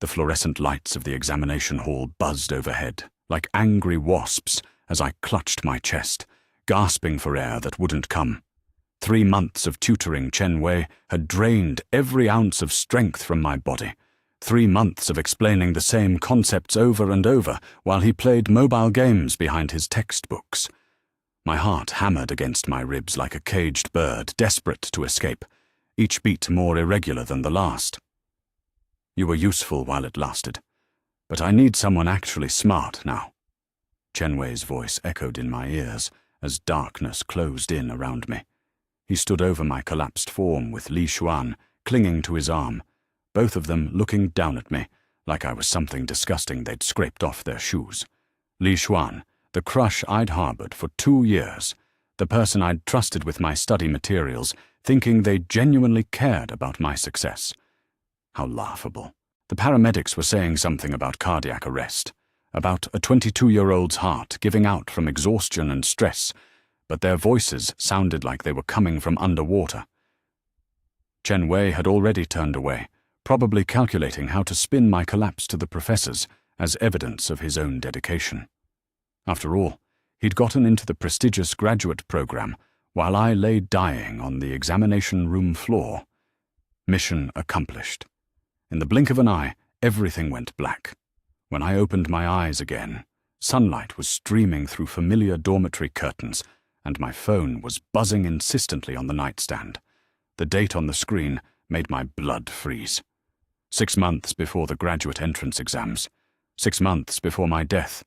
The fluorescent lights of the examination hall buzzed overhead, like angry wasps, as I clutched my chest, gasping for air that wouldn't come. 3 months of tutoring Chen Wei had drained every ounce of strength from my body. 3 months of explaining the same concepts over and over while he played mobile games behind his textbooks. My heart hammered against my ribs like a caged bird, desperate to escape, each beat more irregular than the last. You were useful while it lasted, but I need someone actually smart now. Chen Wei's voice echoed in my ears as darkness closed in around me. He stood over my collapsed form with Li Xuan clinging to his arm, both of them looking down at me like I was something disgusting they'd scraped off their shoes. Li Xuan, the crush I'd harbored for 2 years, the person I'd trusted with my study materials, thinking they genuinely cared about my success. How laughable. The paramedics were saying something about cardiac arrest, about a 22-year-old's heart giving out from exhaustion and stress, but their voices sounded like they were coming from underwater. Chen Wei had already turned away, probably calculating how to spin my collapse to the professors as evidence of his own dedication. After all, he'd gotten into the prestigious graduate program while I lay dying on the examination room floor. Mission accomplished. In the blink of an eye, everything went black. When I opened my eyes again, sunlight was streaming through familiar dormitory curtains, and my phone was buzzing insistently on the nightstand. The date on the screen made my blood freeze. 6 months before the graduate entrance exams. 6 months before my death.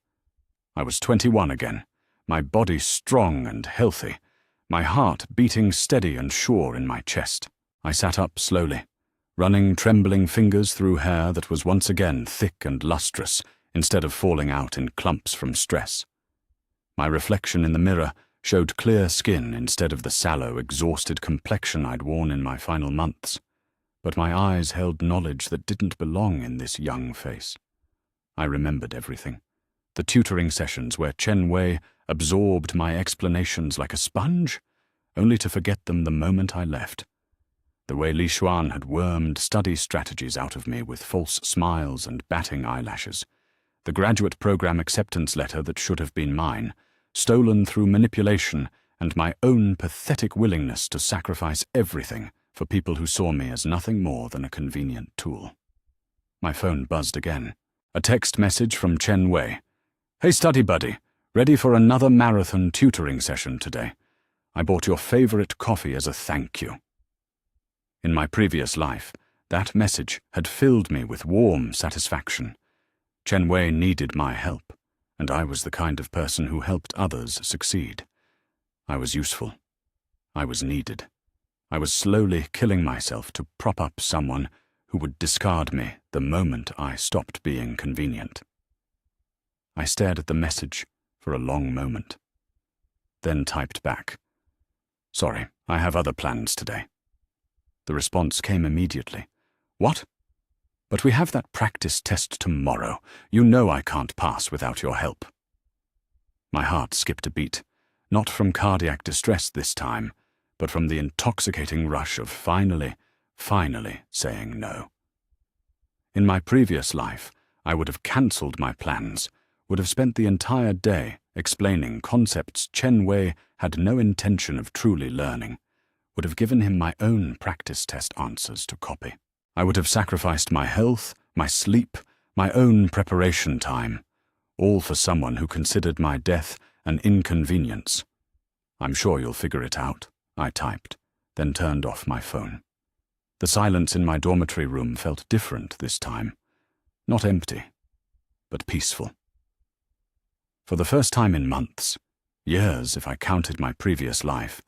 I was 21 again, my body strong and healthy, my heart beating steady and sure in my chest. I sat up slowly, running trembling fingers through hair that was once again thick and lustrous instead of falling out in clumps from stress. My reflection in the mirror showed clear skin instead of the sallow, exhausted complexion I'd worn in my final months, but my eyes held knowledge that didn't belong in this young face. I remembered everything. The tutoring sessions where Chen Wei absorbed my explanations like a sponge, only to forget them the moment I left. The way Li Xuan had wormed study strategies out of me with false smiles and batting eyelashes. The graduate program acceptance letter that should have been mine, stolen through manipulation and my own pathetic willingness to sacrifice everything for people who saw me as nothing more than a convenient tool. My phone buzzed again. A text message from Chen Wei. "Hey study buddy, ready for another marathon tutoring session today. I bought your favorite coffee as a thank you." In my previous life, that message had filled me with warm satisfaction. Chen Wei needed my help, and I was the kind of person who helped others succeed. I was useful. I was needed. I was slowly killing myself to prop up someone who would discard me the moment I stopped being convenient. I stared at the message for a long moment, then typed back, "Sorry, I have other plans today." The response came immediately. "What? But we have that practice test tomorrow. You know I can't pass without your help." My heart skipped a beat, not from cardiac distress this time, but from the intoxicating rush of finally saying no. In my previous life, I would have cancelled my plans, would have spent the entire day explaining concepts Chen Wei had no intention of truly learning, would have given him my own practice test answers to copy. I would have sacrificed my health, my sleep, my own preparation time, all for someone who considered my death an inconvenience. "I'm sure you'll figure it out," I typed, then turned off my phone. The silence in my dormitory room felt different this time. Not empty, but peaceful. For the first time in months, years if I counted my previous life,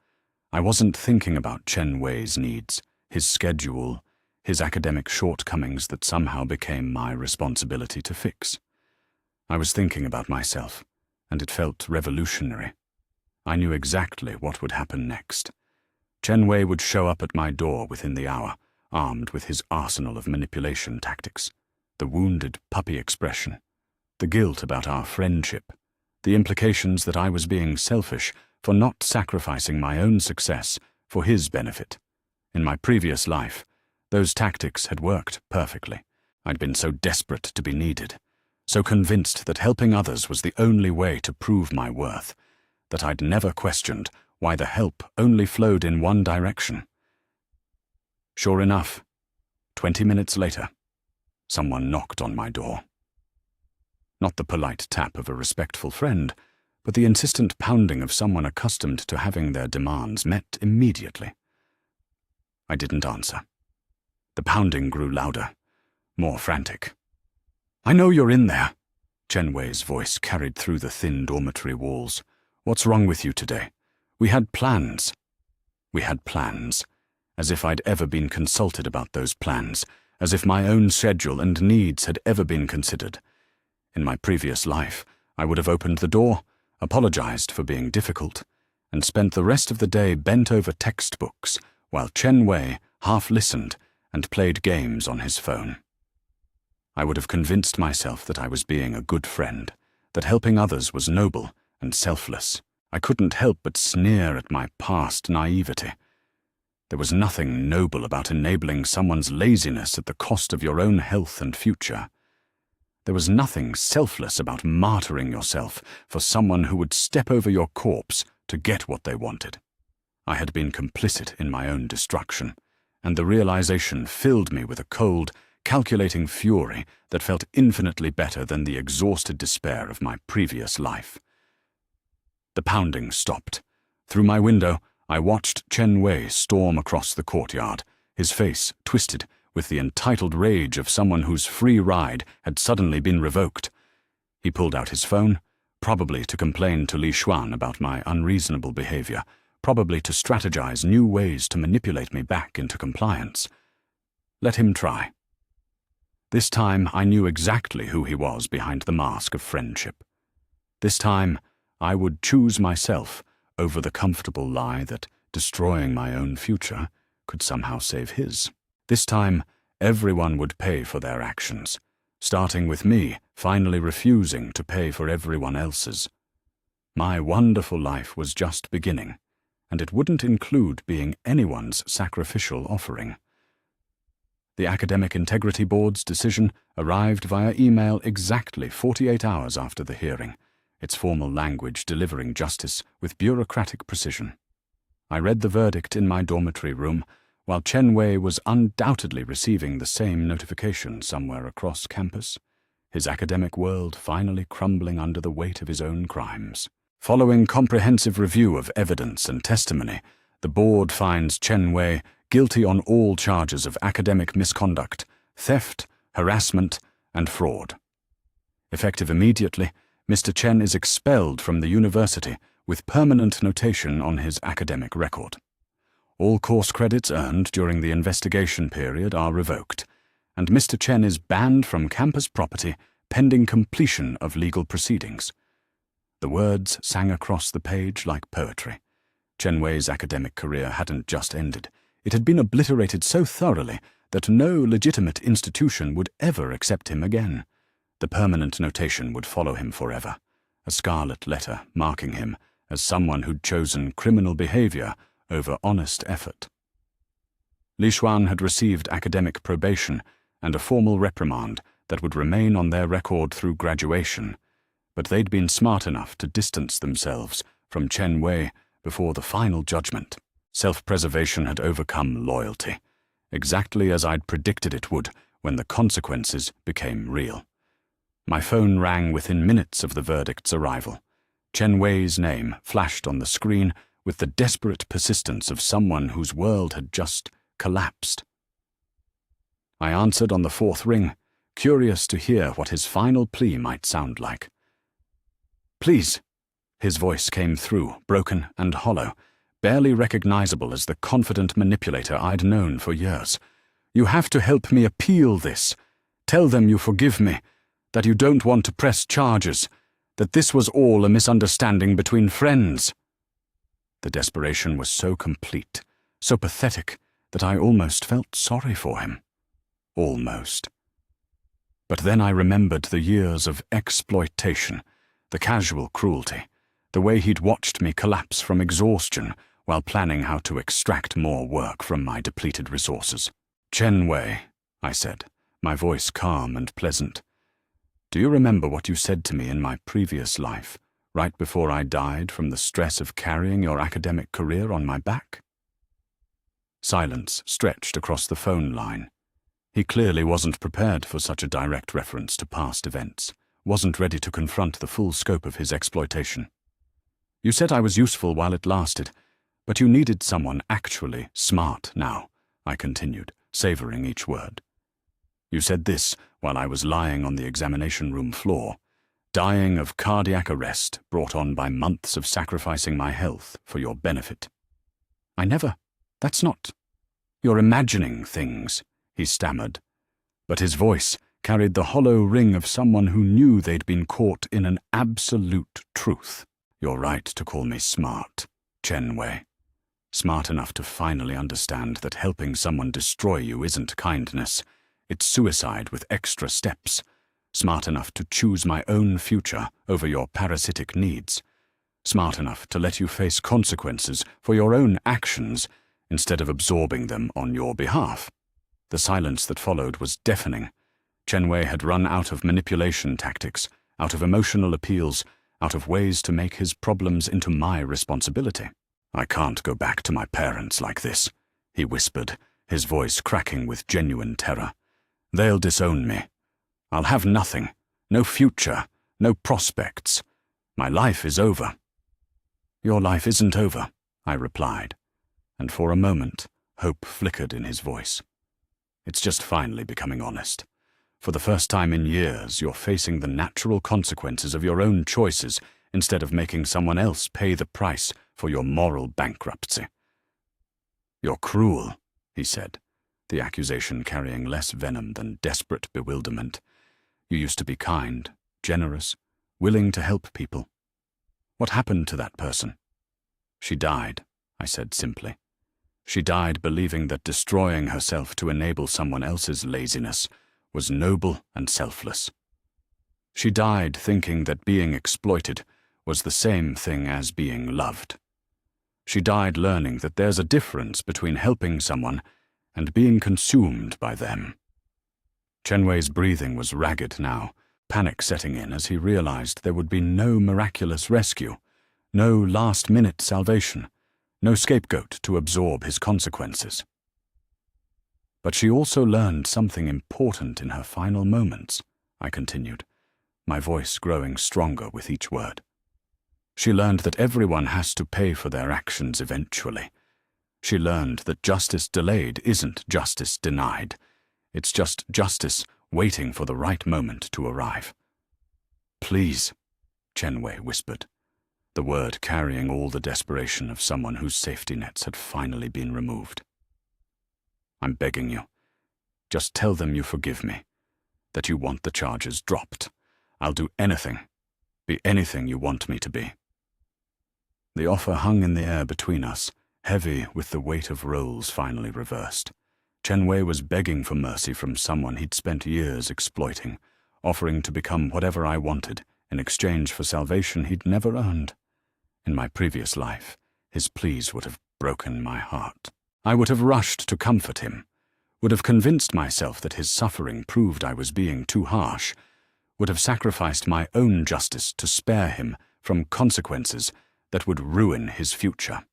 I wasn't thinking about Chen Wei's needs, his schedule, his academic shortcomings that somehow became my responsibility to fix. I was thinking about myself, and it felt revolutionary. I knew exactly what would happen next. Chen Wei would show up at my door within the hour, armed with his arsenal of manipulation tactics, the wounded puppy expression, the guilt about our friendship, the implications that I was being selfish for not sacrificing my own success for his benefit. In my previous life, those tactics had worked perfectly. I'd been so desperate to be needed, so convinced that helping others was the only way to prove my worth, that I'd never questioned why the help only flowed in one direction. Sure enough, 20 minutes later, someone knocked on my door. Not the polite tap of a respectful friend, but the insistent pounding of someone accustomed to having their demands met immediately. I didn't answer. The pounding grew louder, more frantic. "I know you're in there," Chen Wei's voice carried through the thin dormitory walls. "What's wrong with you today? We had plans." We had plans, as if I'd ever been consulted about those plans, as if my own schedule and needs had ever been considered. In my previous life, I would have opened the door, apologized for being difficult, and spent the rest of the day bent over textbooks while Chen Wei half listened and played games on his phone. I would have convinced myself that I was being a good friend, that helping others was noble and selfless. I couldn't help but sneer at my past naivety. There was nothing noble about enabling someone's laziness at the cost of your own health and future. There was nothing selfless about martyring yourself for someone who would step over your corpse to get what they wanted. I had been complicit in my own destruction, and the realization filled me with a cold, calculating fury that felt infinitely better than the exhausted despair of my previous life. The pounding stopped. Through my window, I watched Chen Wei storm across the courtyard, his face twisted with the entitled rage of someone whose free ride had suddenly been revoked. He pulled out his phone, probably to complain to Li Xuan about my unreasonable behavior, probably to strategize new ways to manipulate me back into compliance. Let him try. This time I knew exactly who he was behind the mask of friendship. This time I would choose myself over the comfortable lie that destroying my own future could somehow save his. This time, everyone would pay for their actions, starting with me finally refusing to pay for everyone else's. My wonderful life was just beginning, and it wouldn't include being anyone's sacrificial offering. The Academic Integrity Board's decision arrived via email exactly 48 hours after the hearing, its formal language delivering justice with bureaucratic precision. I read the verdict in my dormitory room, while Chen Wei was undoubtedly receiving the same notification somewhere across campus, his academic world finally crumbling under the weight of his own crimes. Following comprehensive review of evidence and testimony, the board finds Chen Wei guilty on all charges of academic misconduct, theft, harassment, and fraud. Effective immediately, Mr. Chen is expelled from the university with permanent notation on his academic record. All course credits earned during the investigation period are revoked, and Mr. Chen is banned from campus property pending completion of legal proceedings. The words sang across the page like poetry. Chen Wei's academic career hadn't just ended. It had been obliterated so thoroughly that no legitimate institution would ever accept him again. The permanent notation would follow him forever, a scarlet letter marking him as someone who'd chosen criminal behavior over honest effort. Li Xuan had received academic probation and a formal reprimand that would remain on their record through graduation, but they'd been smart enough to distance themselves from Chen Wei before the final judgment. Self-preservation had overcome loyalty, exactly as I'd predicted it would when the consequences became real. My phone rang within minutes of the verdict's arrival. Chen Wei's name flashed on the screen with the desperate persistence of someone whose world had just collapsed. I answered on the fourth ring, curious to hear what his final plea might sound like. "Please," his voice came through, broken and hollow, barely recognizable as the confident manipulator I'd known for years. "You have to help me appeal this. Tell them you forgive me, that you don't want to press charges, that this was all a misunderstanding between friends." The desperation was so complete, so pathetic, that I almost felt sorry for him. Almost. But then I remembered the years of exploitation, the casual cruelty, the way he'd watched me collapse from exhaustion while planning how to extract more work from my depleted resources. "Chen Wei," I said, my voice calm and pleasant. "Do you remember what you said to me in my previous life, right before I died from the stress of carrying your academic career on my back?" Silence stretched across the phone line. He clearly wasn't prepared for such a direct reference to past events, wasn't ready to confront the full scope of his exploitation. "You said I was useful while it lasted, but you needed someone actually smart now," I continued, savoring each word. "You said this while I was lying on the examination room floor, dying of cardiac arrest brought on by months of sacrificing my health for your benefit." "I never. That's not. You're imagining things," he stammered, but his voice carried the hollow ring of someone who knew they'd been caught in an absolute truth. "You're right to call me smart, Chen Wei. Smart enough to finally understand that helping someone destroy you isn't kindness. It's suicide with extra steps. Smart enough to choose my own future over your parasitic needs. Smart enough to let you face consequences for your own actions instead of absorbing them on your behalf." The silence that followed was deafening. Chen Wei had run out of manipulation tactics, out of emotional appeals, out of ways to make his problems into my responsibility. "I can't go back to my parents like this," he whispered, his voice cracking with genuine terror. "They'll disown me. I'll have nothing, no future, no prospects. My life is over." "Your life isn't over," I replied, and for a moment, hope flickered in his voice. "It's just finally becoming honest. For the first time in years, you're facing the natural consequences of your own choices instead of making someone else pay the price for your moral bankruptcy." "You're cruel," he said, the accusation carrying less venom than desperate bewilderment. "You used to be kind, generous, willing to help people. What happened to that person?" "She died," I said simply. "She died believing that destroying herself to enable someone else's laziness was noble and selfless. She died thinking that being exploited was the same thing as being loved. She died learning that there's a difference between helping someone and being consumed by them." Chen Wei's breathing was ragged now, panic setting in as he realized there would be no miraculous rescue, no last-minute salvation, no scapegoat to absorb his consequences. "But she also learned something important in her final moments," I continued, my voice growing stronger with each word. "She learned that everyone has to pay for their actions eventually. She learned that justice delayed isn't justice denied. It's just justice waiting for the right moment to arrive." "Please," Chen Wei whispered, the word carrying all the desperation of someone whose safety nets had finally been removed. "I'm begging you. Just tell them you forgive me, that you want the charges dropped. I'll do anything, be anything you want me to be." The offer hung in the air between us, heavy with the weight of roles finally reversed. Chen Wei was begging for mercy from someone he'd spent years exploiting, offering to become whatever I wanted in exchange for salvation he'd never earned. In my previous life, his pleas would have broken my heart. I would have rushed to comfort him, would have convinced myself that his suffering proved I was being too harsh, would have sacrificed my own justice to spare him from consequences that would ruin his future.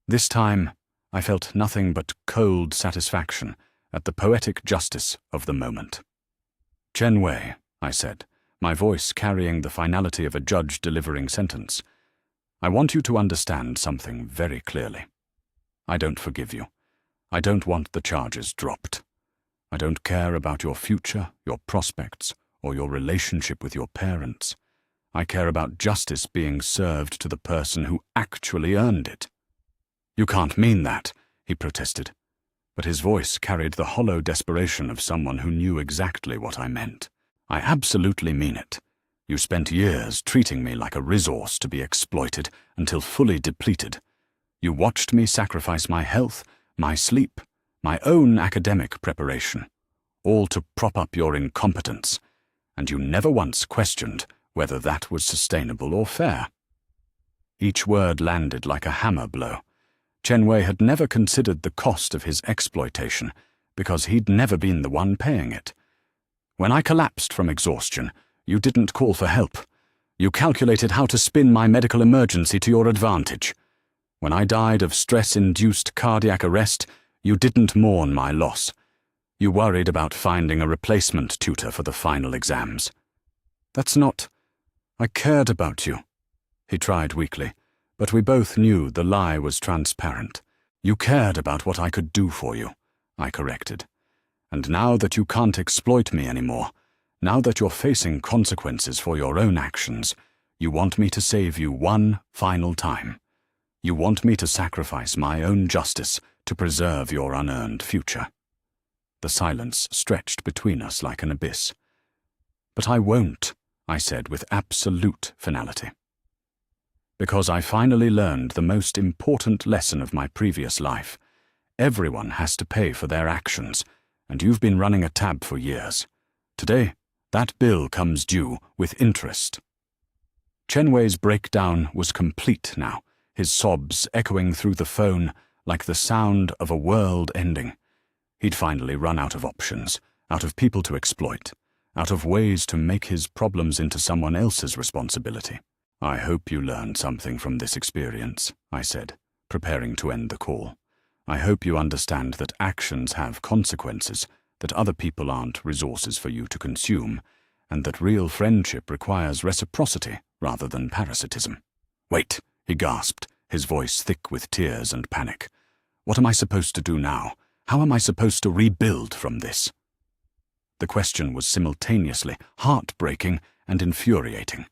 This time, I felt nothing but cold satisfaction at the poetic justice of the moment. "Chen Wei," I said, my voice carrying the finality of a judge delivering sentence, "I want you to understand something very clearly. I don't forgive you. I don't want the charges dropped. I don't care about your future, your prospects, or your relationship with your parents. I care about justice being served to the person who actually earned it." "You can't mean that," he protested, but his voice carried the hollow desperation of someone who knew exactly what I meant. "I absolutely mean it. You spent years treating me like a resource to be exploited until fully depleted. You watched me sacrifice my health, my sleep, my own academic preparation, all to prop up your incompetence, and you never once questioned whether that was sustainable or fair." Each word landed like a hammer blow. Chen Wei had never considered the cost of his exploitation, because he'd never been the one paying it. When I collapsed from exhaustion, you didn't call for help. You calculated how to spin my medical emergency to your advantage. When I died of stress-induced cardiac arrest, you didn't mourn my loss. You worried about finding a replacement tutor for the final exams. That's not... I cared about you. He tried weakly, but we both knew the lie was transparent. You cared about what I could do for you, I corrected. And now that you can't exploit me anymore, now that you're facing consequences for your own actions, you want me to save you one final time. You want me to sacrifice my own justice to preserve your unearned future. The silence stretched between us like an abyss. But I won't, I said with absolute finality. Because I finally learned the most important lesson of my previous life. Everyone has to pay for their actions, and you've been running a tab for years. Today, that bill comes due with interest. Chen Wei's breakdown was complete now, his sobs echoing through the phone like the sound of a world ending. He'd finally run out of options, out of people to exploit, out of ways to make his problems into someone else's responsibility. I hope you learned something from this experience, I said, preparing to end the call. I hope you understand that actions have consequences, that other people aren't resources for you to consume, and that real friendship requires reciprocity rather than parasitism. Wait, he gasped, his voice thick with tears and panic. What am I supposed to do now? How am I supposed to rebuild from this? The question was simultaneously heartbreaking and infuriating.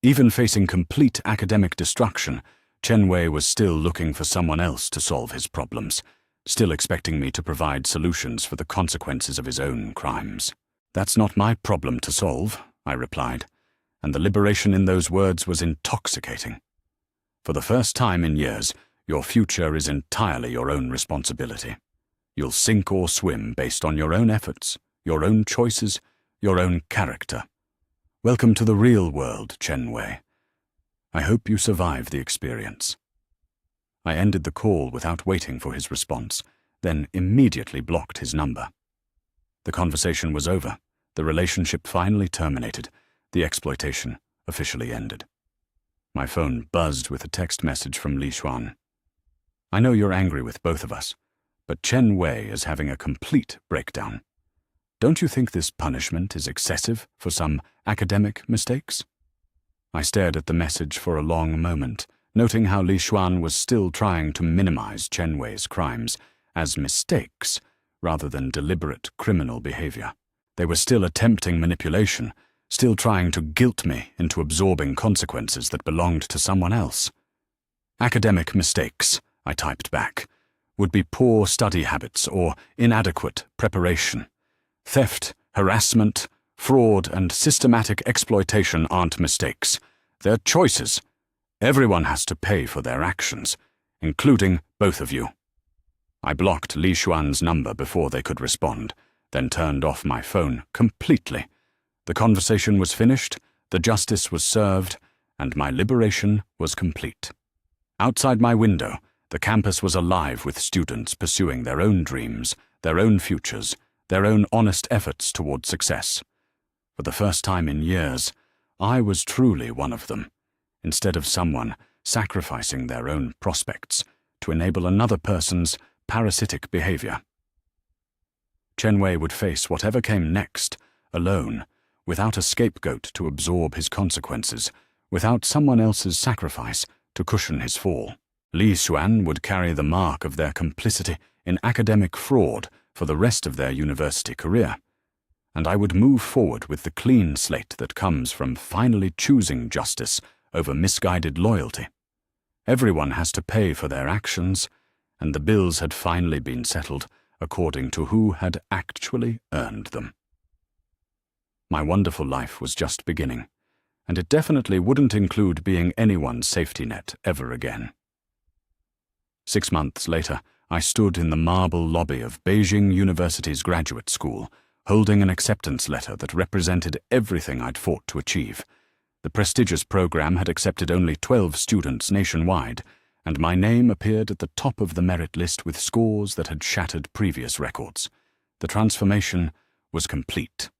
Even facing complete academic destruction, Chen Wei was still looking for someone else to solve his problems, still expecting me to provide solutions for the consequences of his own crimes. That's not my problem to solve, I replied, and the liberation in those words was intoxicating. For the first time in years, your future is entirely your own responsibility. You'll sink or swim based on your own efforts, your own choices, your own character. Welcome to the real world, Chen Wei. I hope you survive the experience. I ended the call without waiting for his response, then immediately blocked his number. The conversation was over, the relationship finally terminated, the exploitation officially ended. My phone buzzed with a text message from Li Xuan. I know you're angry with both of us, but Chen Wei is having a complete breakdown. Don't you think this punishment is excessive for some academic mistakes? I stared at the message for a long moment, noting how Li Xuan was still trying to minimize Chen Wei's crimes as mistakes rather than deliberate criminal behavior. They were still attempting manipulation, still trying to guilt me into absorbing consequences that belonged to someone else. Academic mistakes, I typed back, would be poor study habits or inadequate preparation. Theft, harassment, fraud, and systematic exploitation aren't mistakes. They're choices. Everyone has to pay for their actions, including both of you. I blocked Li Xuan's number before they could respond, then turned off my phone completely. The conversation was finished, the justice was served, and my liberation was complete. Outside my window, the campus was alive with students pursuing their own dreams, their own futures, their own honest efforts toward success. For the first time in years, I was truly one of them, instead of someone sacrificing their own prospects to enable another person's parasitic behavior. Chen Wei would face whatever came next, alone, without a scapegoat to absorb his consequences, without someone else's sacrifice to cushion his fall. Li Xuan would carry the mark of their complicity in academic fraud for the rest of their university career, and I would move forward with the clean slate that comes from finally choosing justice over misguided loyalty. Everyone has to pay for their actions, and the bills had finally been settled according to who had actually earned them. My wonderful life was just beginning, and it definitely wouldn't include being anyone's safety net ever again. 6 months later, I stood in the marble lobby of Beijing University's graduate school, holding an acceptance letter that represented everything I'd fought to achieve. The prestigious program had accepted only 12 students nationwide, and my name appeared at the top of the merit list with scores that had shattered previous records. The transformation was complete.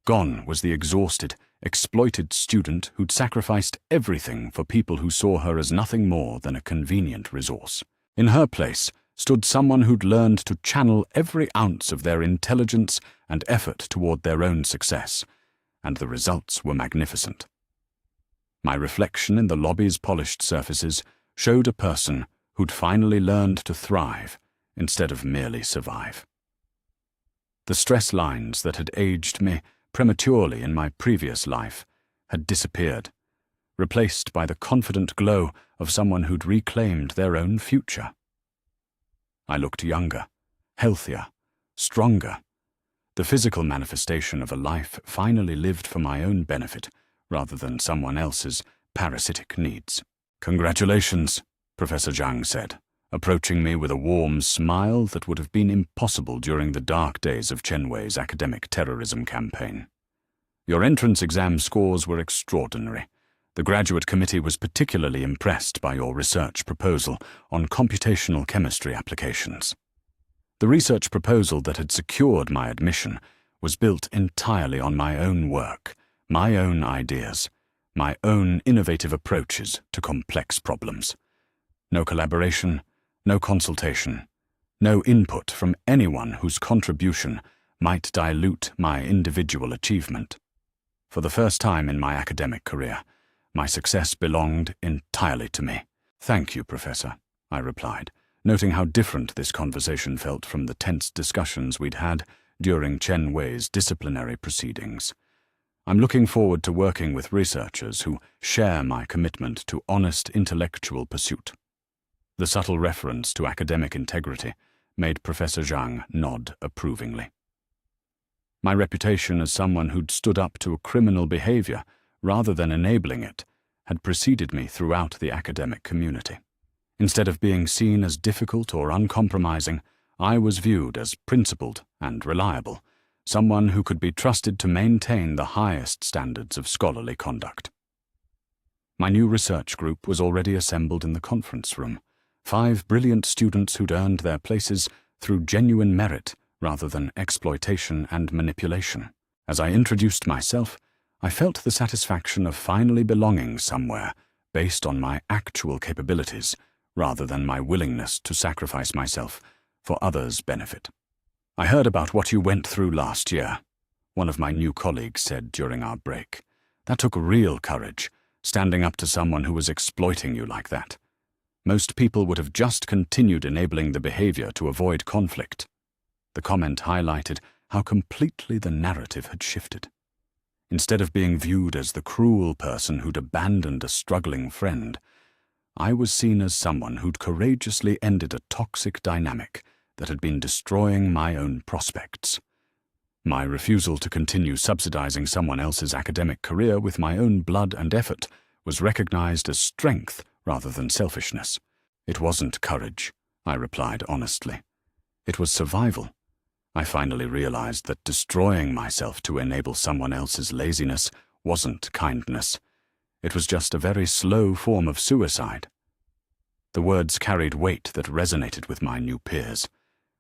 Gone was the exhausted, exploited student who'd sacrificed everything for people who saw her as nothing more than a convenient resource. In her place stood someone who'd learned to channel every ounce of their intelligence and effort toward their own success, and the results were magnificent. My reflection in the lobby's polished surfaces showed a person who'd finally learned to thrive instead of merely survive. The stress lines that had aged me prematurely in my previous life had disappeared, replaced by the confident glow of someone who'd reclaimed their own future. I looked younger, healthier, stronger, the physical manifestation of a life finally lived for my own benefit rather than someone else's parasitic needs. "Congratulations," Professor Zhang said, approaching me with a warm smile that would have been impossible during the dark days of Chen Wei's academic terrorism campaign. "Your entrance exam scores were extraordinary. The graduate committee was particularly impressed by your research proposal on computational chemistry applications." The research proposal that had secured my admission was built entirely on my own work, my own ideas, my own innovative approaches to complex problems. No collaboration, no consultation, no input from anyone whose contribution might dilute my individual achievement. For the first time in my academic career, my success belonged entirely to me. "Thank you, Professor," I replied, noting how different this conversation felt from the tense discussions we'd had during Chen Wei's disciplinary proceedings. "I'm looking forward to working with researchers who share my commitment to honest intellectual pursuit." The subtle reference to academic integrity made Professor Zhang nod approvingly. My reputation as someone who'd stood up to criminal behavior rather than enabling it had preceded me throughout the academic community. Instead of being seen as difficult or uncompromising, I was viewed as principled and reliable, someone who could be trusted to maintain the highest standards of scholarly conduct. My new research group was already assembled in the conference room, 5 brilliant students who'd earned their places through genuine merit rather than exploitation and manipulation. As I introduced myself, I felt the satisfaction of finally belonging somewhere based on my actual capabilities rather than my willingness to sacrifice myself for others' benefit. "I heard about what you went through last year," one of my new colleagues said during our break. "That took real courage, standing up to someone who was exploiting you like that. Most people would have just continued enabling the behavior to avoid conflict." The comment highlighted how completely the narrative had shifted. Instead of being viewed as the cruel person who'd abandoned a struggling friend, I was seen as someone who'd courageously ended a toxic dynamic that had been destroying my own prospects. My refusal to continue subsidizing someone else's academic career with my own blood and effort was recognized as strength rather than selfishness. "It wasn't courage," I replied honestly. "It was survival. I finally realized that destroying myself to enable someone else's laziness wasn't kindness. It was just a very slow form of suicide." The words carried weight that resonated with my new peers.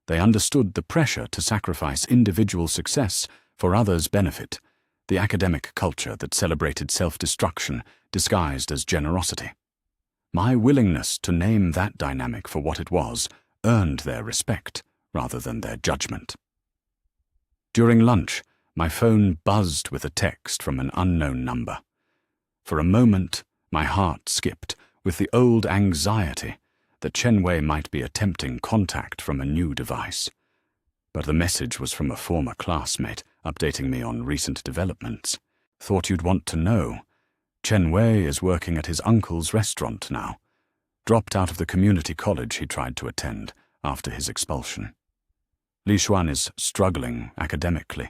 They understood the pressure to sacrifice individual success for others' benefit, the academic culture that celebrated self-destruction disguised as generosity. My willingness to name that dynamic for what it was earned their respect rather than their judgment. During lunch, my phone buzzed with a text from an unknown number. For a moment, my heart skipped with the old anxiety that Chen Wei might be attempting contact from a new device. But the message was from a former classmate updating me on recent developments. "Thought you'd want to know. Chen Wei is working at his uncle's restaurant now. Dropped out of the community college he tried to attend after his expulsion. Li Xuan is struggling academically,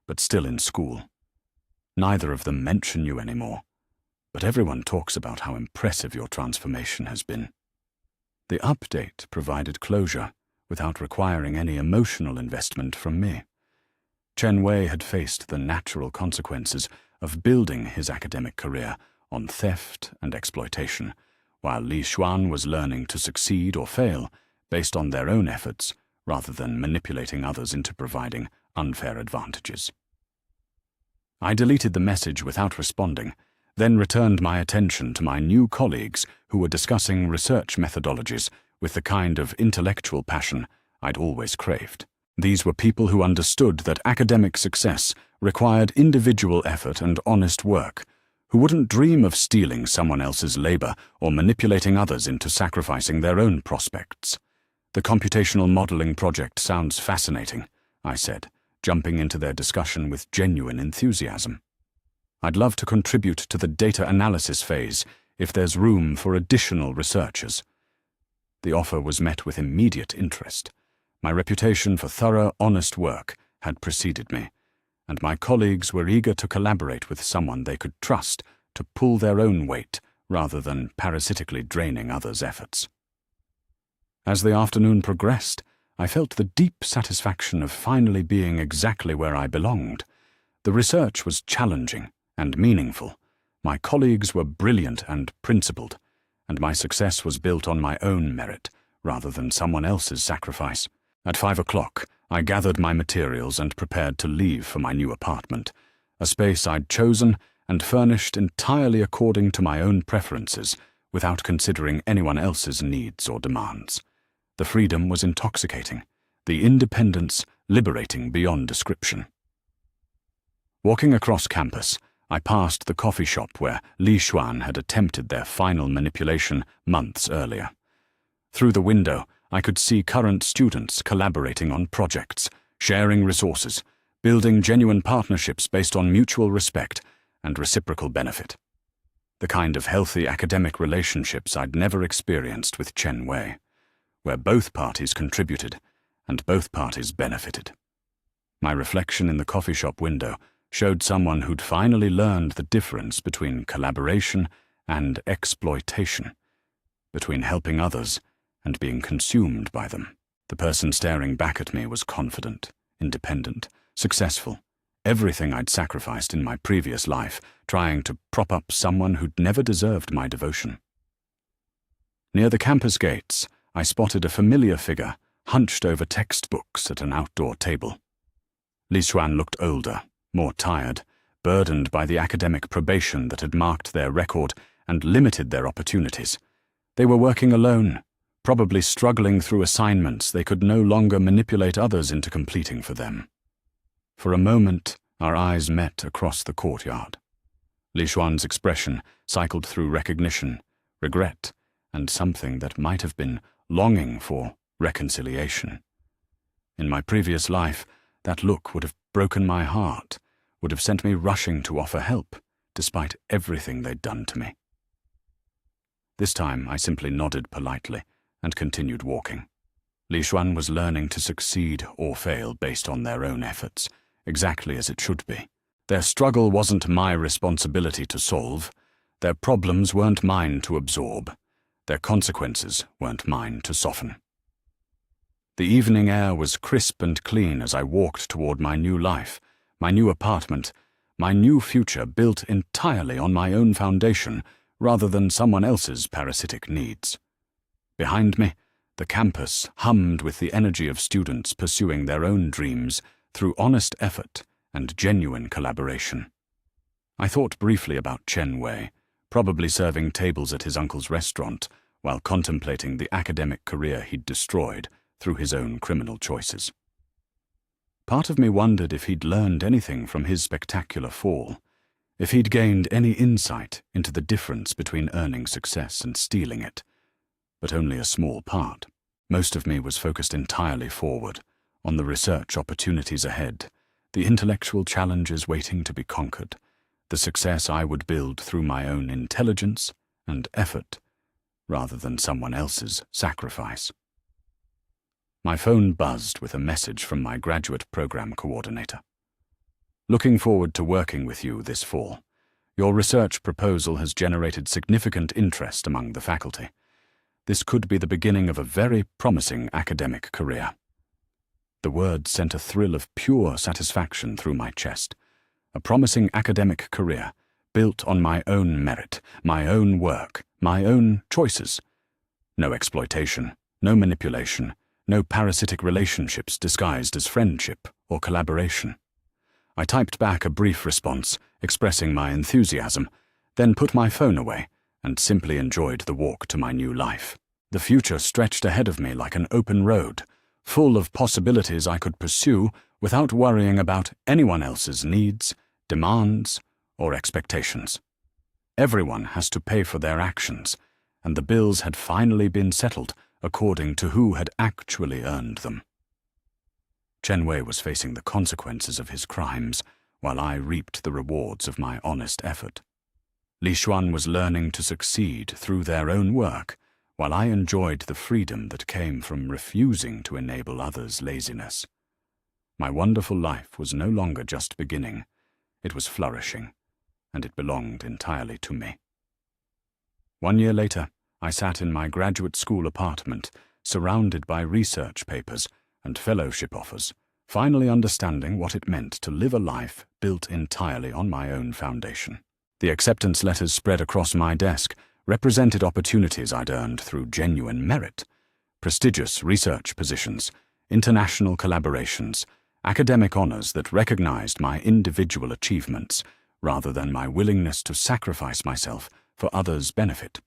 but still in school. Neither of them mention you anymore, but everyone talks about how impressive your transformation has been." The update provided closure without requiring any emotional investment from me. Chen Wei had faced the natural consequences of building his academic career on theft and exploitation, while Li Xuan was learning to succeed or fail based on their own efforts rather than manipulating others into providing unfair advantages. I deleted the message without responding, then returned my attention to my new colleagues who were discussing research methodologies with the kind of intellectual passion I'd always craved. These were people who understood that academic success required individual effort and honest work, who wouldn't dream of stealing someone else's labor or manipulating others into sacrificing their own prospects. "The computational modeling project sounds fascinating," I said, jumping into their discussion with genuine enthusiasm. "I'd love to contribute to the data analysis phase if there's room for additional researchers." The offer was met with immediate interest. My reputation for thorough, honest work had preceded me, and my colleagues were eager to collaborate with someone they could trust to pull their own weight rather than parasitically draining others' efforts. As the afternoon progressed, I felt the deep satisfaction of finally being exactly where I belonged. The research was challenging and meaningful. My colleagues were brilliant and principled, and my success was built on my own merit rather than someone else's sacrifice. At 5 o'clock, I gathered my materials and prepared to leave for my new apartment, a space I'd chosen and furnished entirely according to my own preferences, without considering anyone else's needs or demands. The freedom was intoxicating, the independence liberating beyond description. Walking across campus, I passed the coffee shop where Li Xuan had attempted their final manipulation months earlier. Through the window, I could see current students collaborating on projects, sharing resources, building genuine partnerships based on mutual respect and reciprocal benefit. The kind of healthy academic relationships I'd never experienced with Chen Wei, where both parties contributed and both parties benefited. My reflection in the coffee shop window showed someone who'd finally learned the difference between collaboration and exploitation, between helping others and being consumed by them. The person staring back at me was confident, independent, successful, everything I'd sacrificed in my previous life, trying to prop up someone who'd never deserved my devotion. Near the campus gates, I spotted a familiar figure hunched over textbooks at an outdoor table. Li Xuan looked older, more tired, burdened by the academic probation that had marked their record and limited their opportunities. They were working alone, probably struggling through assignments they could no longer manipulate others into completing for them. For a moment, our eyes met across the courtyard. Li Xuan's expression cycled through recognition, regret, and something that might have been longing for reconciliation. In my previous life, that look would have broken my heart, would have sent me rushing to offer help, despite everything they'd done to me. This time, I simply nodded politely and continued walking. Li Xuan was learning to succeed or fail based on their own efforts, exactly as it should be. Their struggle wasn't my responsibility to solve. Their problems weren't mine to absorb. Their consequences weren't mine to soften. The evening air was crisp and clean as I walked toward my new life, my new apartment, my new future built entirely on my own foundation rather than someone else's parasitic needs. Behind me, the campus hummed with the energy of students pursuing their own dreams through honest effort and genuine collaboration. I thought briefly about Chen Wei, probably serving tables at his uncle's restaurant while contemplating the academic career he'd destroyed through his own criminal choices. Part of me wondered if he'd learned anything from his spectacular fall, if he'd gained any insight into the difference between earning success and stealing it. But only a small part. Most of me was focused entirely forward, on the research opportunities ahead, the intellectual challenges waiting to be conquered, the success I would build through my own intelligence and effort, rather than someone else's sacrifice. My phone buzzed with a message from my graduate program coordinator. "Looking forward to working with you this fall. Your research proposal has generated significant interest among the faculty. This could be the beginning of a very promising academic career." The words sent a thrill of pure satisfaction through my chest. A promising academic career, built on my own merit, my own work, my own choices. No exploitation, no manipulation, no parasitic relationships disguised as friendship or collaboration. I typed back a brief response, expressing my enthusiasm, then put my phone away and simply enjoyed the walk to my new life. The future stretched ahead of me like an open road, full of possibilities I could pursue without worrying about anyone else's needs, demands, or expectations. Everyone has to pay for their actions, and the bills had finally been settled according to who had actually earned them. Chen Wei was facing the consequences of his crimes, while I reaped the rewards of my honest effort. Li Xuan was learning to succeed through their own work, while I enjoyed the freedom that came from refusing to enable others' laziness. My wonderful life was no longer just beginning, it was flourishing, and it belonged entirely to me. 1 year later, I sat in my graduate school apartment, surrounded by research papers and fellowship offers, finally understanding what it meant to live a life built entirely on my own foundation. The acceptance letters spread across my desk represented opportunities I'd earned through genuine merit, prestigious research positions, international collaborations, academic honors that recognized my individual achievements rather than my willingness to sacrifice myself for others' benefit.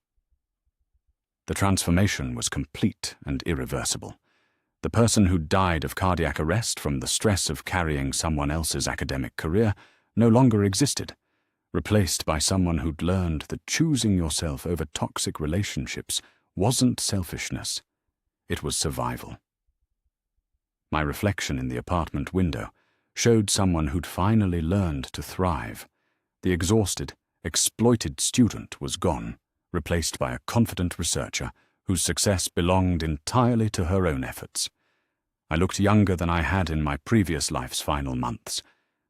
The transformation was complete and irreversible. The person who died of cardiac arrest from the stress of carrying someone else's academic career no longer existed, replaced by someone who'd learned that choosing yourself over toxic relationships wasn't selfishness, it was survival. My reflection in the apartment window showed someone who'd finally learned to thrive. The exhausted, exploited student was gone, replaced by a confident researcher whose success belonged entirely to her own efforts. I looked younger than I had in my previous life's final months,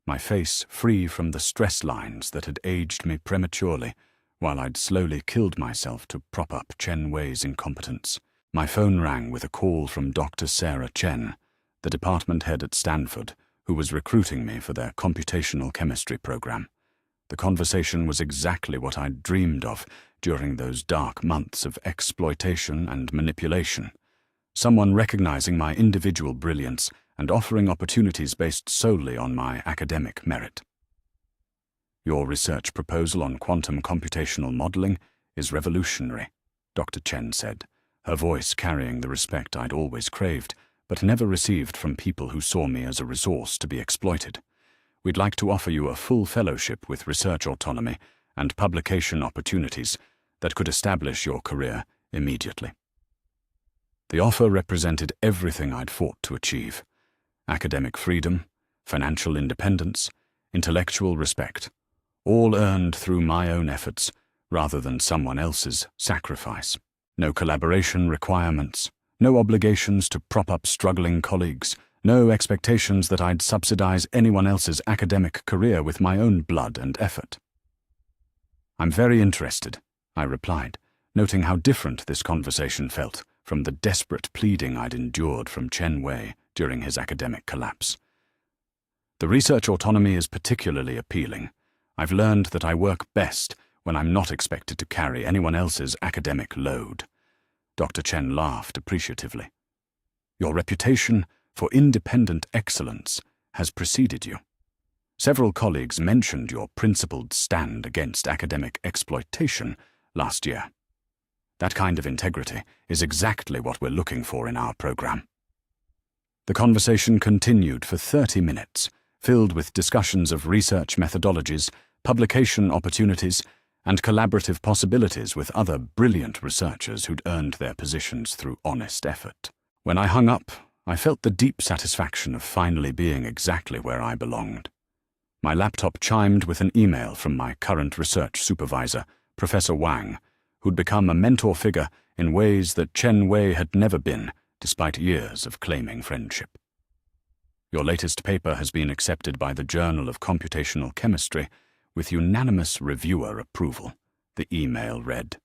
my face free from the stress lines that had aged me prematurely, while I'd slowly killed myself to prop up Chen Wei's incompetence. My phone rang with a call from Dr. Sarah Chen, the department head at Stanford, who was recruiting me for their computational chemistry program. The conversation was exactly what I'd dreamed of during those dark months of exploitation and manipulation. Someone recognizing my individual brilliance and offering opportunities based solely on my academic merit. Your research proposal on quantum computational modeling is revolutionary, Dr. Chen said, her voice carrying the respect I'd always craved, but never received from people who saw me as a resource to be exploited. We'd like to offer you a full fellowship with research autonomy and publication opportunities that could establish your career immediately. The offer represented everything I'd fought to achieve: academic freedom, financial independence, intellectual respect, all earned through my own efforts rather than someone else's sacrifice. No collaboration requirements, no obligations to prop up struggling colleagues, no expectations that I'd subsidize anyone else's academic career with my own blood and effort. I'm very interested, I replied, noting how different this conversation felt from the desperate pleading I'd endured from Chen Wei during his academic collapse. The research autonomy is particularly appealing. I've learned that I work best when I'm not expected to carry anyone else's academic load. Dr. Chen laughed appreciatively. Your reputation for independent excellence has preceded you. Several colleagues mentioned your principled stand against academic exploitation last year. That kind of integrity is exactly what we're looking for in our program. The conversation continued for 30 minutes, filled with discussions of research methodologies, publication opportunities, and collaborative possibilities with other brilliant researchers who'd earned their positions through honest effort. When I hung up, I felt the deep satisfaction of finally being exactly where I belonged. My laptop chimed with an email from my current research supervisor, Professor Wang, who'd become a mentor figure in ways that Chen Wei had never been, despite years of claiming friendship. Your latest paper has been accepted by the Journal of Computational Chemistry with unanimous reviewer approval, the email read.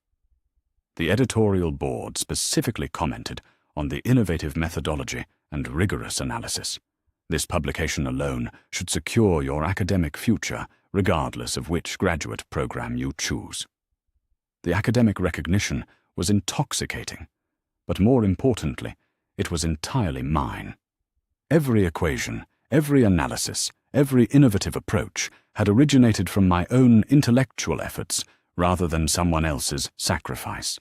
The editorial board specifically commented on the innovative methodology and rigorous analysis. This publication alone should secure your academic future, regardless of which graduate program you choose. The academic recognition was intoxicating, but more importantly, It was entirely mine. Every equation, every analysis, every innovative approach had originated from my own intellectual efforts rather than someone else's sacrifice.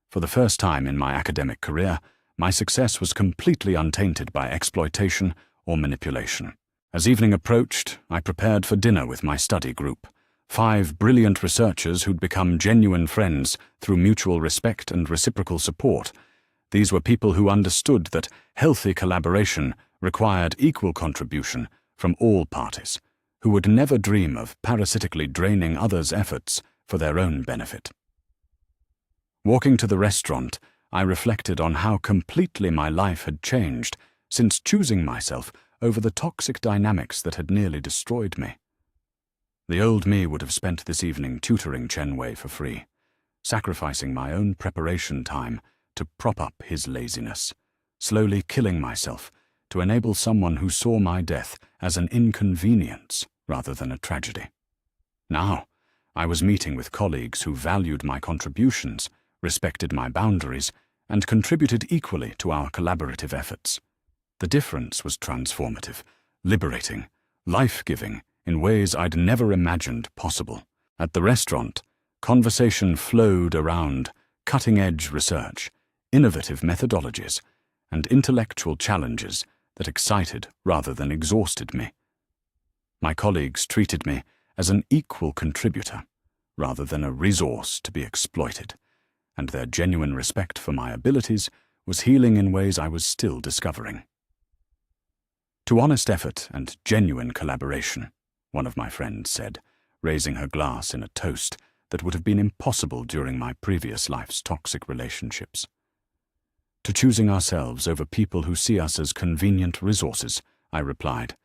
For the first time in my academic career, my success was completely untainted by exploitation or manipulation. As evening approached, I prepared for dinner with my study group, 5 brilliant researchers who'd become genuine friends through mutual respect and reciprocal support. These were people who understood that healthy collaboration required equal contribution from all parties, who would never dream of parasitically draining others' efforts for their own benefit. Walking to the restaurant, I reflected on how completely my life had changed since choosing myself over the toxic dynamics that had nearly destroyed me. The old me would have spent this evening tutoring Chen Wei for free, sacrificing my own preparation time to prop up his laziness, slowly killing myself to enable someone who saw my death as an inconvenience rather than a tragedy. Now, I was meeting with colleagues who valued my contributions, respected my boundaries, and contributed equally to our collaborative efforts. The difference was transformative, liberating, life-giving in ways I'd never imagined possible. At the restaurant, conversation flowed around cutting-edge research, innovative methodologies, and intellectual challenges that excited rather than exhausted me. My colleagues treated me as an equal contributor rather than a resource to be exploited, and their genuine respect for my abilities was healing in ways I was still discovering. To honest effort and genuine collaboration, one of my friends said, raising her glass in a toast that would have been impossible during my previous life's toxic relationships. To choosing ourselves over people who see us as convenient resources, I replied,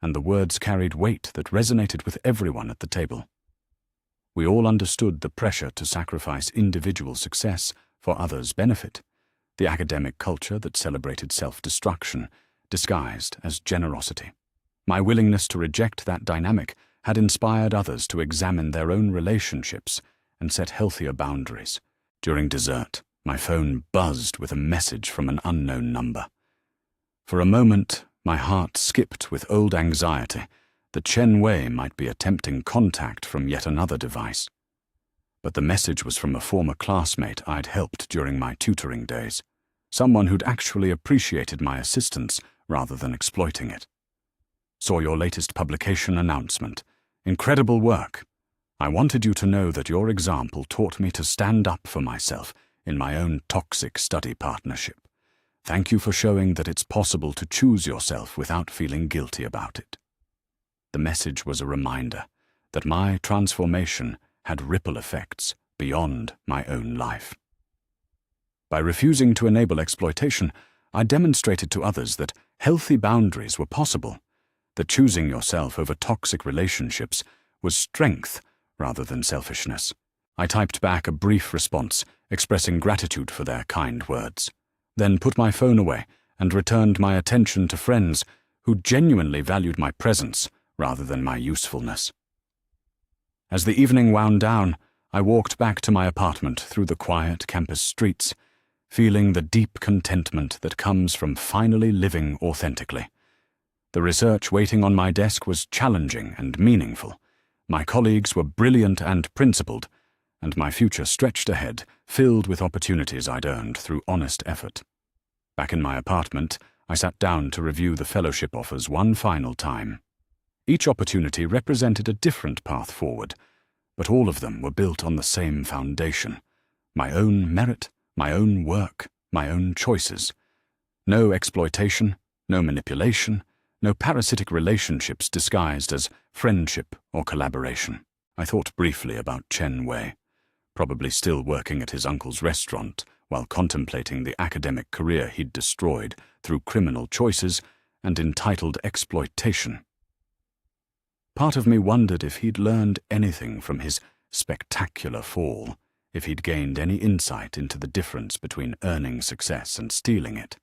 and the words carried weight that resonated with everyone at the table. We all understood the pressure to sacrifice individual success for others' benefit, the academic culture that celebrated self-destruction, disguised as generosity. My willingness to reject that dynamic had inspired others to examine their own relationships and set healthier boundaries. During dessert, my phone buzzed with a message from an unknown number. For a moment, my heart skipped with old anxiety that Chen Wei might be attempting contact from yet another device. But the message was from a former classmate I'd helped during my tutoring days, someone who'd actually appreciated my assistance rather than exploiting it. Saw your latest publication announcement. Incredible work. I wanted you to know that your example taught me to stand up for myself in my own toxic study partnership. Thank you for showing that it's possible to choose yourself without feeling guilty about it. The message was a reminder that my transformation had ripple effects beyond my own life. By refusing to enable exploitation, I demonstrated to others that healthy boundaries were possible, that choosing yourself over toxic relationships was strength rather than selfishness. I typed back a brief response, expressing gratitude for their kind words, then put my phone away and returned my attention to friends who genuinely valued my presence rather than my usefulness. As the evening wound down, I walked back to my apartment through the quiet campus streets, feeling the deep contentment that comes from finally living authentically. The research waiting on my desk was challenging and meaningful. My colleagues were brilliant and principled, and my future stretched ahead, filled with opportunities I'd earned through honest effort. Back in my apartment, I sat down to review the fellowship offers one final time. Each opportunity represented a different path forward, but all of them were built on the same foundation: my own merit, my own work, my own choices. No exploitation, no manipulation, no parasitic relationships disguised as friendship or collaboration. I thought briefly about Chen Wei, probably still working at his uncle's restaurant while contemplating the academic career he'd destroyed through criminal choices and entitled exploitation. Part of me wondered if he'd learned anything from his spectacular fall, if he'd gained any insight into the difference between earning success and stealing it.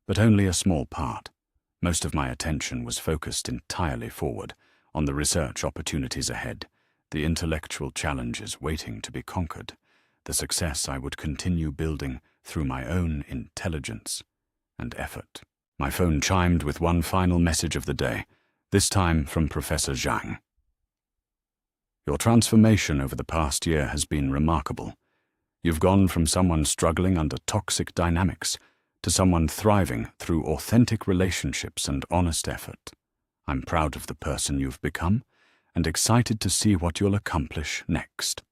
But only a small part. Most of my attention was focused entirely forward, on the research opportunities ahead, the intellectual challenges waiting to be conquered, the success I would continue building through my own intelligence, and effort. My phone chimed with one final message of the day, this time from Professor Zhang. Your transformation over the past year has been remarkable. You've gone from someone struggling under toxic dynamics to someone thriving through authentic relationships and honest effort. I'm proud of the person you've become and excited to see what you'll accomplish next.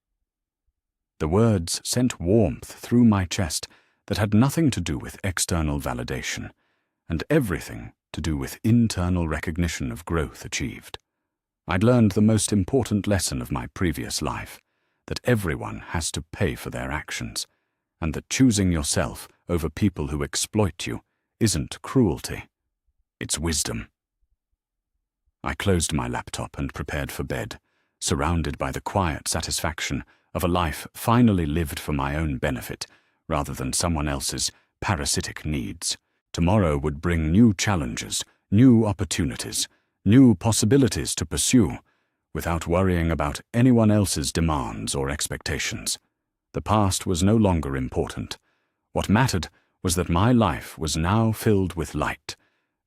The words sent warmth through my chest that had nothing to do with external validation and everything to do with internal recognition of growth achieved. I'd learned the most important lesson of my previous life, that everyone has to pay for their actions, and that choosing yourself over people who exploit you isn't cruelty, it's wisdom. I closed my laptop and prepared for bed, surrounded by the quiet satisfaction of a life finally lived for my own benefit rather than someone else's parasitic needs. Tomorrow would bring new challenges, new opportunities, new possibilities to pursue, without worrying about anyone else's demands or expectations. The past was no longer important. What mattered was that my life was now filled with light,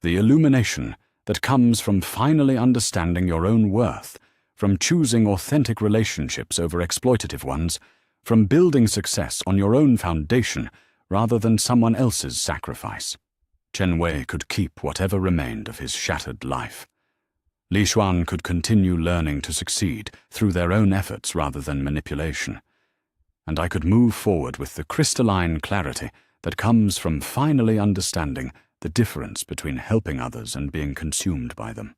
the illumination that comes from finally understanding your own worth, from choosing authentic relationships over exploitative ones, from building success on your own foundation rather than someone else's sacrifice. Chen Wei could keep whatever remained of his shattered life. Li Xuan could continue learning to succeed through their own efforts rather than manipulation. And I could move forward with the crystalline clarity that comes from finally understanding the difference between helping others and being consumed by them.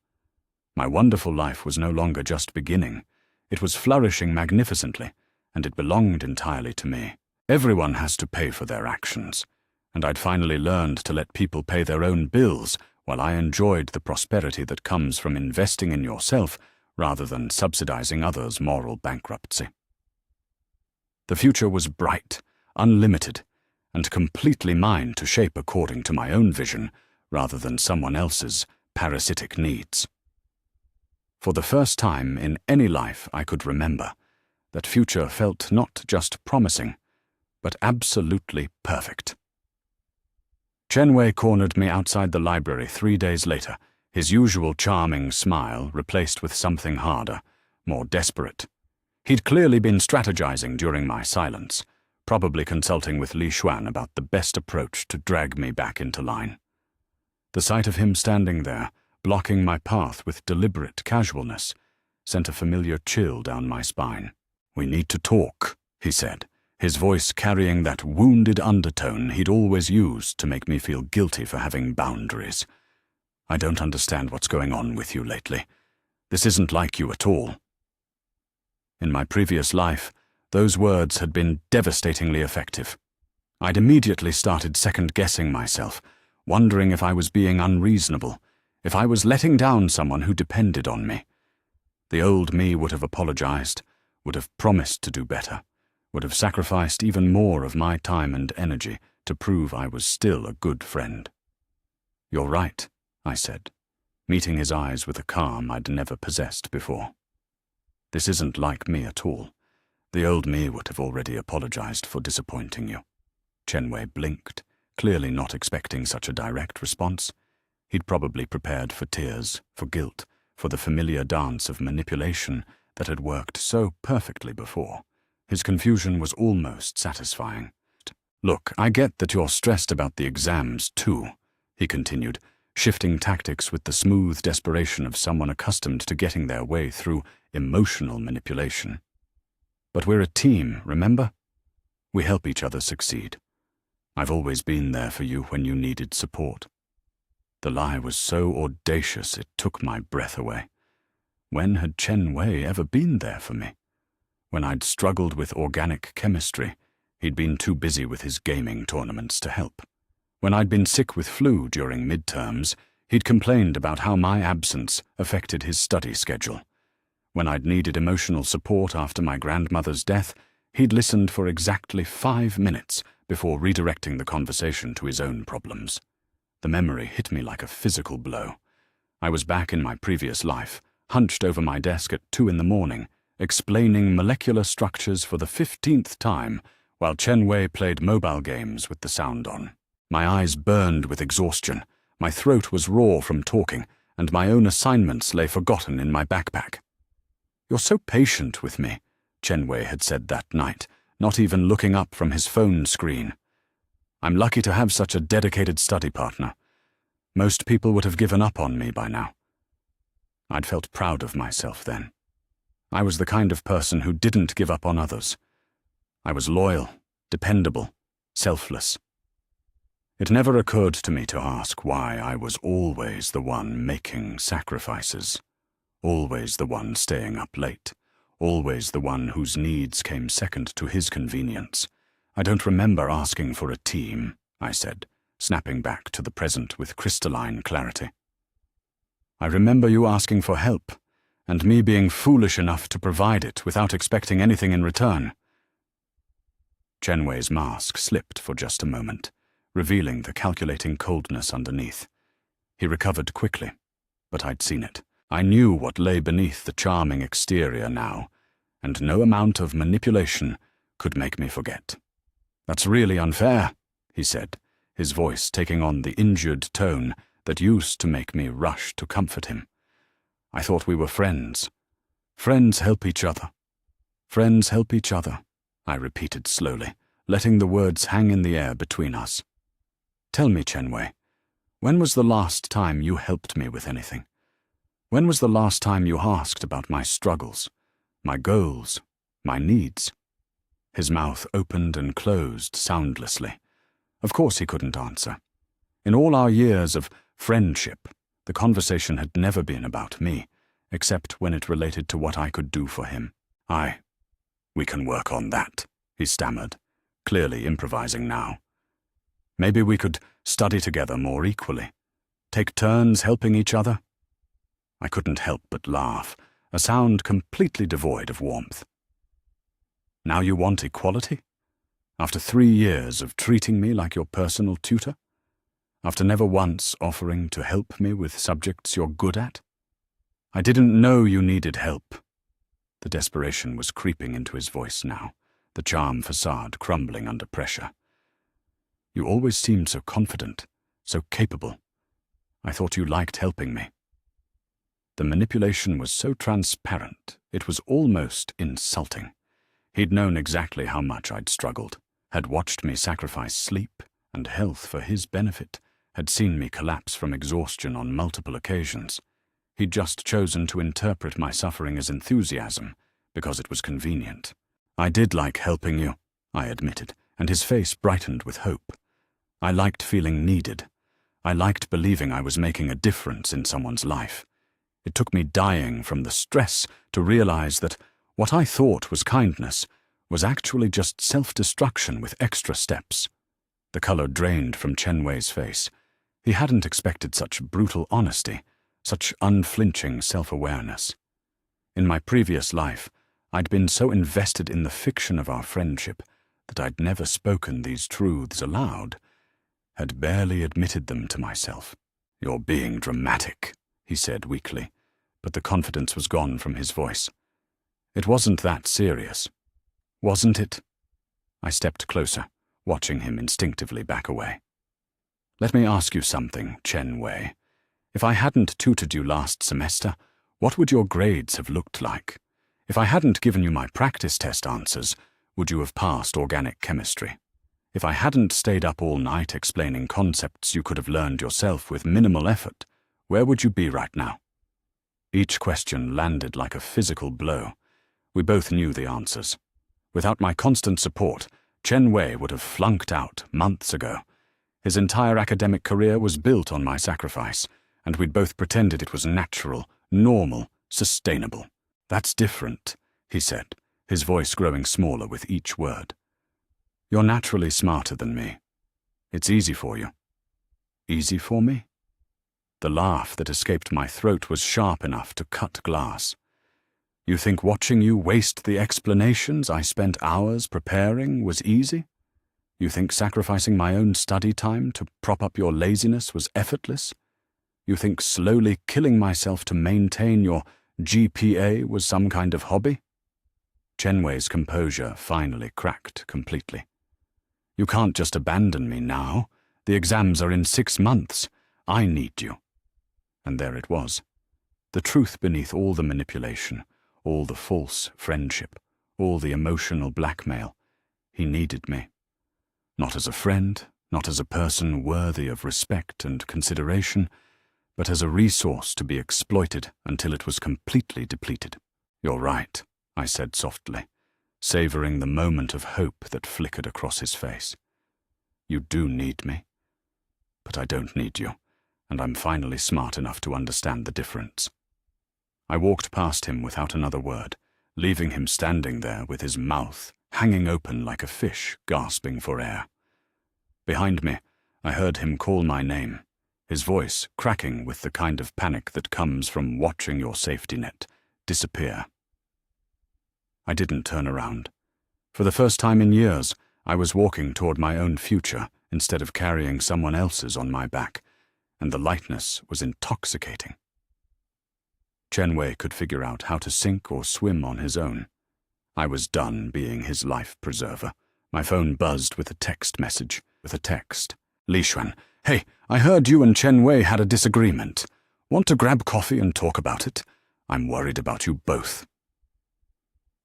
My wonderful life was no longer just beginning. It was flourishing magnificently, and it belonged entirely to me. Everyone has to pay for their actions, and I'd finally learned to let people pay their own bills while I enjoyed the prosperity that comes from investing in yourself rather than subsidizing others' moral bankruptcy. The future was bright, unlimited, and completely mine to shape according to my own vision rather than someone else's parasitic needs. For the first time in any life I could remember, that future felt not just promising, but absolutely perfect. Chen Wei cornered me outside the library 3 days later, his usual charming smile replaced with something harder, more desperate. He'd clearly been strategizing during my silence, probably consulting with Li Xuan about the best approach to drag me back into line. The sight of him standing there, blocking my path with deliberate casualness, sent a familiar chill down my spine. "We need to talk," he said, his voice carrying that wounded undertone he'd always used to make me feel guilty for having boundaries. "I don't understand what's going on with you lately. This isn't like you at all." In my previous life, those words had been devastatingly effective. I'd immediately started second-guessing myself, wondering if I was being unreasonable, if I was letting down someone who depended on me. The old me would have apologized, would have promised to do better, would have sacrificed even more of my time and energy to prove I was still a good friend. "You're right," I said, meeting his eyes with a calm I'd never possessed before. "This isn't like me at all. The old me would have already apologized for disappointing you." Chen Wei blinked, clearly not expecting such a direct response. He'd probably prepared for tears, for guilt, for the familiar dance of manipulation that had worked so perfectly before. His confusion was almost satisfying. "Look, I get that you're stressed about the exams too," he continued, shifting tactics with the smooth desperation of someone accustomed to getting their way through emotional manipulation. "But we're a team, remember? We help each other succeed. I've always been there for you when you needed support." The lie was so audacious it took my breath away. When had Chen Wei ever been there for me? When I'd struggled with organic chemistry, he'd been too busy with his gaming tournaments to help. When I'd been sick with flu during midterms, he'd complained about how my absence affected his study schedule. When I'd needed emotional support after my grandmother's death, he'd listened for exactly 5 minutes before redirecting the conversation to his own problems. The memory hit me like a physical blow. I was back in my previous life, hunched over my desk at 2 a.m, explaining molecular structures for the 15th time while Chen Wei played mobile games with the sound on. My eyes burned with exhaustion, my throat was raw from talking, and my own assignments lay forgotten in my backpack. "You're so patient with me," Chenwei had said that night, not even looking up from his phone screen. "I'm lucky to have such a dedicated study partner. Most people would have given up on me by now." I'd felt proud of myself then. I was the kind of person who didn't give up on others. I was loyal, dependable, selfless. It never occurred to me to ask why I was always the one making sacrifices, always the one staying up late, always the one whose needs came second to his convenience. "I don't remember asking for a team," I said, snapping back to the present with crystalline clarity. "I remember you asking for help, and me being foolish enough to provide it without expecting anything in return." Chenwei's mask slipped for just a moment, revealing the calculating coldness underneath. He recovered quickly, but I'd seen it. I knew what lay beneath the charming exterior now, and no amount of manipulation could make me forget. "That's really unfair," he said, his voice taking on the injured tone that used to make me rush to comfort him. "I thought we were friends. Friends help each other. Friends help each other," I repeated slowly, letting the words hang in the air between us. "Tell me, Chenwei, when was the last time you helped me with anything? When was the last time you asked about my struggles, my goals, my needs?" His mouth opened and closed soundlessly. Of course he couldn't answer. In all our years of friendship, the conversation had never been about me, except when it related to what I could do for him. "We can work on that," he stammered, clearly improvising now. "Maybe we could study together more equally, take turns helping each other." I couldn't help but laugh, a sound completely devoid of warmth. "Now you want equality? After 3 years of treating me like your personal tutor? After never once offering to help me with subjects you're good at? I didn't know you needed help." The desperation was creeping into his voice now, the charm facade crumbling under pressure. "You always seemed so confident, so capable. I thought you liked helping me." The manipulation was so transparent, it was almost insulting. He'd known exactly how much I'd struggled, had watched me sacrifice sleep and health for his benefit, had seen me collapse from exhaustion on multiple occasions. He'd just chosen to interpret my suffering as enthusiasm, because it was convenient. "I did like helping you," I admitted, and his face brightened with hope. "I liked feeling needed. I liked believing I was making a difference in someone's life. It took me dying from the stress to realize that what I thought was kindness was actually just self-destruction with extra steps." The color drained from Chenwei's face. He hadn't expected such brutal honesty, such unflinching self-awareness. In my previous life, I'd been so invested in the fiction of our friendship that I'd never spoken these truths aloud, had barely admitted them to myself. "You're being dramatic," he said weakly, but the confidence was gone from his voice. "It wasn't that serious. Wasn't it?" I stepped closer, watching him instinctively back away. "Let me ask you something, Chenwei. If I hadn't tutored you last semester, what would your grades have looked like? If I hadn't given you my practice test answers, would you have passed organic chemistry? If I hadn't stayed up all night explaining concepts you could have learned yourself with minimal effort, where would you be right now?" Each question landed like a physical blow. We both knew the answers. Without my constant support, Chenwei would have flunked out months ago. His entire academic career was built on my sacrifice, and we'd both pretended it was natural, normal, sustainable. "That's different," he said, his voice growing smaller with each word. "You're naturally smarter than me. It's easy for you." "Easy for me?" The laugh that escaped my throat was sharp enough to cut glass. "You think watching you waste the explanations I spent hours preparing was easy? You think sacrificing my own study time to prop up your laziness was effortless? You think slowly killing myself to maintain your GPA was some kind of hobby?" Chenwei's composure finally cracked completely. "You can't just abandon me now. The exams are in 6 months. I need you. And there it was. The truth beneath all the manipulation, all the false friendship, all the emotional blackmail. He needed me. Not as a friend, not as a person worthy of respect and consideration, but as a resource to be exploited until it was completely depleted. "You're right," I said softly, savoring the moment of hope that flickered across his face. "You do need me. But I don't need you, and I'm finally smart enough to understand the difference." I walked past him without another word, leaving him standing there with his mouth hanging open like a fish gasping for air. Behind me, I heard him call my name, his voice cracking with the kind of panic that comes from watching your safety net disappear. I didn't turn around. For the first time in years, I was walking toward my own future instead of carrying someone else's on my back, and the lightness was intoxicating. Chen Wei could figure out how to sink or swim on his own. I was done being his life preserver. My phone buzzed with a text message. "Li Xuan, hey, I heard you and Chen Wei had a disagreement. Want to grab coffee and talk about it? I'm worried about you both."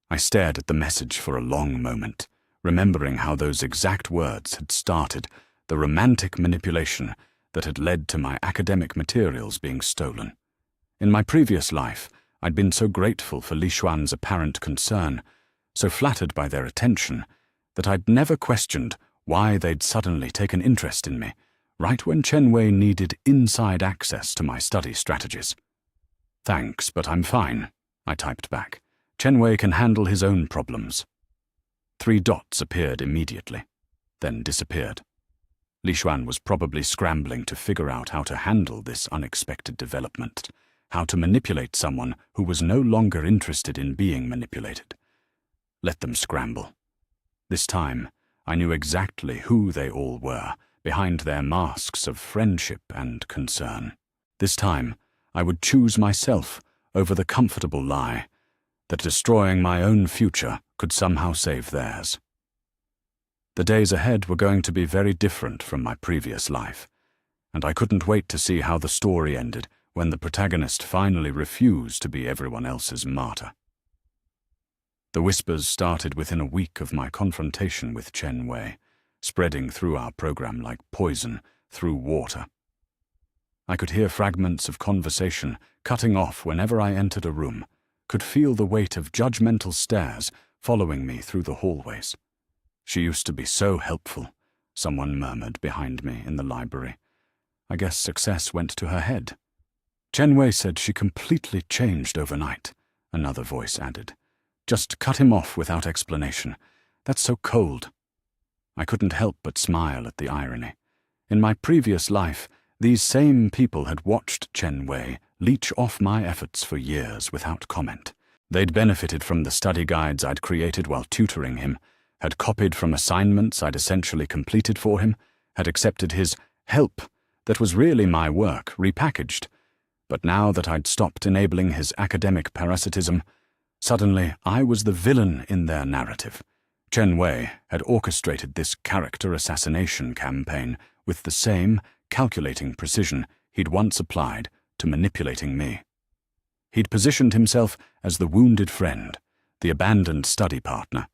I stared at the message for a long moment, remembering how those exact words had started the romantic manipulation that had led to my academic materials being stolen. In my previous life, I'd been so grateful for Li Xuan's apparent concern, so flattered by their attention, that I'd never questioned why they'd suddenly taken interest in me, right when Chen Wei needed inside access to my study strategies. "Thanks, but I'm fine," I typed back. "Chen Wei can handle his own problems." 3 dots appeared immediately, then disappeared. Li Xuan was probably scrambling to figure out how to handle this unexpected development, how to manipulate someone who was no longer interested in being manipulated. Let them scramble. This time, I knew exactly who they all were, behind their masks of friendship and concern. This time, I would choose myself over the comfortable lie that destroying my own future could somehow save theirs. The days ahead were going to be very different from my previous life, and I couldn't wait to see how the story ended when the protagonist finally refused to be everyone else's martyr. The whispers started within a week of my confrontation with Chen Wei, spreading through our program like poison through water. I could hear fragments of conversation cutting off whenever I entered a room, could feel the weight of judgmental stares following me through the hallways. "She used to be so helpful," someone murmured behind me in the library. I guess success went to her head. "Chen Wei said she completely changed overnight," another voice added. "Just cut him off without explanation. That's so cold." I couldn't help but smile at the irony. In my previous life, these same people had watched Chen Wei leech off my efforts for years without comment. They'd benefited from the study guides I'd created while tutoring him, had copied from assignments I'd essentially completed for him, had accepted his help that was really my work repackaged. But now that I'd stopped enabling his academic parasitism, suddenly I was the villain in their narrative. Chen Wei had orchestrated this character assassination campaign with the same calculating precision he'd once applied to manipulating me. He'd positioned himself as the wounded friend, the abandoned study partner,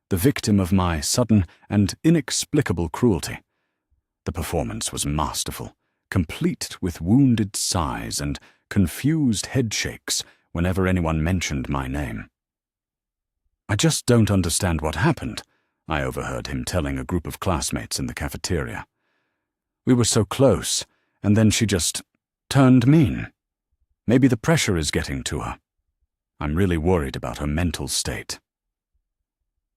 the victim of my sudden and inexplicable cruelty. The performance was masterful, complete with wounded sighs and confused headshakes whenever anyone mentioned my name. "I just don't understand what happened," I overheard him telling a group of classmates in the cafeteria. "We were so close, and then she just turned mean. Maybe the pressure is getting to her. I'm really worried about her mental state."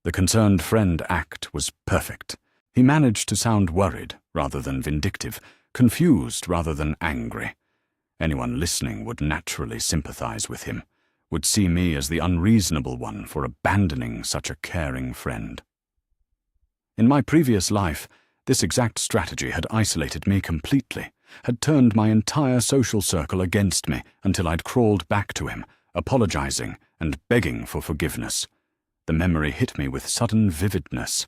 The concerned friend act was perfect. He managed to sound worried rather than vindictive, confused rather than angry. Anyone listening would naturally sympathize with him, would see me as the unreasonable one for abandoning such a caring friend. In my previous life, this exact strategy had isolated me completely, had turned my entire social circle against me until I'd crawled back to him, apologizing and begging for forgiveness. The memory hit me with sudden vividness.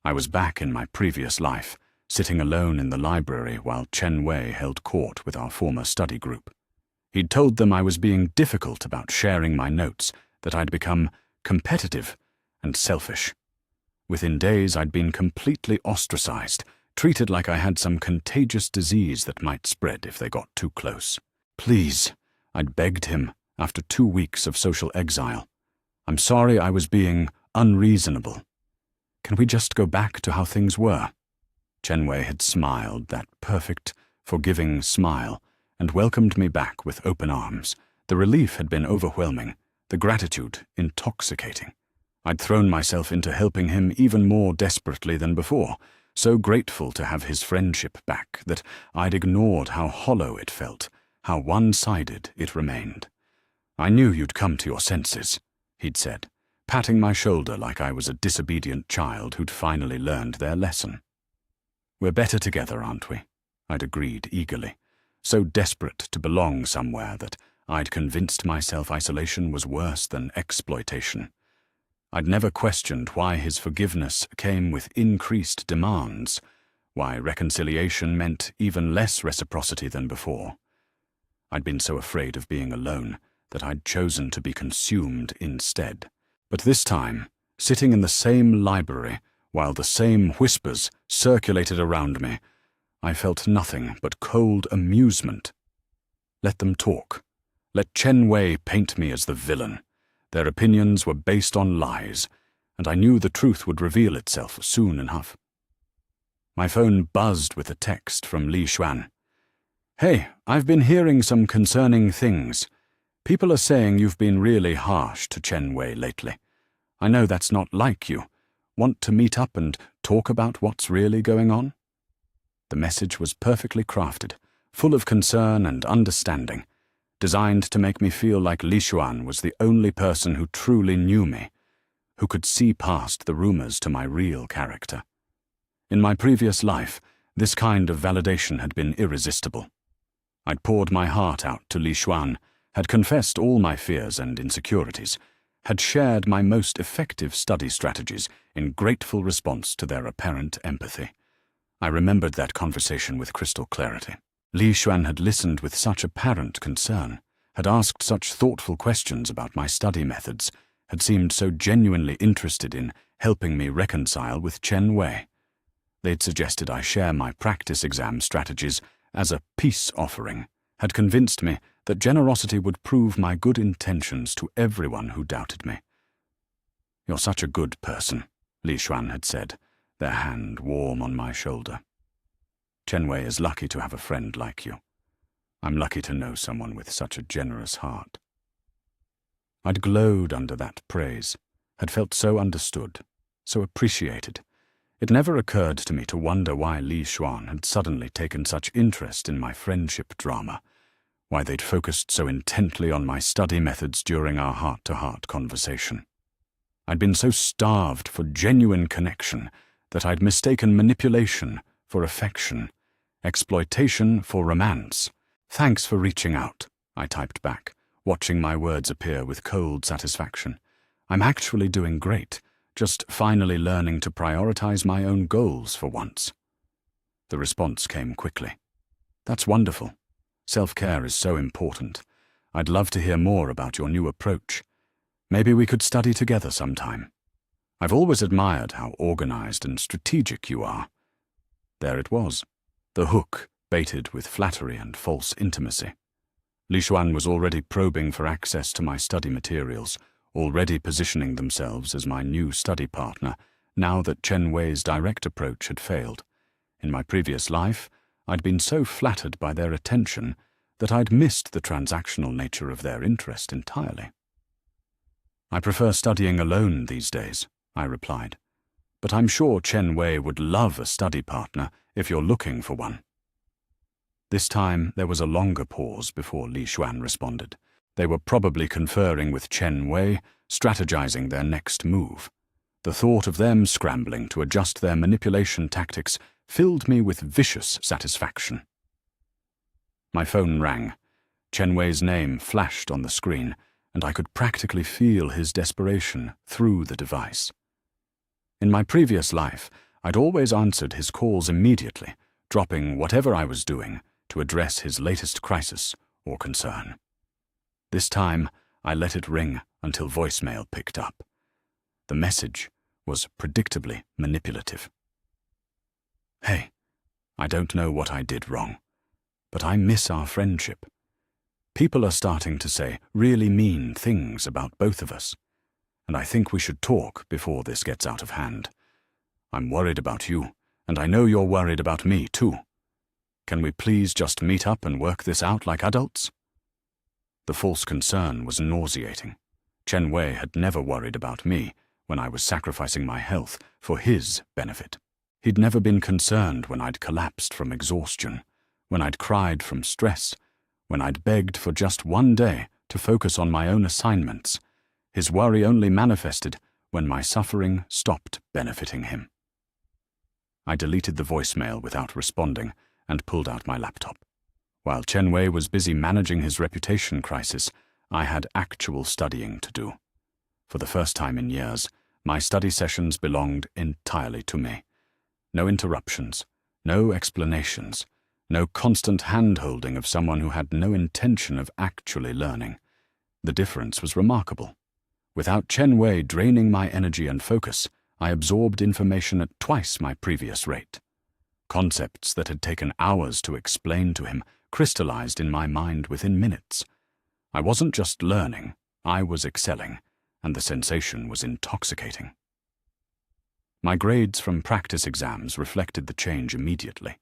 I was back in my previous life, sitting alone in the library while Chen Wei held court with our former study group. He'd told them I was being difficult about sharing my notes, that I'd become competitive and selfish. Within days, I'd been completely ostracized, treated like I had some contagious disease that might spread if they got too close. Please, I'd begged him after 2 weeks of social exile. I'm sorry I was being unreasonable. Can we just go back to how things were? Chen Wei had smiled, that perfect, forgiving smile, and welcomed me back with open arms. The relief had been overwhelming, the gratitude intoxicating. I'd thrown myself into helping him even more desperately than before, so grateful to have his friendship back that I'd ignored how hollow it felt, how one-sided it remained. I knew you'd come to your senses, he'd said, patting my shoulder like I was a disobedient child who'd finally learned their lesson. We're better together, aren't we? I'd agreed eagerly, so desperate to belong somewhere that I'd convinced myself isolation was worse than exploitation. I'd never questioned why his forgiveness came with increased demands, why reconciliation meant even less reciprocity than before. I'd been so afraid of being alone that I'd chosen to be consumed instead. But this time, sitting in the same library, while the same whispers circulated around me, I felt nothing but cold amusement. Let them talk. Let Chen Wei paint me as the villain. Their opinions were based on lies, and I knew the truth would reveal itself soon enough. My phone buzzed with a text from Li Xuan. Hey, I've been hearing some concerning things. People are saying you've been really harsh to Chen Wei lately. I know that's not like you. Want to meet up and talk about what's really going on? The message was perfectly crafted, full of concern and understanding, designed to make me feel like Li Xuan was the only person who truly knew me, who could see past the rumors to my real character. In my previous life, this kind of validation had been irresistible. I'd poured my heart out to Li Xuan, had confessed all my fears and insecurities, had shared my most effective study strategies in grateful response to their apparent empathy. I remembered that conversation with crystal clarity. Li Xuan had listened with such apparent concern, had asked such thoughtful questions about my study methods, had seemed so genuinely interested in helping me reconcile with Chen Wei. They'd suggested I share my practice exam strategies as a peace offering, had convinced me that generosity would prove my good intentions to everyone who doubted me. You're such a good person, Li Xuan had said, their hand warm on my shoulder. Chen Wei is lucky to have a friend like you. I'm lucky to know someone with such a generous heart. I'd glowed under that praise, had felt so understood, so appreciated. It never occurred to me to wonder why Li Xuan had suddenly taken such interest in my friendship drama, why they'd focused so intently on my study methods during our heart-to-heart conversation. I'd been so starved for genuine connection that I'd mistaken manipulation for affection, exploitation for romance. Thanks for reaching out, I typed back, watching my words appear with cold satisfaction. I'm actually doing great, just finally learning to prioritize my own goals for once. The response came quickly. That's wonderful. Self-care is so important. I'd love to hear more about your new approach. Maybe we could study together sometime. I've always admired how organized and strategic you are. There it was, the hook baited with flattery and false intimacy. Li Xuan was already probing for access to my study materials, already positioning themselves as my new study partner, now that Chen Wei's direct approach had failed. In my previous life, I'd been so flattered by their attention that I'd missed the transactional nature of their interest entirely. I prefer studying alone these days, I replied, but I'm sure Chen Wei would love a study partner if you're looking for one. This time there was a longer pause before Li Xuan responded. They were probably conferring with Chen Wei, strategizing their next move. The thought of them scrambling to adjust their manipulation tactics filled me with vicious satisfaction. My phone rang. Chen Wei's name flashed on the screen, and I could practically feel his desperation through the device. In my previous life, I'd always answered his calls immediately, dropping whatever I was doing to address his latest crisis or concern. This time, I let it ring until voicemail picked up. The message was predictably manipulative. "Hey, I don't know what I did wrong, but I miss our friendship. People are starting to say really mean things about both of us, and I think we should talk before this gets out of hand. I'm worried about you, and I know you're worried about me too. Can we please just meet up and work this out like adults?" The false concern was nauseating. Chen Wei had never worried about me when I was sacrificing my health for his benefit. He'd never been concerned when I'd collapsed from exhaustion, when I'd cried from stress, when I'd begged for just one day to focus on my own assignments. His worry only manifested when my suffering stopped benefiting him. I deleted the voicemail without responding and pulled out my laptop. While Chen Wei was busy managing his reputation crisis, I had actual studying to do. For the first time in years, my study sessions belonged entirely to me. No interruptions, no explanations, no constant hand-holding of someone who had no intention of actually learning. The difference was remarkable. Without Chen Wei draining my energy and focus, I absorbed information at twice my previous rate. Concepts that had taken hours to explain to him crystallized in my mind within minutes. I wasn't just learning, I was excelling, and the sensation was intoxicating. My grades from practice exams reflected the change immediately.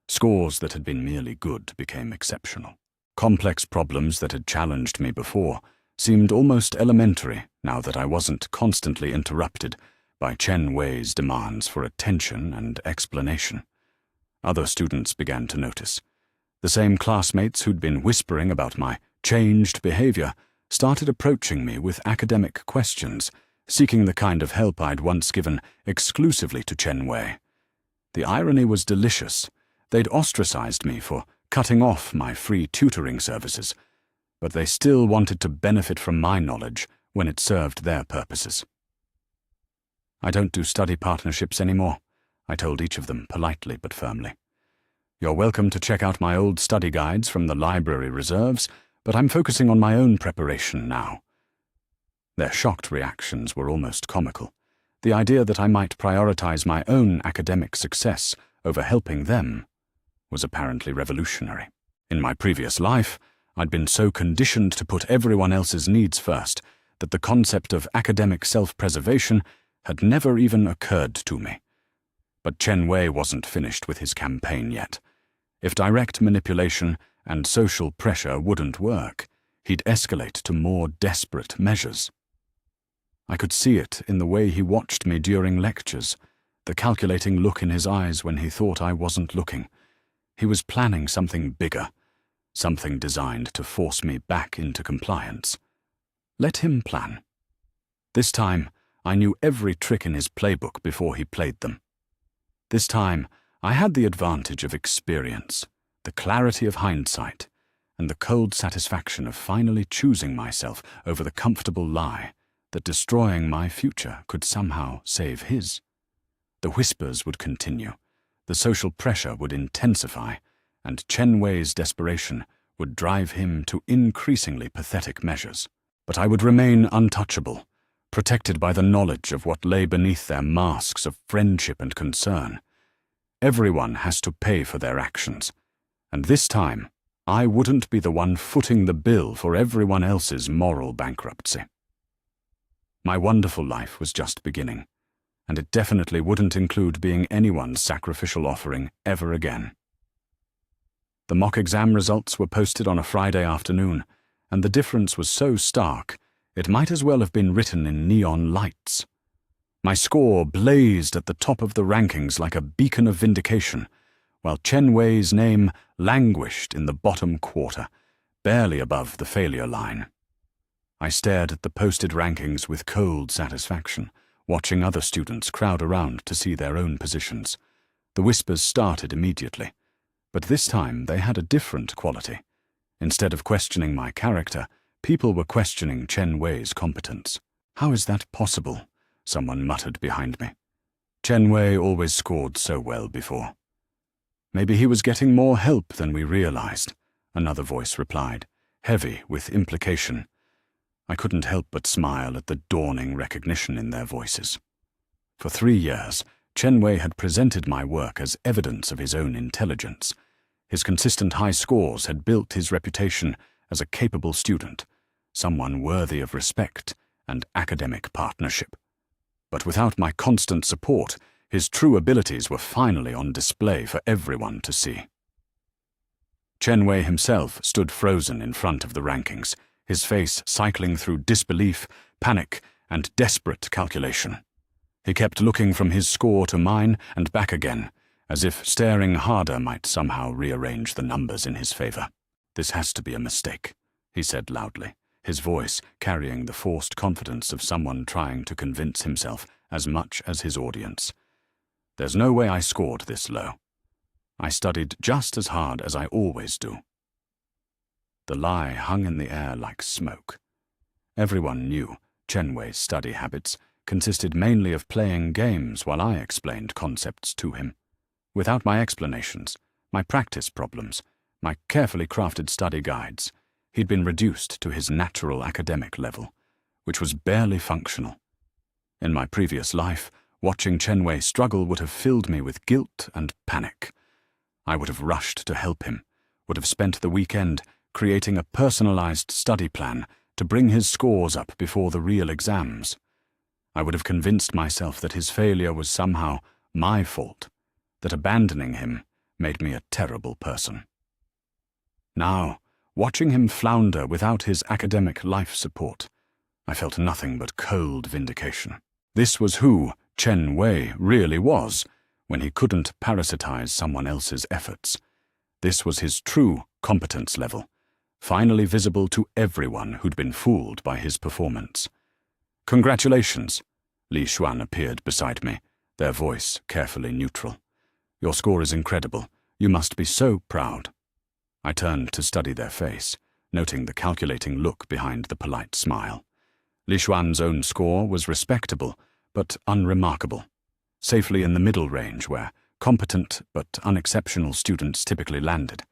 Scores that had been merely good became exceptional. Complex problems that had challenged me before seemed almost elementary now that I wasn't constantly interrupted by Chen Wei's demands for attention and explanation. Other students began to notice. The same classmates who'd been whispering about my changed behavior started approaching me with academic questions, seeking the kind of help I'd once given exclusively to Chen Wei. The irony was delicious. They'd ostracized me for cutting off my free tutoring services, but they still wanted to benefit from my knowledge when it served their purposes. "I don't do study partnerships anymore," I told each of them politely but firmly. "You're welcome to check out my old study guides from the library reserves, but I'm focusing on my own preparation now." Their shocked reactions were almost comical. The idea that I might prioritize my own academic success over helping them was apparently revolutionary. In my previous life, I'd been so conditioned to put everyone else's needs first that the concept of academic self-preservation had never even occurred to me. But Chen Wei wasn't finished with his campaign yet. If direct manipulation and social pressure wouldn't work, he'd escalate to more desperate measures. I could see it in the way he watched me during lectures, the calculating look in his eyes when he thought I wasn't looking. He was planning something bigger, something designed to force me back into compliance. Let him plan. This time, I knew every trick in his playbook before he played them. This time, I had the advantage of experience, the clarity of hindsight, and the cold satisfaction of finally choosing myself over the comfortable lie that destroying my future could somehow save his. The whispers would continue, the social pressure would intensify, and Chen Wei's desperation would drive him to increasingly pathetic measures. But I would remain untouchable, protected by the knowledge of what lay beneath their masks of friendship and concern. Everyone has to pay for their actions, and this time, I wouldn't be the one footing the bill for everyone else's moral bankruptcy. My wonderful life was just beginning, and it definitely wouldn't include being anyone's sacrificial offering ever again. The mock exam results were posted on a Friday afternoon, and the difference was so stark, it might as well have been written in neon lights. My score blazed at the top of the rankings like a beacon of vindication, while Chen Wei's name languished in the bottom quarter, barely above the failure line. I stared at the posted rankings with cold satisfaction, watching other students crowd around to see their own positions. The whispers started immediately, but this time they had a different quality. Instead of questioning my character, people were questioning Chen Wei's competence. "How is that possible?" someone muttered behind me. Chen Wei always scored so well before. Maybe he was getting more help than we realized, another voice replied, heavy with implication. I couldn't help but smile at the dawning recognition in their voices. For 3 years, Chen Wei had presented my work as evidence of his own intelligence. His consistent high scores had built his reputation as a capable student, someone worthy of respect and academic partnership. But without my constant support, his true abilities were finally on display for everyone to see. Chen Wei himself stood frozen in front of the rankings, his face cycling through disbelief, panic, and desperate calculation. He kept looking from his score to mine and back again, as if staring harder might somehow rearrange the numbers in his favor. "This has to be a mistake," he said loudly, his voice carrying the forced confidence of someone trying to convince himself as much as his audience. "There's no way I scored this low. I studied just as hard as I always do." The lie hung in the air like smoke. Everyone knew Chen Wei's study habits consisted mainly of playing games while I explained concepts to him. Without my explanations, my practice problems, my carefully crafted study guides, he'd been reduced to his natural academic level, which was barely functional. In my previous life, watching Chen Wei struggle would have filled me with guilt and panic. I would have rushed to help him, would have spent the weekend creating a personalized study plan to bring his scores up before the real exams. I would have convinced myself that his failure was somehow my fault, that abandoning him made me a terrible person. Now, watching him flounder without his academic life support, I felt nothing but cold vindication. This was who Chen Wei really was when he couldn't parasitize someone else's efforts. This was his true competence level, finally visible to everyone who'd been fooled by his performance. "Congratulations," Li Xuan appeared beside me, their voice carefully neutral. "Your score is incredible. You must be so proud." I turned to study their face, noting the calculating look behind the polite smile. Li Xuan's own score was respectable, but unremarkable, safely in the middle range where competent but unexceptional students typically landed.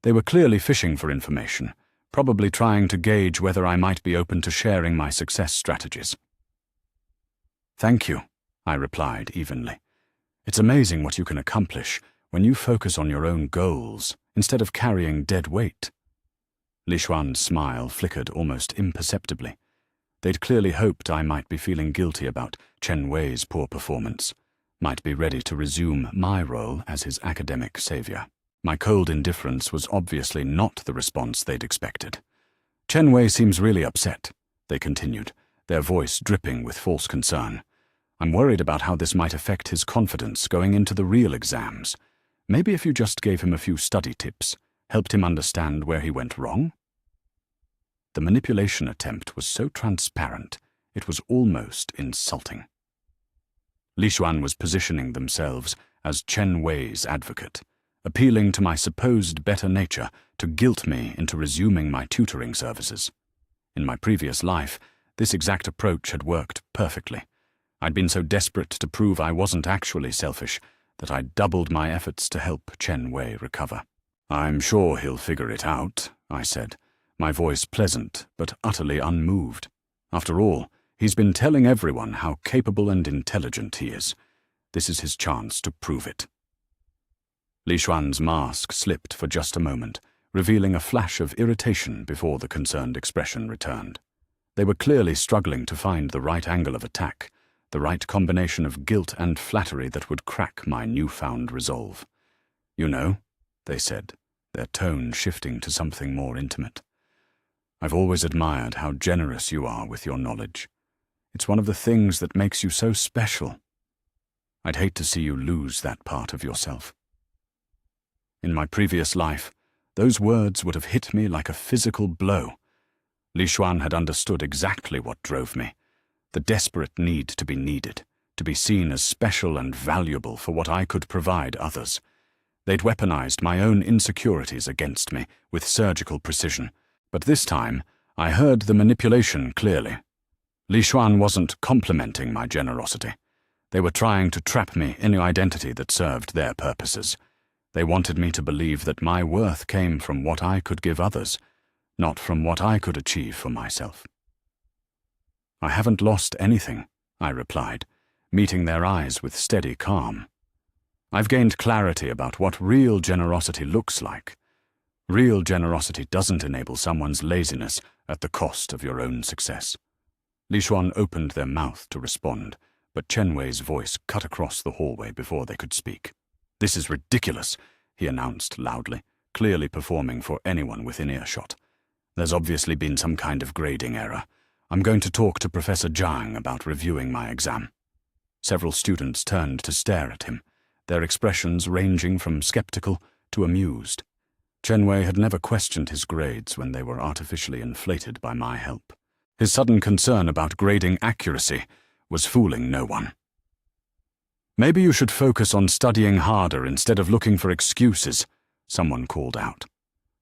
They were clearly fishing for information, probably trying to gauge whether I might be open to sharing my success strategies. "Thank you," I replied evenly. "It's amazing what you can accomplish when you focus on your own goals instead of carrying dead weight." Li Xuan's smile flickered almost imperceptibly. They'd clearly hoped I might be feeling guilty about Chen Wei's poor performance, might be ready to resume my role as his academic savior. My cold indifference was obviously not the response they'd expected. "Chen Wei seems really upset," they continued, their voice dripping with false concern. "I'm worried about how this might affect his confidence going into the real exams. Maybe if you just gave him a few study tips, helped him understand where he went wrong?" The manipulation attempt was so transparent, it was almost insulting. Li Xuan was positioning themselves as Chen Wei's advocate, appealing to my supposed better nature to guilt me into resuming my tutoring services. In my previous life, this exact approach had worked perfectly. I'd been so desperate to prove I wasn't actually selfish that I'd doubled my efforts to help Chen Wei recover. "I'm sure he'll figure it out," I said, my voice pleasant but utterly unmoved. After all, he's been telling everyone how capable and intelligent he is. This is his chance to prove it. Li Xuan's mask slipped for just a moment, revealing a flash of irritation before the concerned expression returned. They were clearly struggling to find the right angle of attack, the right combination of guilt and flattery that would crack my newfound resolve. "You know," they said, their tone shifting to something more intimate, "I've always admired how generous you are with your knowledge. It's one of the things that makes you so special. I'd hate to see you lose that part of yourself." In my previous life, those words would have hit me like a physical blow. Li Xuan had understood exactly what drove me, the desperate need to be needed, to be seen as special and valuable for what I could provide others. They'd weaponized my own insecurities against me with surgical precision, but this time I heard the manipulation clearly. Li Xuan wasn't complimenting my generosity. They were trying to trap me in the identity that served their purposes. They wanted me to believe that my worth came from what I could give others, not from what I could achieve for myself. "I haven't lost anything," I replied, meeting their eyes with steady calm. "I've gained clarity about what real generosity looks like. Real generosity doesn't enable someone's laziness at the cost of your own success." Li Xuan opened their mouth to respond, but Chen Wei's voice cut across the hallway before they could speak. "This is ridiculous," he announced loudly, clearly performing for anyone within earshot. "There's obviously been some kind of grading error. I'm going to talk to Professor Zhang about reviewing my exam." Several students turned to stare at him, their expressions ranging from skeptical to amused. Chen Wei had never questioned his grades when they were artificially inflated by my help. His sudden concern about grading accuracy was fooling no one. "Maybe you should focus on studying harder instead of looking for excuses," someone called out.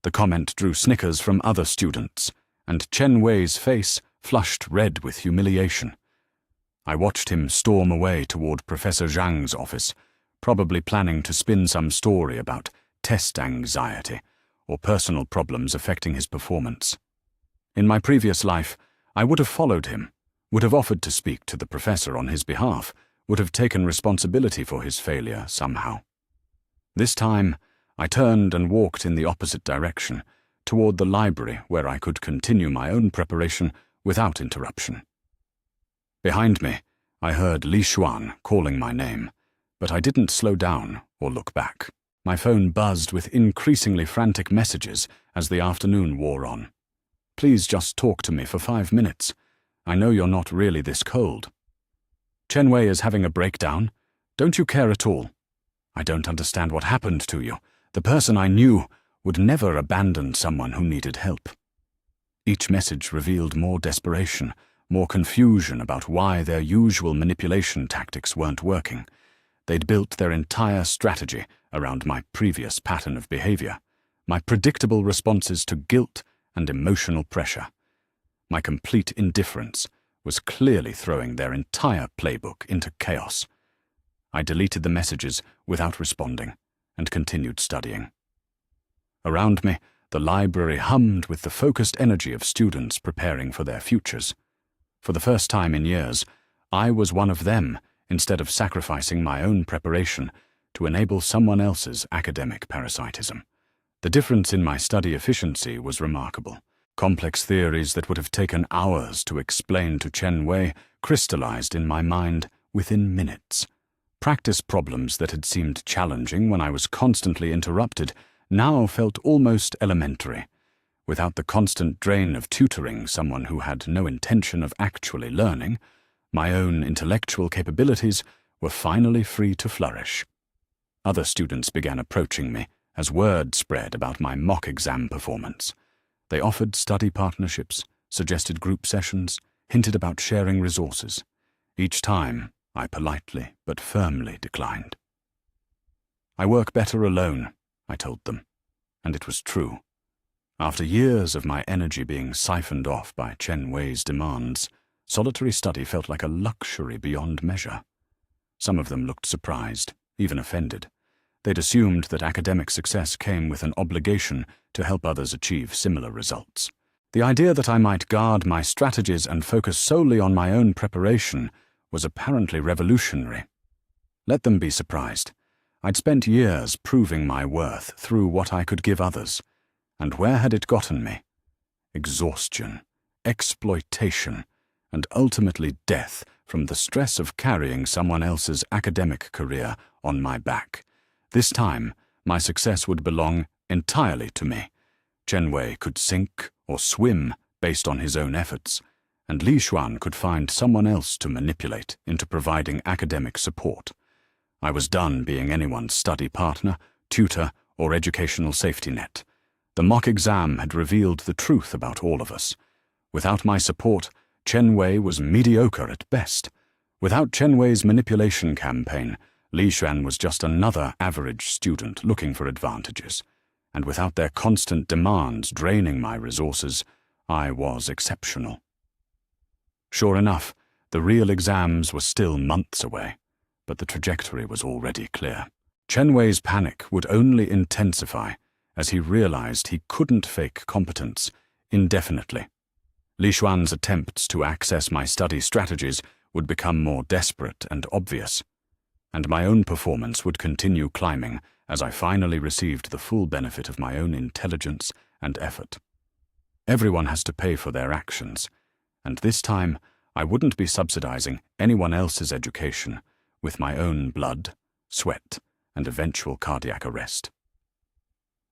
The comment drew snickers from other students, and Chen Wei's face flushed red with humiliation. I watched him storm away toward Professor Zhang's office, probably planning to spin some story about test anxiety or personal problems affecting his performance. In my previous life, I would have followed him, would have offered to speak to the professor on his behalf, would have taken responsibility for his failure somehow. This time, I turned and walked in the opposite direction, toward the library where I could continue my own preparation without interruption. Behind me, I heard Li Xuan calling my name, but I didn't slow down or look back. My phone buzzed with increasingly frantic messages as the afternoon wore on. "Please just talk to me for 5 minutes. I know you're not really this cold. Chen Wei is having a breakdown. Don't you care at all? I don't understand what happened to you. The person I knew would never abandon someone who needed help." Each message revealed more desperation, more confusion about why their usual manipulation tactics weren't working. They'd built their entire strategy around my previous pattern of behavior, my predictable responses to guilt and emotional pressure. My complete indifference was clearly throwing their entire playbook into chaos. I deleted the messages without responding and continued studying. Around me, the library hummed with the focused energy of students preparing for their futures. For the first time in years, I was one of them instead of sacrificing my own preparation to enable someone else's academic parasitism. The difference in my study efficiency was remarkable. Complex theories that would have taken hours to explain to Chen Wei crystallized in my mind within minutes. Practice problems that had seemed challenging when I was constantly interrupted now felt almost elementary. Without the constant drain of tutoring someone who had no intention of actually learning, my own intellectual capabilities were finally free to flourish. Other students began approaching me as word spread about my mock exam performance. They offered study partnerships, suggested group sessions, hinted about sharing resources. Each time, I politely but firmly declined. "I work better alone," I told them, and it was true. After years of my energy being siphoned off by Chen Wei's demands, solitary study felt like a luxury beyond measure. Some of them looked surprised, even offended. They'd assumed that academic success came with an obligation to help others achieve similar results. The idea that I might guard my strategies and focus solely on my own preparation was apparently revolutionary. Let them be surprised. I'd spent years proving my worth through what I could give others. And where had it gotten me? Exhaustion, exploitation, and ultimately death from the stress of carrying someone else's academic career on my back. This time, my success would belong entirely to me. Chen Wei could sink or swim based on his own efforts, and Li Xuan could find someone else to manipulate into providing academic support. I was done being anyone's study partner, tutor, or educational safety net. The mock exam had revealed the truth about all of us. Without my support, Chen Wei was mediocre at best. Without Chen Wei's manipulation campaign, Li Xuan was just another average student looking for advantages. And without their constant demands draining my resources, I was exceptional. Sure enough, the real exams were still months away. but the trajectory was already clear. Chen Wei's panic would only intensify as he realized he couldn't fake competence indefinitely. Li Xuan's attempts to access my study strategies would become more desperate and obvious, and my own performance would continue climbing as I finally received the full benefit of my own intelligence and effort. Everyone has to pay for their actions, and this time I wouldn't be subsidizing anyone else's education with my own blood, sweat, and eventual cardiac arrest.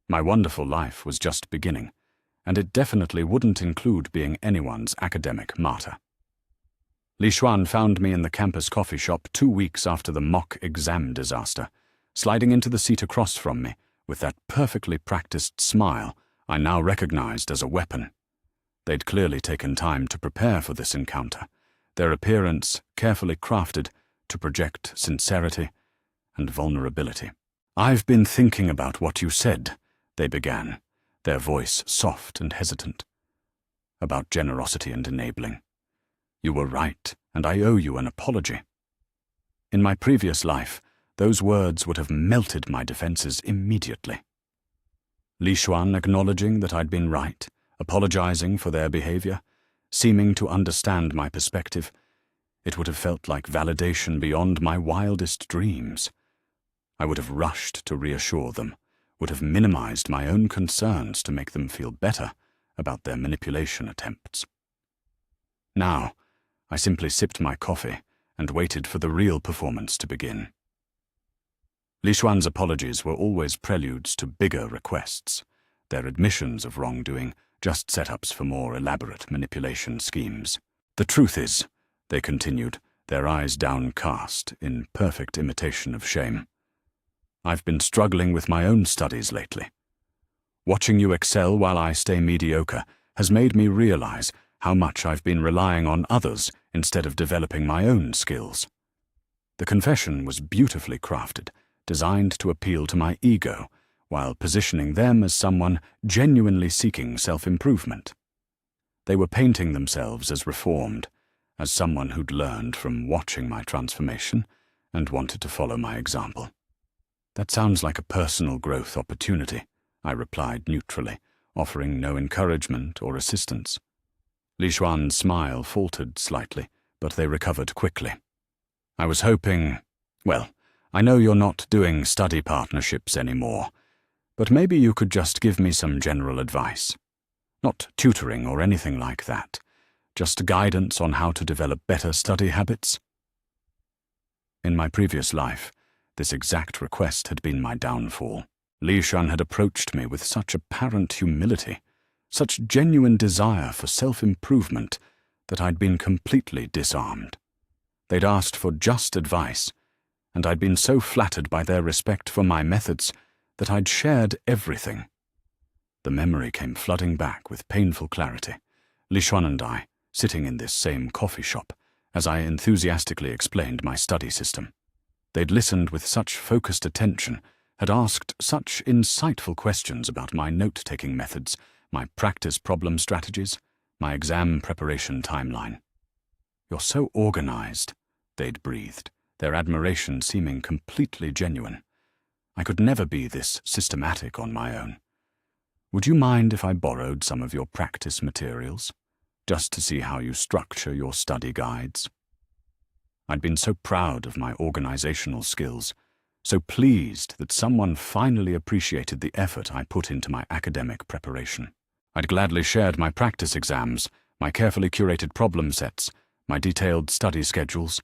My wonderful life was just beginning, and it definitely wouldn't include being anyone's academic martyr. Li Xuan found me in the campus coffee shop 2 weeks after the mock exam disaster, sliding into the seat across from me with that perfectly practiced smile I now recognized as a weapon. They'd clearly taken time to prepare for this encounter, their appearance carefully crafted to project sincerity and vulnerability. "I've been thinking about what you said," they began, their voice soft and hesitant. "About generosity and enabling. You were right, and I owe you an apology." In my previous life, those words would have melted my defenses immediately. Li Xuan acknowledging that I'd been right, apologizing for their behavior, seeming to understand my perspective, it would have felt like validation beyond my wildest dreams. I would have rushed to reassure them, would have minimized my own concerns to make them feel better about their manipulation attempts. Now, I simply sipped my coffee and waited for the real performance to begin. Li Xuan's apologies were always preludes to bigger requests, their admissions of wrongdoing just setups for more elaborate manipulation schemes. "The truth is," they continued, their eyes downcast in perfect imitation of shame, "I've been struggling with my own studies lately. Watching you excel while I stay mediocre has made me realize how much I've been relying on others instead of developing my own skills." The confession was beautifully crafted, designed to appeal to my ego, while positioning them as someone genuinely seeking self-improvement. They were painting themselves as reformed, as someone who'd learned from watching my transformation and wanted to follow my example. "That sounds like a personal growth opportunity," I replied neutrally, offering no encouragement or assistance. Li Xuan's smile faltered slightly, but they recovered quickly. "I was hoping, well, I know you're not doing study partnerships anymore, but maybe you could just give me some general advice. Not tutoring or anything like that, just guidance on how to develop better study habits." In my previous life, this exact request had been my downfall. Li Xuan had approached me with such apparent humility, such genuine desire for self-improvement, that I'd been completely disarmed. They'd asked for just advice, and I'd been so flattered by their respect for my methods that I'd shared everything. The memory came flooding back with painful clarity. Li Xuan and I, sitting in this same coffee shop, as I enthusiastically explained my study system. They'd listened with such focused attention, had asked such insightful questions about my note-taking methods, my practice problem strategies, my exam preparation timeline. "You're so organized," they'd breathed, their admiration seeming completely genuine. "I could never be this systematic on my own. Would you mind if I borrowed some of your practice materials, just to see how you structure your study guides?" I'd been so proud of my organizational skills, so pleased that someone finally appreciated the effort I put into my academic preparation. I'd gladly shared my practice exams, my carefully curated problem sets, my detailed study schedules.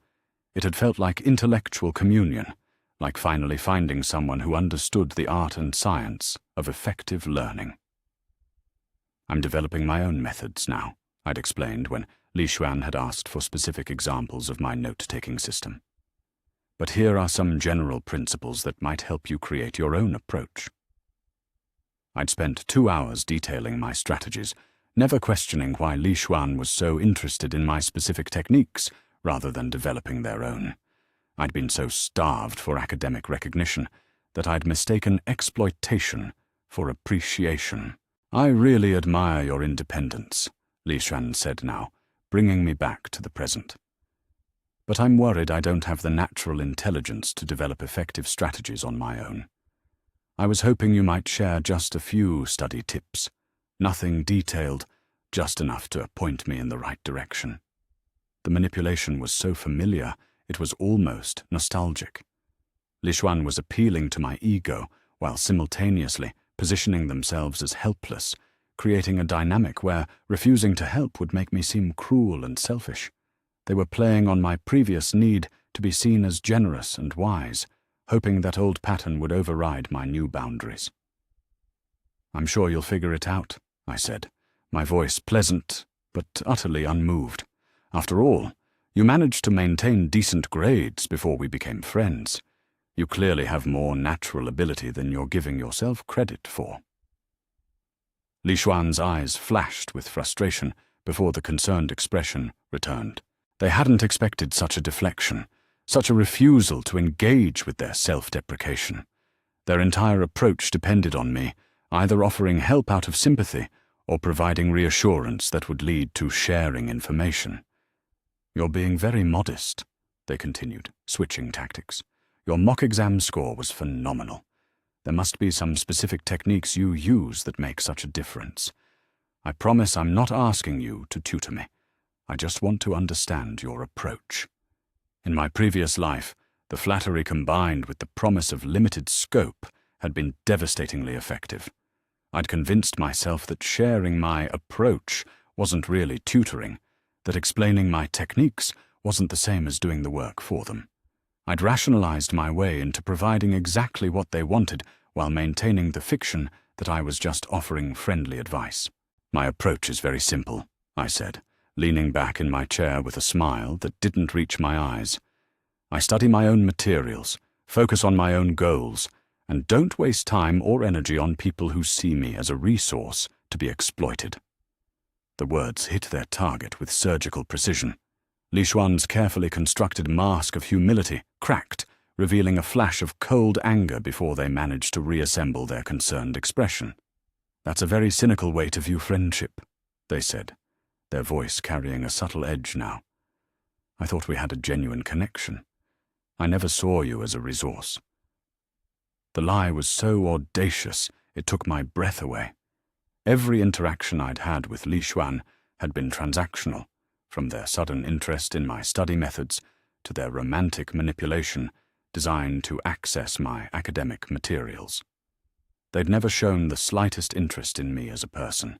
It had felt like intellectual communion, like finally finding someone who understood the art and science of effective learning. "I'm developing my own methods now," I'd explained when Li Xuan had asked for specific examples of my note-taking system. "But here are some general principles that might help you create your own approach." I'd spent 2 hours detailing my strategies, never questioning why Li Xuan was so interested in my specific techniques rather than developing their own. I'd been so starved for academic recognition that I'd mistaken exploitation for appreciation. "I really admire your independence," Li Xuan said now, bringing me back to the present. but I'm worried I don't have the natural intelligence to develop effective strategies on my own. I was hoping you might share just a few study tips. Nothing detailed, just enough to point me in the right direction. The manipulation was so familiar, it was almost nostalgic. Li Xuan was appealing to my ego, while simultaneously positioning themselves as helpless, creating a dynamic where refusing to help would make me seem cruel and selfish. They were playing on my previous need to be seen as generous and wise, hoping that old pattern would override my new boundaries. "I'm sure you'll figure it out," I said, my voice pleasant but utterly unmoved. "After all, you managed to maintain decent grades before we became friends. You clearly have more natural ability than you're giving yourself credit for." Li Xuan's eyes flashed with frustration before the concerned expression returned. They hadn't expected such a deflection, such a refusal to engage with their self-deprecation. Their entire approach depended on me, either offering help out of sympathy or providing reassurance that would lead to sharing information. "You're being very modest," they continued, switching tactics. "Your mock exam score was phenomenal. There must be some specific techniques you use that make such a difference. I promise I'm not asking you to tutor me. I just want to understand your approach. In my previous life, the flattery combined with the promise of limited scope had been devastatingly effective. I'd convinced myself that sharing my approach wasn't really tutoring, that explaining my techniques wasn't the same as doing the work for them. I'd rationalized my way into providing exactly what they wanted while maintaining the fiction that I was just offering friendly advice. "My approach is very simple," I said, leaning back in my chair with a smile that didn't reach my eyes. "I study my own materials, focus on my own goals, and don't waste time or energy on people who see me as a resource to be exploited." The words hit their target with surgical precision. Li Xuan's carefully constructed mask of humility cracked, revealing a flash of cold anger before they managed to reassemble their concerned expression. "That's a very cynical way to view friendship," they said, their voice carrying a subtle edge now. "I thought we had a genuine connection. I never saw you as a resource." The lie was so audacious it took my breath away. Every interaction I'd had with Li Xuan had been transactional, from their sudden interest in my study methods to their romantic manipulation designed to access my academic materials. They'd never shown the slightest interest in me as a person,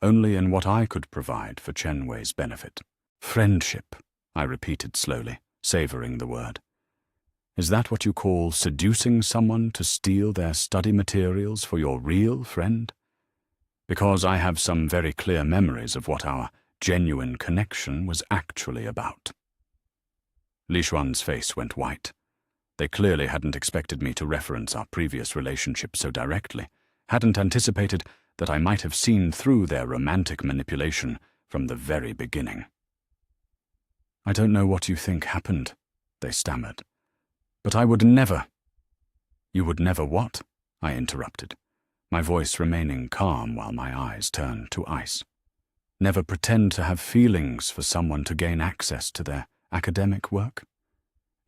only in what I could provide for Chen Wei's benefit. "Friendship," I repeated slowly, savoring the word. "Is that what you call seducing someone to steal their study materials for your real friend? Because I have some very clear memories of what our genuine connection was actually about." Li Xuan's face went white. They clearly hadn't expected me to reference our previous relationship so directly, hadn't anticipated that I might have seen through their romantic manipulation from the very beginning. "I don't know what you think happened," they stammered. "But I would never—" "You would never what?" I interrupted, my voice remaining calm while my eyes turned to ice. "Never pretend to have feelings for someone to gain access to their academic work?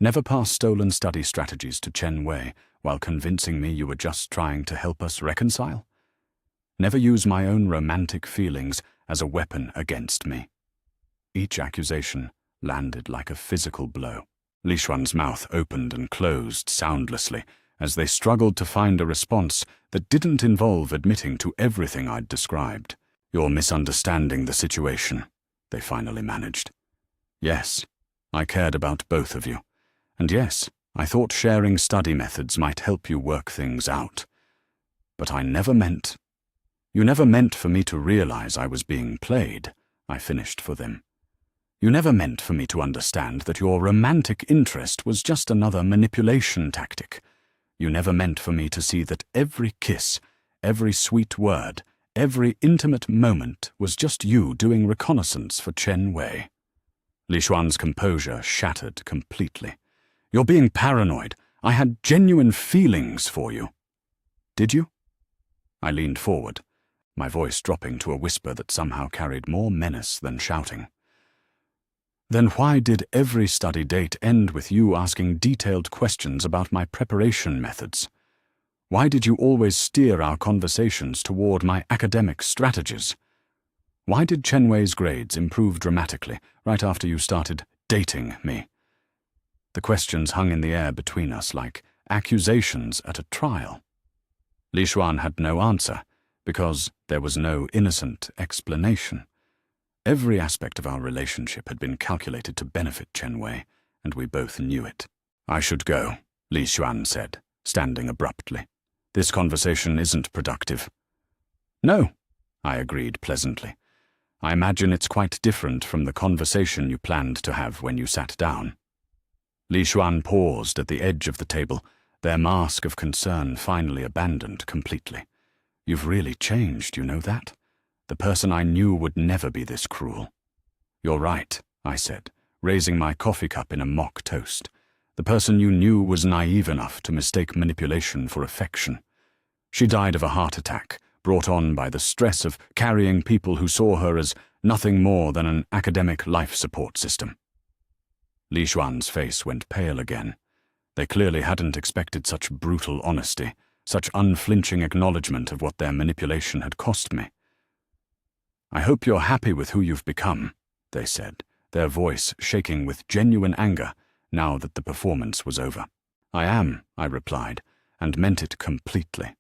Never pass stolen study strategies to Chen Wei while convincing me you were just trying to help us reconcile? Never use my own romantic feelings as a weapon against me?" Each accusation landed like a physical blow. Li Xuan's mouth opened and closed soundlessly as they struggled to find a response that didn't involve admitting to everything I'd described. "You're misunderstanding the situation," they finally managed. "Yes, I cared about both of you. And yes, I thought sharing study methods might help you work things out. But I never meant— You never meant for me to realize I was being played," I finished for them. "You never meant for me to understand that your romantic interest was just another manipulation tactic. You never meant for me to see that every kiss, every sweet word, every intimate moment was just you doing reconnaissance for Chen Wei." Li Xuan's composure shattered completely. "You're being paranoid. I had genuine feelings for you." "Did you?" I leaned forward, my voice dropping to a whisper that somehow carried more menace than shouting. Then why did every study date end with you asking detailed questions about my preparation methods? Why did you always steer our conversations toward my academic strategies? Why did Chen Wei's grades improve dramatically right after you started dating me? The questions hung in the air between us like accusations at a trial. Li Xuan had no answer because there was no innocent explanation. Every aspect of our relationship had been calculated to benefit Chen Wei, and we both knew it. I should go, Li Xuan said, standing abruptly. This conversation isn't productive. No, I agreed pleasantly. I imagine it's quite different from the conversation you planned to have when you sat down. Li Xuan paused at the edge of the table, their mask of concern finally abandoned completely. You've really changed, you know that? The person I knew would never be this cruel. You're right, I said, raising my coffee cup in a mock toast. The person you knew was naive enough to mistake manipulation for affection. She died of a heart attack, brought on by the stress of carrying people who saw her as nothing more than an academic life support system. Li Xuan's face went pale again. They clearly hadn't expected such brutal honesty, such unflinching acknowledgement of what their manipulation had cost me. I hope you're happy with who you've become, they said, their voice shaking with genuine anger now that the performance was over. I am, I replied, and meant it completely.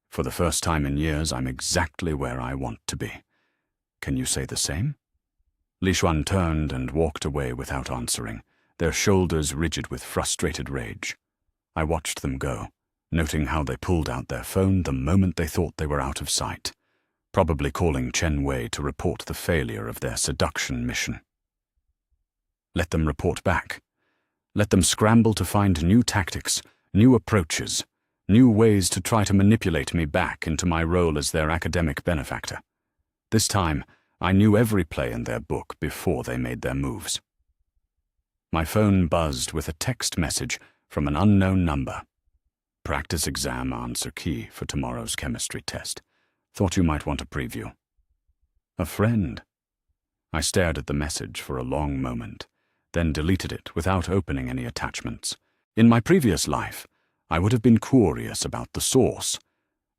For the first time in years, I'm exactly where I want to be. Can you say the same? Li Xuan turned and walked away without answering, their shoulders rigid with frustrated rage. I watched them go, noting how they pulled out their phone the moment they thought they were out of sight, probably calling Chen Wei to report the failure of their seduction mission. Let them report back. Let them scramble to find new tactics, new approaches, new ways to try to manipulate me back into my role as their academic benefactor. This time, I knew every play in their book before they made their moves. My phone buzzed with a text message from an unknown number. Practice exam answer key for tomorrow's chemistry test. Thought you might want a preview. A friend. I stared at the message for a long moment, then deleted it without opening any attachments. In my previous life, I would have been curious about the source,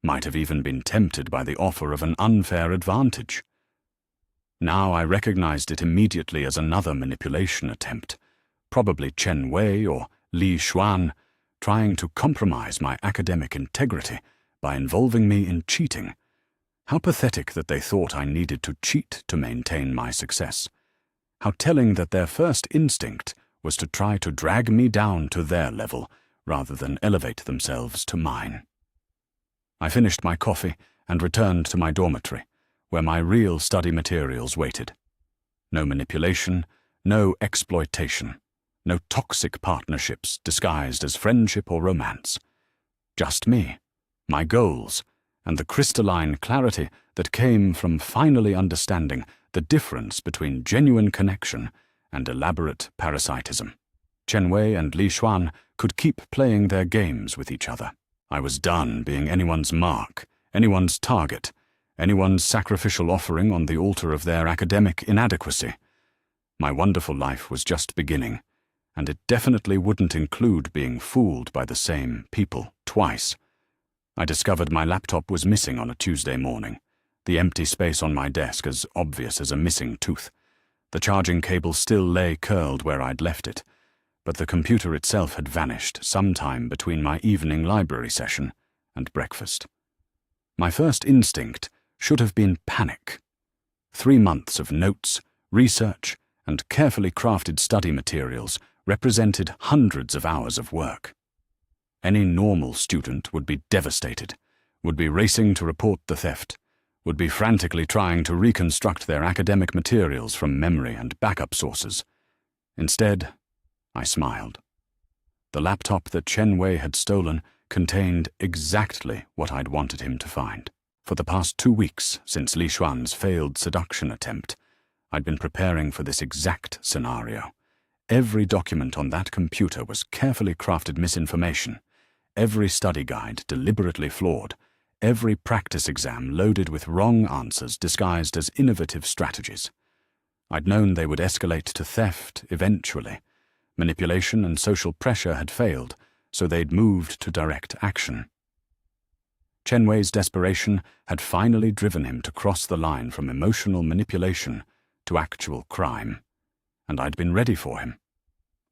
might have even been tempted by the offer of an unfair advantage. Now I recognized it immediately as another manipulation attempt, probably Chen Wei or Li Xuan, trying to compromise my academic integrity by involving me in cheating. How pathetic that they thought I needed to cheat to maintain my success. How telling that their first instinct was to try to drag me down to their level rather than elevate themselves to mine. I finished my coffee and returned to my dormitory, where my real study materials waited. No manipulation, no exploitation, no toxic partnerships disguised as friendship or romance. Just me, my goals, and the crystalline clarity that came from finally understanding the difference between genuine connection and elaborate parasitism. Chen Wei and Li Xuan could keep playing their games with each other. I was done being anyone's mark, anyone's target, anyone's sacrificial offering on the altar of their academic inadequacy. My wonderful life was just beginning, and it definitely wouldn't include being fooled by the same people twice. I discovered my laptop was missing on a Tuesday morning, the empty space on my desk as obvious as a missing tooth. The charging cable still lay curled where I'd left it, but the computer itself had vanished sometime between my evening library session and breakfast. My first instinct should have been panic. 3 months of notes, research, and carefully crafted study materials represented hundreds of hours of work. Any normal student would be devastated, would be racing to report the theft, would be frantically trying to reconstruct their academic materials from memory and backup sources. Instead, I smiled. The laptop that Chen Wei had stolen contained exactly what I'd wanted him to find. For the past 2 weeks since Li Xuan's failed seduction attempt, I'd been preparing for this exact scenario. Every document on that computer was carefully crafted misinformation, every study guide deliberately flawed, every practice exam loaded with wrong answers disguised as innovative strategies. I'd known they would escalate to theft eventually. Manipulation and social pressure had failed, so they'd moved to direct action. Chen Wei's desperation had finally driven him to cross the line from emotional manipulation to actual crime, and I'd been ready for him.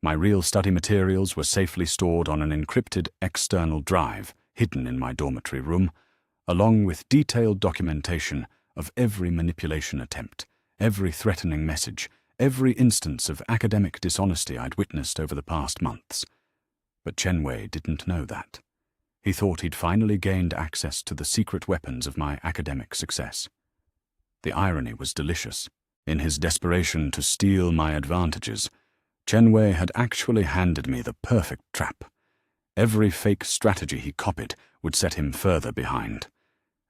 My real study materials were safely stored on an encrypted external drive hidden in my dormitory room, along with detailed documentation of every manipulation attempt, every threatening message, every instance of academic dishonesty I'd witnessed over the past months. But Chen Wei didn't know that. He thought he'd finally gained access to the secret weapons of my academic success. The irony was delicious. In his desperation to steal my advantages, Chen Wei had actually handed me the perfect trap. Every fake strategy he copied would set him further behind.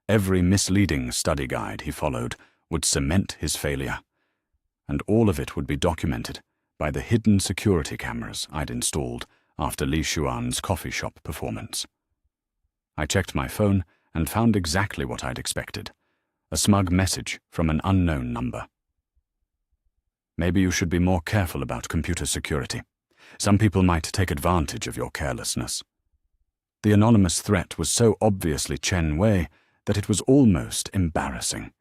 Every misleading study guide he followed would cement his failure. And all of it would be documented by the hidden security cameras I'd installed after Li Xuan's coffee shop performance. I checked my phone and found exactly what I'd expected: a smug message from an unknown number. Maybe you should be more careful about computer security. Some people might take advantage of your carelessness. The anonymous threat was so obviously Chen Wei that it was almost embarrassing.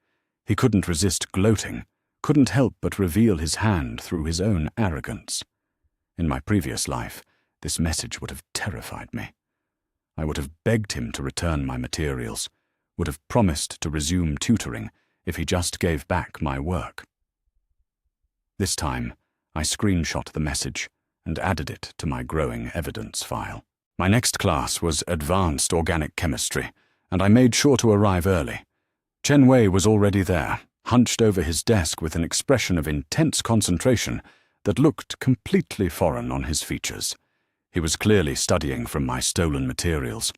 He couldn't resist gloating, couldn't help but reveal his hand through his own arrogance. In my previous life, this message would have terrified me. I would have begged him to return my materials, would have promised to resume tutoring if he just gave back my work. This time, I screenshot the message and added it to my growing evidence file. My next class was Advanced Organic Chemistry, and I made sure to arrive early. Chen Wei was already there, hunched over his desk with an expression of intense concentration that looked completely foreign on his features. He was clearly studying from my stolen materials,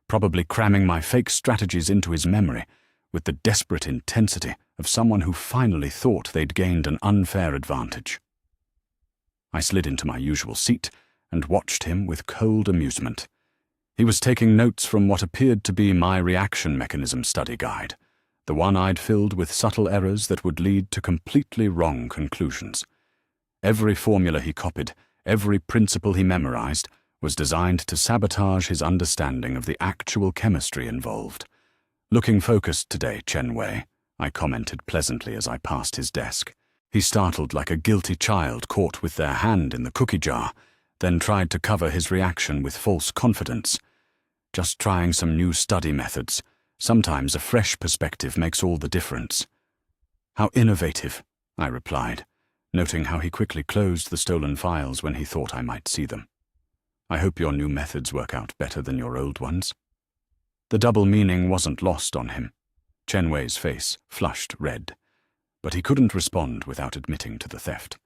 probably cramming my fake strategies into his memory with the desperate intensity of someone who finally thought they'd gained an unfair advantage. I slid into my usual seat and watched him with cold amusement. He was taking notes from what appeared to be my reaction mechanism study guide, the one I'd filled with subtle errors that would lead to completely wrong conclusions. Every formula he copied, every principle he memorized, was designed to sabotage his understanding of the actual chemistry involved. "Looking focused today, Chen Wei," I commented pleasantly as I passed his desk. He startled like a guilty child caught with their hand in the cookie jar, then tried to cover his reaction with false confidence. "Just trying some new study methods. Sometimes a fresh perspective makes all the difference." "How innovative," I replied, noting how he quickly closed the stolen files when he thought I might see them. "I hope your new methods work out better than your old ones." The double meaning wasn't lost on him. Chen Wei's face flushed red, but he couldn't respond without admitting to the theft.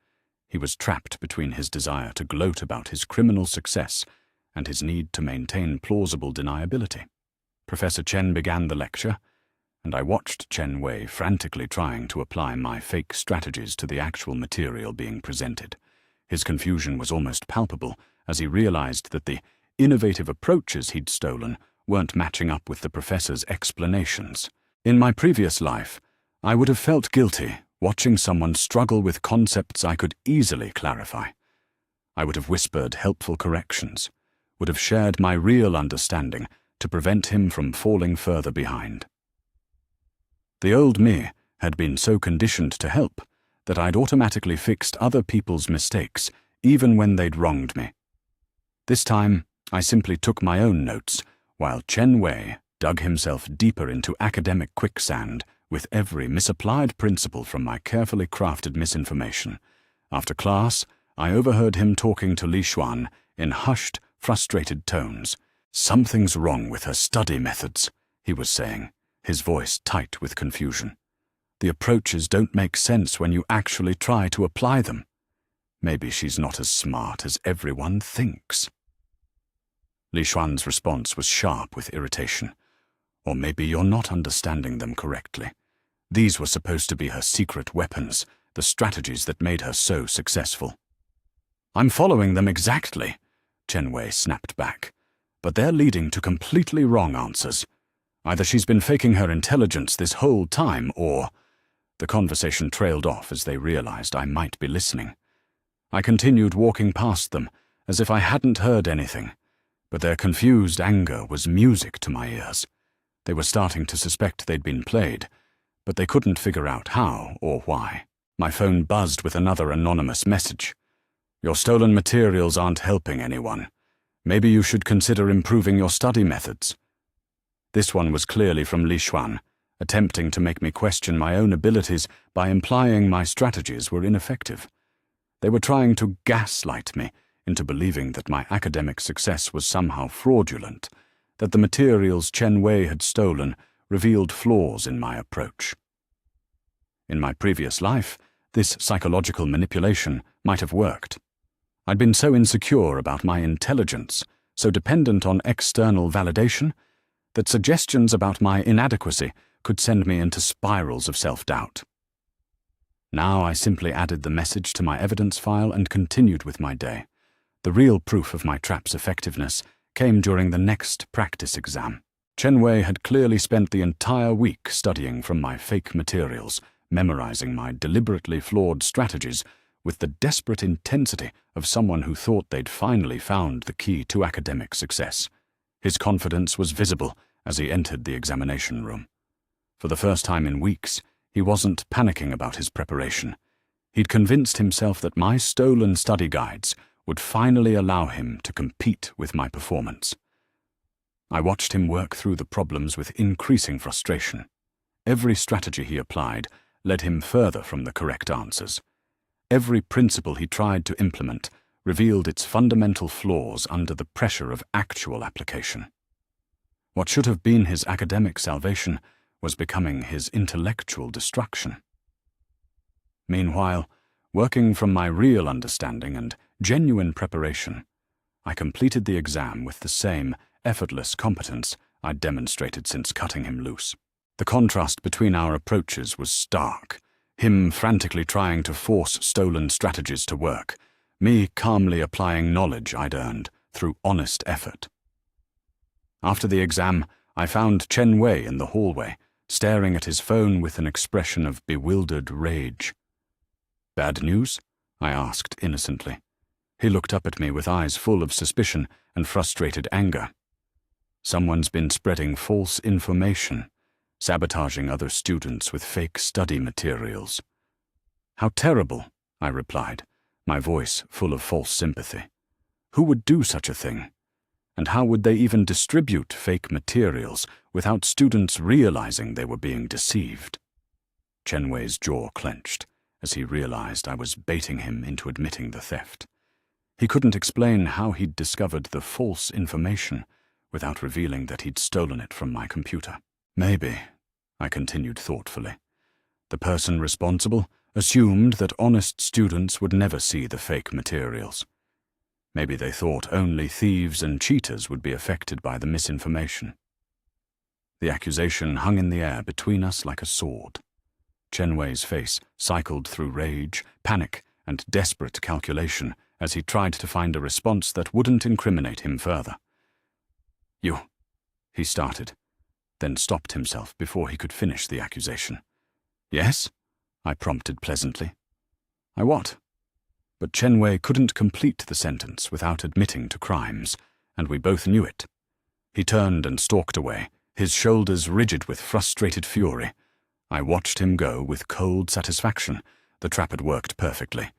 He was trapped between his desire to gloat about his criminal success and his need to maintain plausible deniability. Professor Chen began the lecture, and I watched Chen Wei frantically trying to apply my fake strategies to the actual material being presented. His confusion was almost palpable as he realized that the innovative approaches he'd stolen weren't matching up with the professor's explanations. In my previous life, I would have felt guilty watching someone struggle with concepts I could easily clarify. I would have whispered helpful corrections, would have shared my real understanding to prevent him from falling further behind. The old me had been so conditioned to help that I'd automatically fixed other people's mistakes, even when they'd wronged me. This time, I simply took my own notes, while Chen Wei dug himself deeper into academic quicksand with every misapplied principle from my carefully crafted misinformation. After class, I overheard him talking to Li Xuan in hushed, frustrated tones. "Something's wrong with her study methods," he was saying, his voice tight with confusion. "The approaches don't make sense when you actually try to apply them. Maybe she's not as smart as everyone thinks." Li Xuan's response was sharp with irritation. "Or maybe you're not understanding them correctly. These were supposed to be her secret weapons, the strategies that made her so successful." "I'm following them exactly," Chen Wei snapped back. "But they're leading to completely wrong answers. Either she's been faking her intelligence this whole time, or..." The conversation trailed off as they realized I might be listening. I continued walking past them, as if I hadn't heard anything, but their confused anger was music to my ears. They were starting to suspect they'd been played, but they couldn't figure out how or why. My phone buzzed with another anonymous message. "Your stolen materials aren't helping anyone. Maybe you should consider improving your study methods." This one was clearly from Li Xuan, attempting to make me question my own abilities by implying my strategies were ineffective. They were trying to gaslight me into believing that my academic success was somehow fraudulent, that the materials Chen Wei had stolen revealed flaws in my approach. In my previous life, this psychological manipulation might have worked. I'd been so insecure about my intelligence, so dependent on external validation, that suggestions about my inadequacy could send me into spirals of self-doubt. Now I simply added the message to my evidence file and continued with my day. The real proof of my trap's effectiveness came during the next practice exam. Chen Wei had clearly spent the entire week studying from my fake materials, memorizing my deliberately flawed strategies with the desperate intensity of someone who thought they'd finally found the key to academic success. His confidence was visible as he entered the examination room. For the first time in weeks, he wasn't panicking about his preparation. He'd convinced himself that my stolen study guides would finally allow him to compete with my performance. I watched him work through the problems with increasing frustration. Every strategy he applied led him further from the correct answers. Every principle he tried to implement revealed its fundamental flaws under the pressure of actual application. What should have been his academic salvation was becoming his intellectual destruction. Meanwhile, working from my real understanding and genuine preparation, I completed the exam with the same effortless competence I'd demonstrated since cutting him loose. The contrast between our approaches was stark, him frantically trying to force stolen strategies to work, me calmly applying knowledge I'd earned through honest effort. After the exam, I found Chen Wei in the hallway, staring at his phone with an expression of bewildered rage. "Bad news?" I asked innocently. He looked up at me with eyes full of suspicion and frustrated anger. "Someone's been spreading false information, sabotaging other students with fake study materials." "How terrible," I replied, my voice full of false sympathy. "Who would do such a thing? And how would they even distribute fake materials without students realizing they were being deceived?" Chen Wei's jaw clenched as he realized I was baiting him into admitting the theft. He couldn't explain how he'd discovered the false information without revealing that he'd stolen it from my computer. "Maybe," I continued thoughtfully, "the person responsible assumed that honest students would never see the fake materials. Maybe they thought only thieves and cheaters would be affected by the misinformation." The accusation hung in the air between us like a sword. Chen Wei's face cycled through rage, panic, and desperate calculation as he tried to find a response that wouldn't incriminate him further. "You," he started, then stopped himself before he could finish the accusation. "Yes?" I prompted pleasantly. "I what?" But Chen Wei couldn't complete the sentence without admitting to crimes, and we both knew it. He turned and stalked away, his shoulders rigid with frustrated fury. I watched him go with cold satisfaction. The trap had worked perfectly.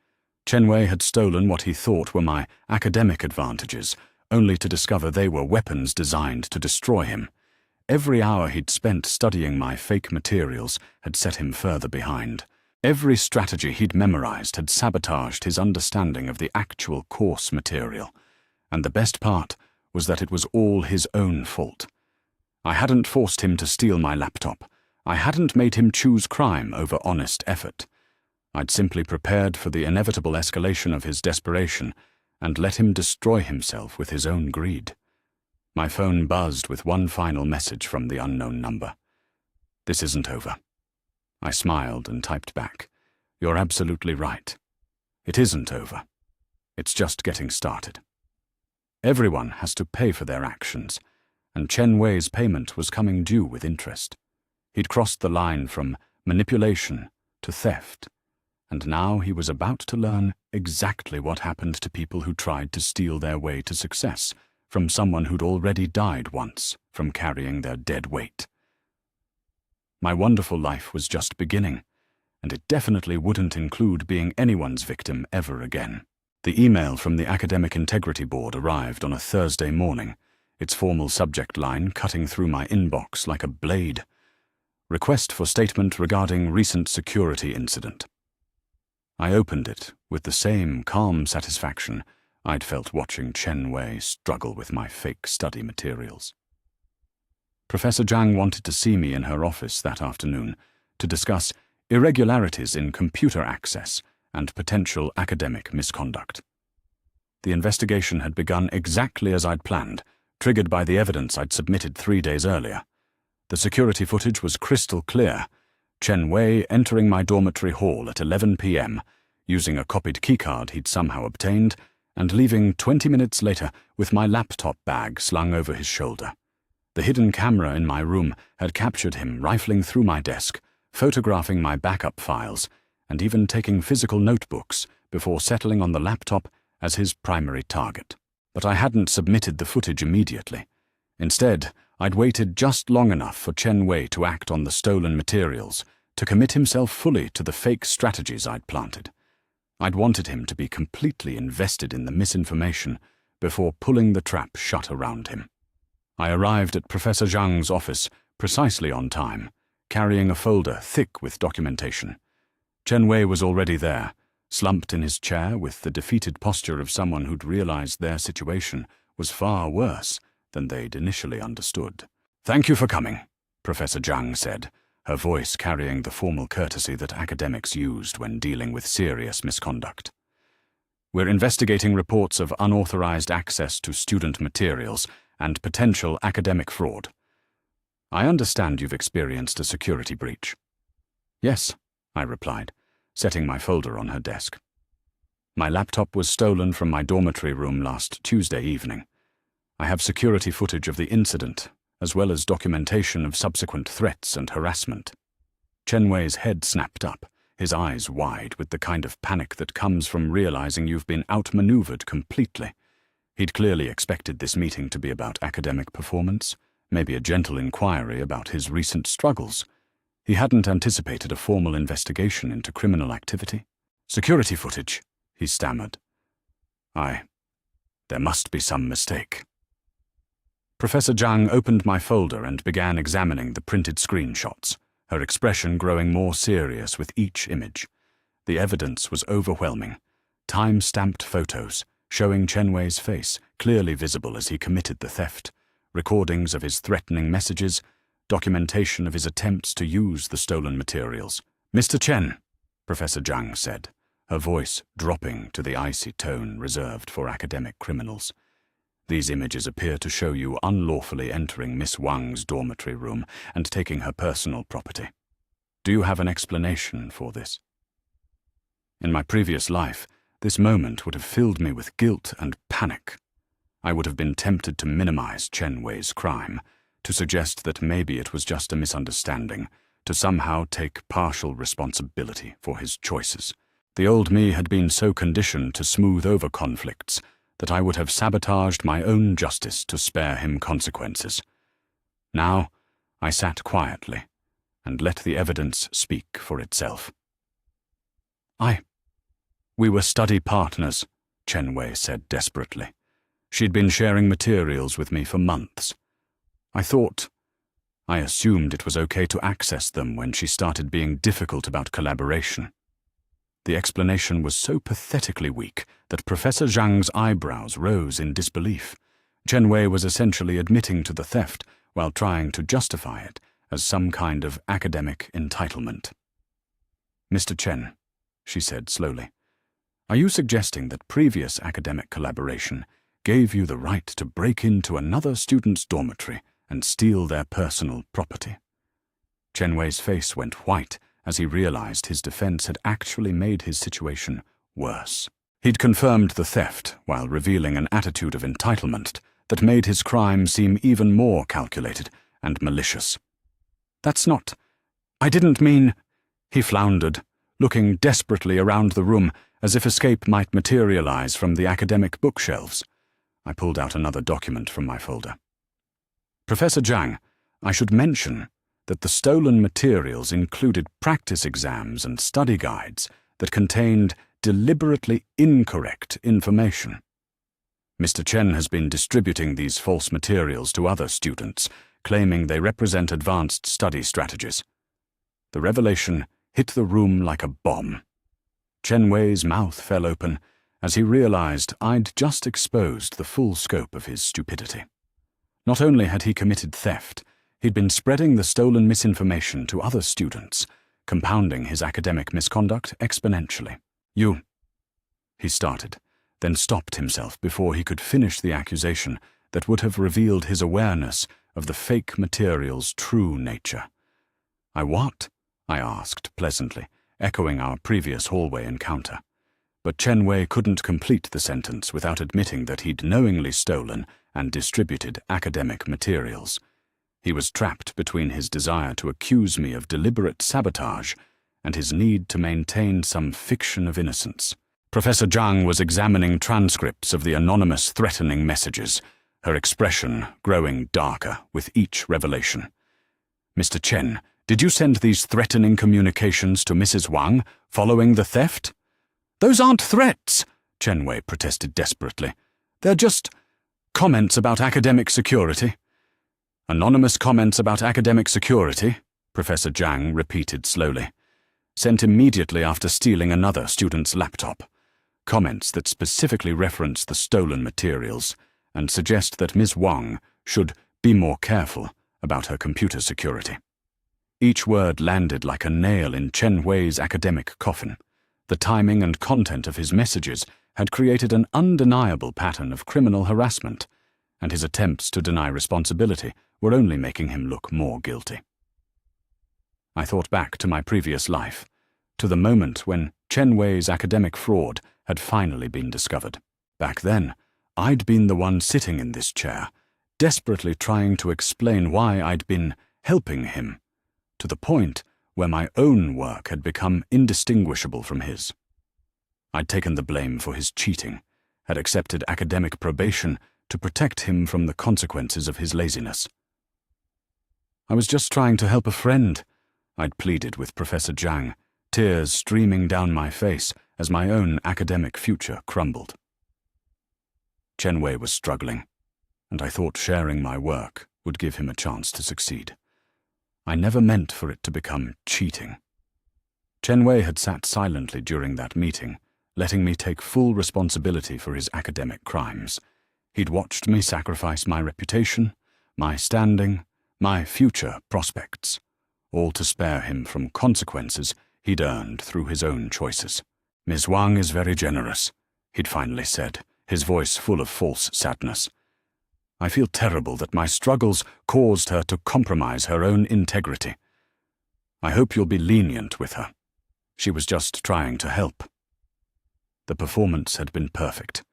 Chen Wei had stolen what he thought were my academic advantages, only to discover they were weapons designed to destroy him. Every hour he'd spent studying my fake materials had set him further behind. Every strategy he'd memorized had sabotaged his understanding of the actual course material, and the best part was that it was all his own fault. I hadn't forced him to steal my laptop. I hadn't made him choose crime over honest effort. I'd simply prepared for the inevitable escalation of his desperation and let him destroy himself with his own greed. My phone buzzed with one final message from the unknown number. "This isn't over." I smiled and typed back, "You're absolutely right. It isn't over. It's just getting started." Everyone has to pay for their actions, and Chen Wei's payment was coming due with interest. He'd crossed the line from manipulation to theft, and now he was about to learn exactly what happened to people who tried to steal their way to success from someone who'd already died once from carrying their dead weight. My wonderful life was just beginning, and it definitely wouldn't include being anyone's victim ever again. The email from the Academic Integrity Board arrived on a Thursday morning, its formal subject line cutting through my inbox like a blade. Request for statement regarding recent security incident. I opened it with the same calm satisfaction I'd felt watching Chen Wei struggle with my fake study materials. Professor Zhang wanted to see me in her office that afternoon to discuss irregularities in computer access and potential academic misconduct. The investigation had begun exactly as I'd planned, triggered by the evidence I'd submitted 3 days earlier. The security footage was crystal clear. Chen Wei entering my dormitory hall at 11 p.m., using a copied keycard he'd somehow obtained, and leaving 20 minutes later with my laptop bag slung over his shoulder. The hidden camera in my room had captured him rifling through my desk, photographing my backup files, and even taking physical notebooks before settling on the laptop as his primary target. But I hadn't submitted the footage immediately. Instead, I'd waited just long enough for Chen Wei to act on the stolen materials, to commit himself fully to the fake strategies I'd planted. I'd wanted him to be completely invested in the misinformation before pulling the trap shut around him. I arrived at Professor Zhang's office precisely on time, carrying a folder thick with documentation. Chen Wei was already there, slumped in his chair with the defeated posture of someone who'd realized their situation was far worse than they'd initially understood. "Thank you for coming," Professor Zhang said, her voice carrying the formal courtesy that academics used when dealing with serious misconduct. "We're investigating reports of unauthorized access to student materials and potential academic fraud. I understand you've experienced a security breach." "Yes," I replied, setting my folder on her desk. "My laptop was stolen from my dormitory room last Tuesday evening. I have security footage of the incident, as well as documentation of subsequent threats and harassment." Chen Wei's head snapped up, his eyes wide with the kind of panic that comes from realizing you've been outmaneuvered completely. He'd clearly expected this meeting to be about academic performance, maybe a gentle inquiry about his recent struggles. He hadn't anticipated a formal investigation into criminal activity. "Security footage," he stammered. There must be some mistake." Professor Zhang opened my folder and began examining the printed screenshots, her expression growing more serious with each image. The evidence was overwhelming. Time-stamped photos, showing Chen Wei's face, clearly visible as he committed the theft, recordings of his threatening messages, documentation of his attempts to use the stolen materials. "Mr. Chen," Professor Zhang said, her voice dropping to the icy tone reserved for academic criminals. "These images appear to show you unlawfully entering Miss Wang's dormitory room and taking her personal property. Do you have an explanation for this?" In my previous life, this moment would have filled me with guilt and panic. I would have been tempted to minimize Chen Wei's crime, to suggest that maybe it was just a misunderstanding, to somehow take partial responsibility for his choices. The old me had been so conditioned to smooth over conflicts that I would have sabotaged my own justice to spare him consequences. Now, I sat quietly and let the evidence speak for itself. We were study partners," Chen Wei said desperately. She'd been sharing materials with me for months. I assumed it was okay to access them when she started being difficult about collaboration. The explanation was so pathetically weak that Professor Zhang's eyebrows rose in disbelief. Chen Wei was essentially admitting to the theft while trying to justify it as some kind of academic entitlement. "Mr. Chen," she said slowly, "are you suggesting that previous academic collaboration gave you the right to break into another student's dormitory and steal their personal property?" Chen Wei's face went white as he realized his defense had actually made his situation worse. He'd confirmed the theft while revealing an attitude of entitlement that made his crime seem even more calculated and malicious. I didn't mean," he floundered, looking desperately around the room as if escape might materialize from the academic bookshelves. I pulled out another document from my folder. Professor Zhang, I should mention that the stolen materials included practice exams and study guides that contained deliberately incorrect information. Mr. Chen has been distributing these false materials to other students, claiming they represent advanced study strategies. The revelation hit the room like a bomb. Chen Wei's mouth fell open as he realized I'd just exposed the full scope of his stupidity. Not only had he committed theft, he'd been spreading the stolen misinformation to other students, compounding his academic misconduct exponentially. "You," he started, then stopped himself before he could finish the accusation that would have revealed his awareness of the fake material's true nature. "I what?" I asked pleasantly, echoing our previous hallway encounter. But Chen Wei couldn't complete the sentence without admitting that he'd knowingly stolen and distributed academic materials. He was trapped between his desire to accuse me of deliberate sabotage and his need to maintain some fiction of innocence. Professor Zhang was examining transcripts of the anonymous threatening messages, her expression growing darker with each revelation. "Mr. Chen, did you send these threatening communications to Mrs. Wang following the theft?" "Those aren't threats," Chen Wei protested desperately. "They're just comments about academic security." "Anonymous comments about academic security," Professor Zhang repeated slowly. "Sent immediately after stealing another student's laptop. Comments that specifically reference the stolen materials and suggest that Ms. Wang should be more careful about her computer security." Each word landed like a nail in Chen Wei's academic coffin. The timing and content of his messages had created an undeniable pattern of criminal harassment, and his attempts to deny responsibility were only making him look more guilty. I thought back to my previous life, to the moment when Chen Wei's academic fraud had finally been discovered. Back then, I'd been the one sitting in this chair, desperately trying to explain why I'd been helping him, to the point where my own work had become indistinguishable from his. I'd taken the blame for his cheating, had accepted academic probation to protect him from the consequences of his laziness. "I was just trying to help a friend," I'd pleaded with Professor Zhang, tears streaming down my face as my own academic future crumbled. Chen Wei was struggling, and I thought sharing my work would give him a chance to succeed. I never meant for it to become cheating. Chen Wei had sat silently during that meeting, letting me take full responsibility for his academic crimes. He'd watched me sacrifice my reputation, my standing, my future prospects, all to spare him from consequences he'd earned through his own choices. "Ms. Wang is very generous," he'd finally said, his voice full of false sadness. "I feel terrible that my struggles caused her to compromise her own integrity. I hope you'll be lenient with her. She was just trying to help." The performance had been perfect.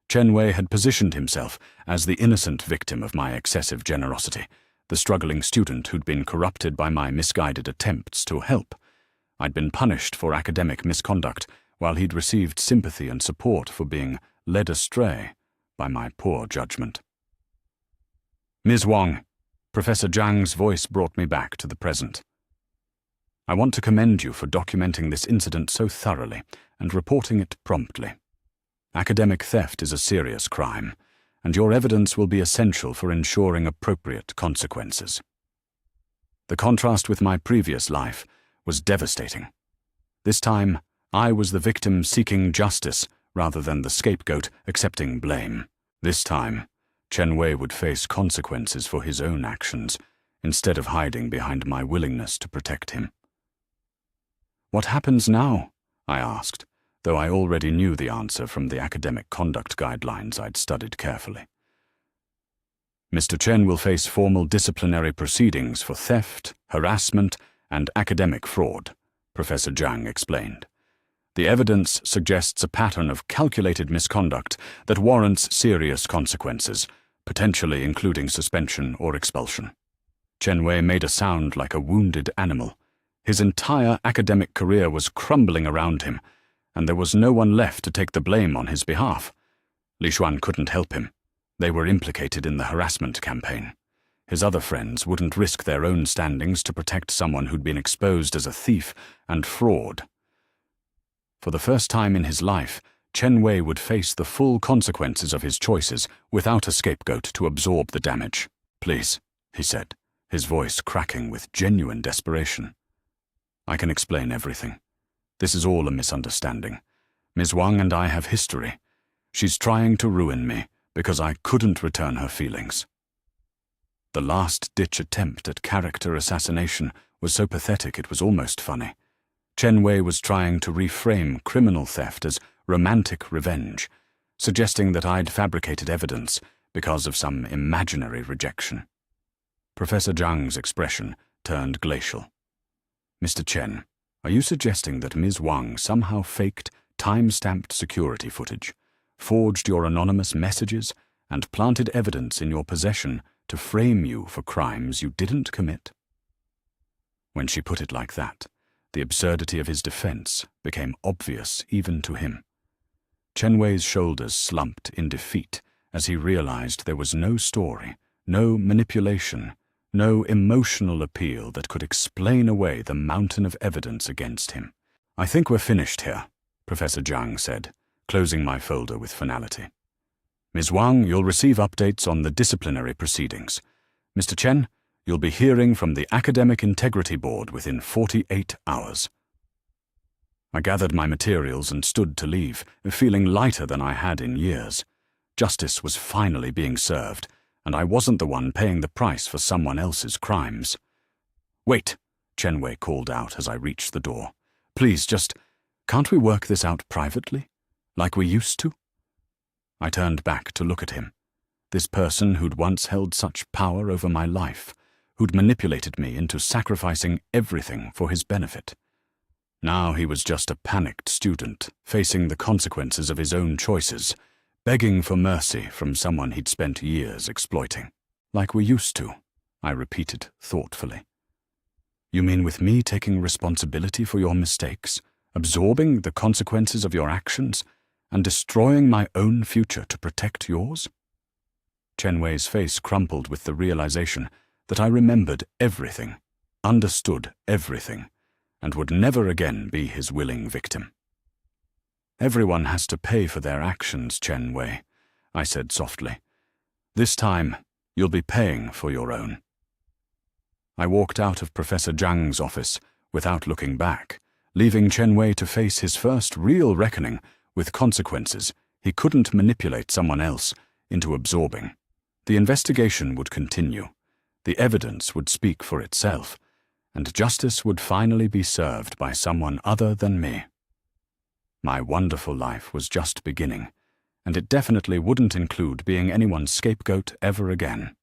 Chen Wei had positioned himself as the innocent victim of my excessive generosity, the struggling student who'd been corrupted by my misguided attempts to help. I'd been punished for academic misconduct, while he'd received sympathy and support for being led astray by my poor judgment. "Ms. Wang," Professor Zhang's voice brought me back to the present. "I want to commend you for documenting this incident so thoroughly and reporting it promptly. Academic theft is a serious crime, and your evidence will be essential for ensuring appropriate consequences. The contrast with my previous life was devastating. This time, I was the victim seeking justice rather than the scapegoat accepting blame. This time, Chen Wei would face consequences for his own actions, instead of hiding behind my willingness to protect him." "What happens now?" I asked, though I already knew the answer from the academic conduct guidelines I'd studied carefully. "Mr. Chen will face formal disciplinary proceedings for theft, harassment, and academic fraud," Professor Zhang explained. "The evidence suggests a pattern of calculated misconduct that warrants serious consequences, potentially including suspension or expulsion." Chen Wei made a sound like a wounded animal, His entire academic career was crumbling around him, and there was no one left to take the blame on his behalf. Li Xuan couldn't help him. They were implicated in the harassment campaign. His other friends wouldn't risk their own standings to protect someone who'd been exposed as a thief and fraud. For the first time in his life, Chen Wei would face the full consequences of his choices without a scapegoat to absorb the damage. "Please," he said, his voice cracking with genuine desperation. "I can explain everything. This is all a misunderstanding. Ms. Wang and I have history. She's trying to ruin me because I couldn't return her feelings." The last-ditch attempt at character assassination was so pathetic it was almost funny. Chen Wei was trying to reframe criminal theft as romantic revenge, suggesting that I'd fabricated evidence because of some imaginary rejection. Professor Zhang's expression turned glacial. "Mr. Chen, are you suggesting that Ms. Wang somehow faked time-stamped security footage, forged your anonymous messages, and planted evidence in your possession to frame you for crimes you didn't commit?" When she put it like that, the absurdity of his defense became obvious even to him. Chen Wei's shoulders slumped in defeat as he realized there was no story, no manipulation, no emotional appeal that could explain away the mountain of evidence against him. "I think we're finished here," Professor Zhang said, closing my folder with finality. "Ms. Wang, you'll receive updates on the disciplinary proceedings. Mr. Chen, you'll be hearing from the Academic Integrity Board within 48 hours. I gathered my materials and stood to leave, feeling lighter than I had in years. Justice was finally being served, and I wasn't the one paying the price for someone else's crimes. "Wait," Chen Wei called out as I reached the door. "Please, can't we work this out privately, like we used to?" I turned back to look at him. This person who'd once held such power over my life, who'd manipulated me into sacrificing everything for his benefit. Now he was just a panicked student, facing the consequences of his own choices, begging for mercy from someone he'd spent years exploiting. "Like we used to," I repeated thoughtfully. "You mean with me taking responsibility for your mistakes, absorbing the consequences of your actions, and destroying my own future to protect yours?" Chen Wei's face crumpled with the realization that I remembered everything, understood everything, and would never again be his willing victim. "Everyone has to pay for their actions, Chen Wei," I said softly. "This time, you'll be paying for your own." I walked out of Professor Zhang's office without looking back, leaving Chen Wei to face his first real reckoning with consequences he couldn't manipulate someone else into absorbing. The investigation would continue. The evidence would speak for itself, and justice would finally be served by someone other than me. My wonderful life was just beginning, and it definitely wouldn't include being anyone's scapegoat ever again.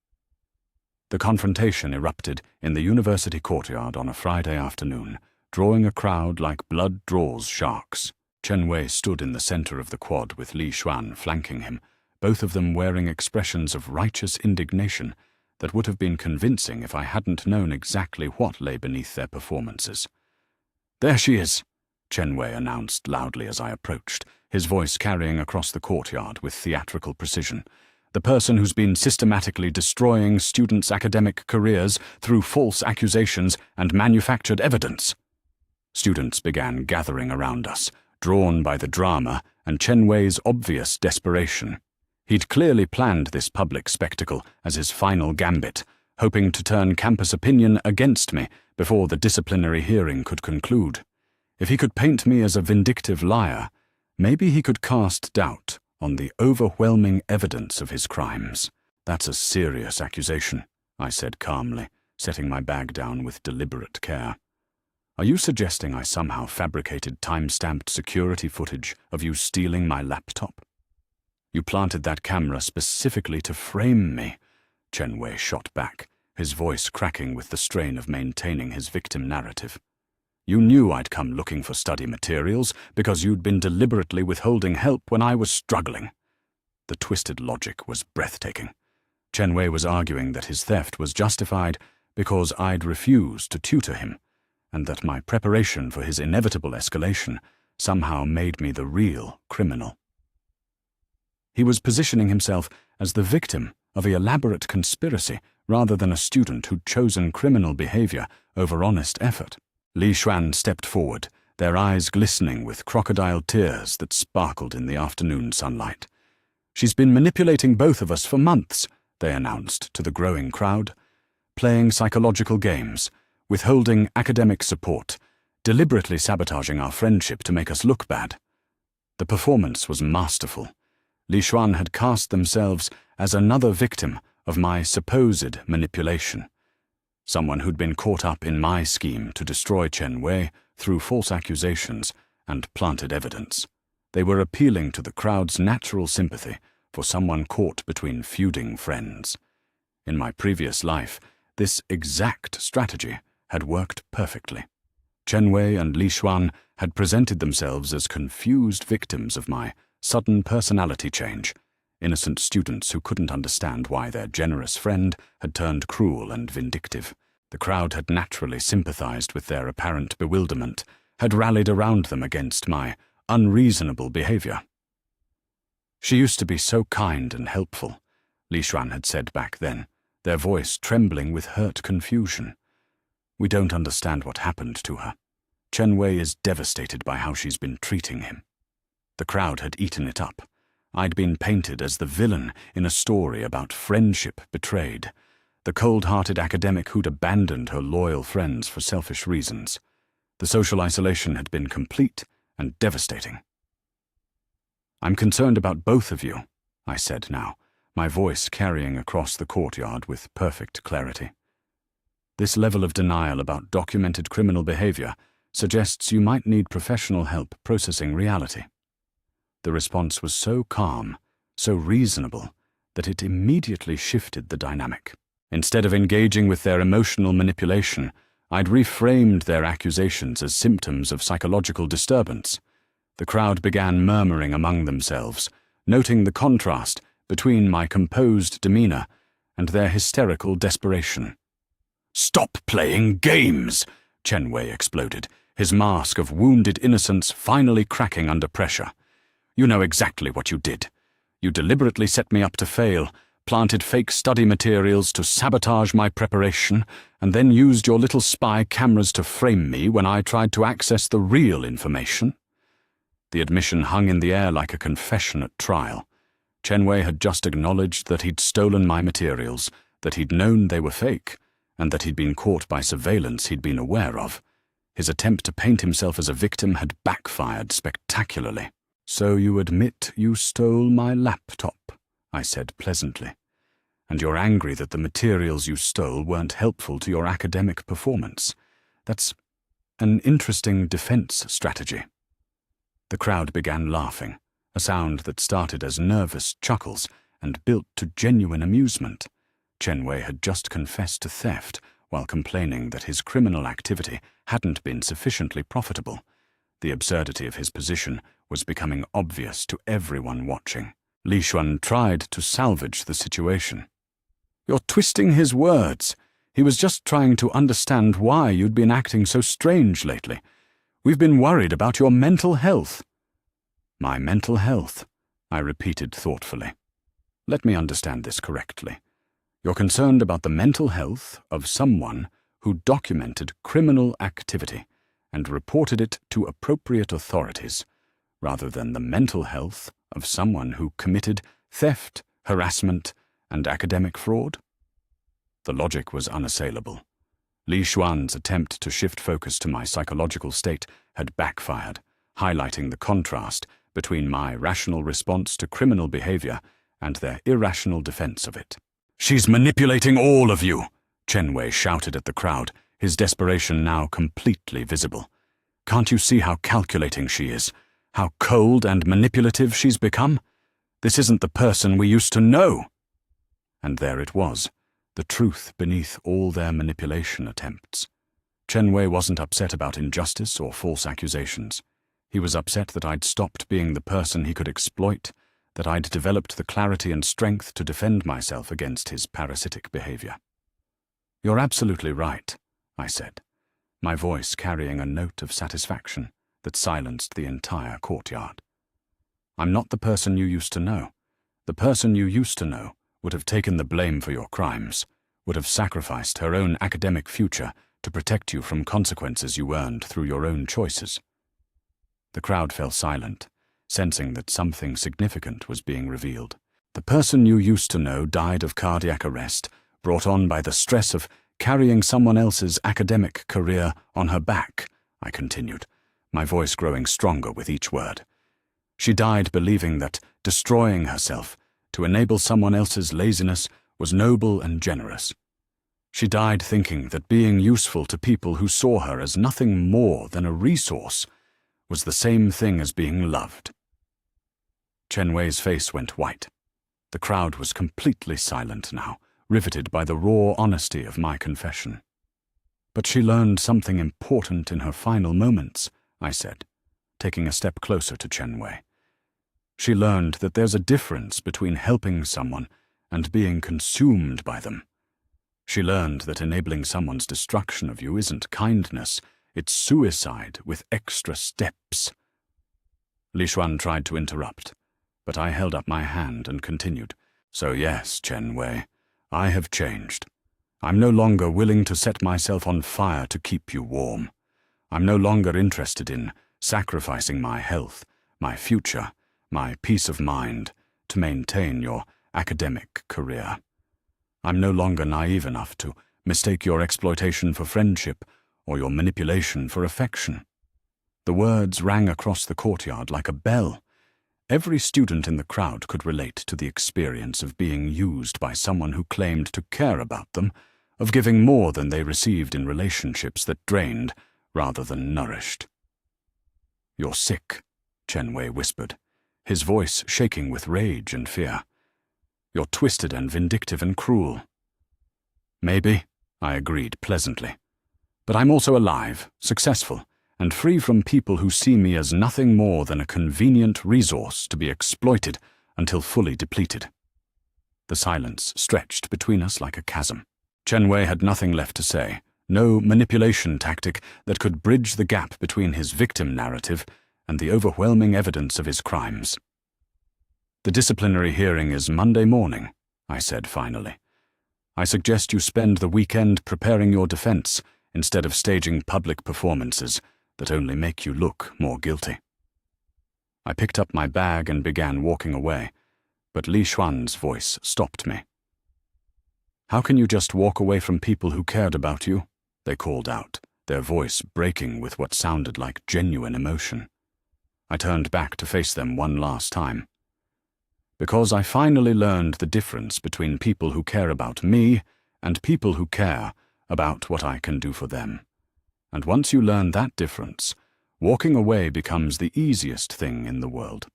The confrontation erupted in the university courtyard on a Friday afternoon, drawing a crowd like blood draws sharks. Chen Wei stood in the center of the quad with Li Xuan flanking him, both of them wearing expressions of righteous indignation that would have been convincing if I hadn't known exactly what lay beneath their performances. "There she is," Chen Wei announced loudly as I approached, his voice carrying across the courtyard with theatrical precision. "The person who's been systematically destroying students' academic careers through false accusations and manufactured evidence." Students began gathering around us, drawn by the drama and Chen Wei's obvious desperation. He'd clearly planned this public spectacle as his final gambit, hoping to turn campus opinion against me before the disciplinary hearing could conclude. If he could paint me as a vindictive liar, maybe he could cast doubt on the overwhelming evidence of his crimes. "That's a serious accusation," I said calmly, setting my bag down with deliberate care. "Are you suggesting I somehow fabricated time-stamped security footage of you stealing my laptop?" "You planted that camera specifically to frame me," Chen Wei shot back, his voice cracking with the strain of maintaining his victim narrative. "You knew I'd come looking for study materials because you'd been deliberately withholding help when I was struggling." The twisted logic was breathtaking. Chen Wei was arguing that his theft was justified because I'd refused to tutor him, and that my preparation for his inevitable escalation somehow made me the real criminal. He was positioning himself as the victim of an elaborate conspiracy rather than a student who'd chosen criminal behavior over honest effort. Li Xuan stepped forward, their eyes glistening with crocodile tears that sparkled in the afternoon sunlight. "She's been manipulating both of us for months," they announced to the growing crowd, "playing psychological games, withholding academic support, deliberately sabotaging our friendship to make us look bad." The performance was masterful. Li Xuan had cast themselves as another victim of my supposed manipulation, someone who'd been caught up in my scheme to destroy Chen Wei through false accusations and planted evidence. They were appealing to the crowd's natural sympathy for someone caught between feuding friends. In my previous life, this exact strategy had worked perfectly. Chen Wei and Li Xuan had presented themselves as confused victims of my sudden personality change, innocent students who couldn't understand why their generous friend had turned cruel and vindictive. The crowd had naturally sympathized with their apparent bewilderment, had rallied around them against my unreasonable behavior. "She used to be so kind and helpful," Li Xuan had said back then, their voice trembling with hurt confusion. "We don't understand what happened to her. Chen Wei is devastated by how she's been treating him." The crowd had eaten it up. I'd been painted as the villain in a story about friendship betrayed, the cold-hearted academic who'd abandoned her loyal friends for selfish reasons. The social isolation had been complete and devastating. "I'm concerned about both of you," I said now, my voice carrying across the courtyard with perfect clarity. "This level of denial about documented criminal behavior suggests you might need professional help processing reality." The response was so calm, so reasonable, that it immediately shifted the dynamic. Instead of engaging with their emotional manipulation, I'd reframed their accusations as symptoms of psychological disturbance. The crowd began murmuring among themselves, noting the contrast between my composed demeanor and their hysterical desperation. "Stop playing games!" Chen Wei exploded, his mask of wounded innocence finally cracking under pressure. "You know exactly what you did. You deliberately set me up to fail, planted fake study materials to sabotage my preparation, and then used your little spy cameras to frame me when I tried to access the real information." The admission hung in the air like a confession at trial. Chen Wei had just acknowledged that he'd stolen my materials, that he'd known they were fake, and that he'd been caught by surveillance he'd been aware of. His attempt to paint himself as a victim had backfired spectacularly. "So you admit you stole my laptop," I said pleasantly. "And you're angry that the materials you stole weren't helpful to your academic performance. That's an interesting defense strategy." The crowd began laughing, a sound that started as nervous chuckles and built to genuine amusement. Chen Wei had just confessed to theft while complaining that his criminal activity hadn't been sufficiently profitable. The absurdity of his position was becoming obvious to everyone watching. Li Xuan tried to salvage the situation. "You're twisting his words. He was just trying to understand why you'd been acting so strange lately. We've been worried about your mental health." "My mental health," I repeated thoughtfully. "Let me understand this correctly. You're concerned about the mental health of someone who documented criminal activity and reported it to appropriate authorities, rather than the mental health of someone who committed theft, harassment, and academic fraud?" The logic was unassailable. Li Xuan's attempt to shift focus to my psychological state had backfired, highlighting the contrast between my rational response to criminal behavior and their irrational defense of it. "She's manipulating all of you!" Chen Wei shouted at the crowd, his desperation now completely visible. "Can't you see how calculating she is? How cold and manipulative she's become? This isn't the person we used to know." And there it was, the truth beneath all their manipulation attempts. Chen Wei wasn't upset about injustice or false accusations. He was upset that I'd stopped being the person he could exploit, that I'd developed the clarity and strength to defend myself against his parasitic behavior. "You're absolutely right," I said. my voice carrying a note of satisfaction that silenced the entire courtyard. I'm not the person you used to know. The person you used to know would have taken the blame for your crimes, would have sacrificed her own academic future to protect you from consequences you earned through your own choices. The crowd fell silent, sensing that something significant was being revealed. The person you used to know died of cardiac arrest, brought on by the stress of carrying someone else's academic career on her back, I continued, my voice growing stronger with each word. She died believing that destroying herself to enable someone else's laziness was noble and generous. She died thinking that being useful to people who saw her as nothing more than a resource was the same thing as being loved. Chen Wei's face went white. The crowd was completely silent now, riveted by the raw honesty of my confession. But she learned something important in her final moments, I said, taking a step closer to Chen Wei. She learned that there's a difference between helping someone and being consumed by them. She learned that enabling someone's destruction of you isn't kindness, it's suicide with extra steps. Li Xuan tried to interrupt, but I held up my hand and continued. So yes, Chen Wei, I have changed. I'm no longer willing to set myself on fire to keep you warm. I'm no longer interested in sacrificing my health, my future, my peace of mind to maintain your academic career. I'm no longer naive enough to mistake your exploitation for friendship or your manipulation for affection. The words rang across the courtyard like a bell. Every student in the crowd could relate to the experience of being used by someone who claimed to care about them, of giving more than they received in relationships that drained rather than nourished. You're sick, Chen Wei whispered, his voice shaking with rage and fear. You're twisted and vindictive and cruel. Maybe, I agreed pleasantly. But I'm also alive, successful, and free from people who see me as nothing more than a convenient resource to be exploited until fully depleted. The silence stretched between us like a chasm. Chen Wei had nothing left to say, no manipulation tactic that could bridge the gap between his victim narrative and the overwhelming evidence of his crimes. The disciplinary hearing is Monday morning, I said finally. I suggest you spend the weekend preparing your defense instead of staging public performances that only make you look more guilty. I picked up my bag and began walking away, but Li Xuan's voice stopped me. How can you just walk away from people who cared about you? They called out, their voice breaking with what sounded like genuine emotion. I turned back to face them one last time. Because I finally learned the difference between people who care about me and people who care about what I can do for them. And once you learn that difference, walking away becomes the easiest thing in the world.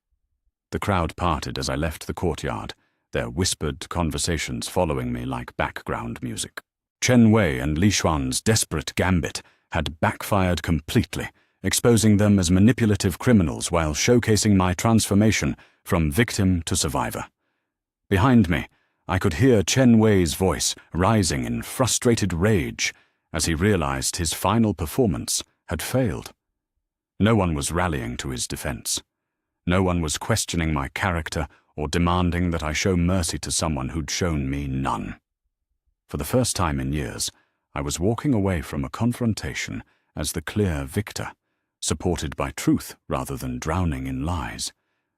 The crowd parted as I left the courtyard, their whispered conversations following me like background music. Chen Wei and Li Xuan's desperate gambit had backfired completely, exposing them as manipulative criminals while showcasing my transformation from victim to survivor. Behind me, I could hear Chen Wei's voice rising in frustrated rage as he realized his final performance had failed. No one was rallying to his defense. No one was questioning my character or demanding that I show mercy to someone who'd shown me none. For the first time in years, I was walking away from a confrontation as the clear victor, supported by truth rather than drowning in lies.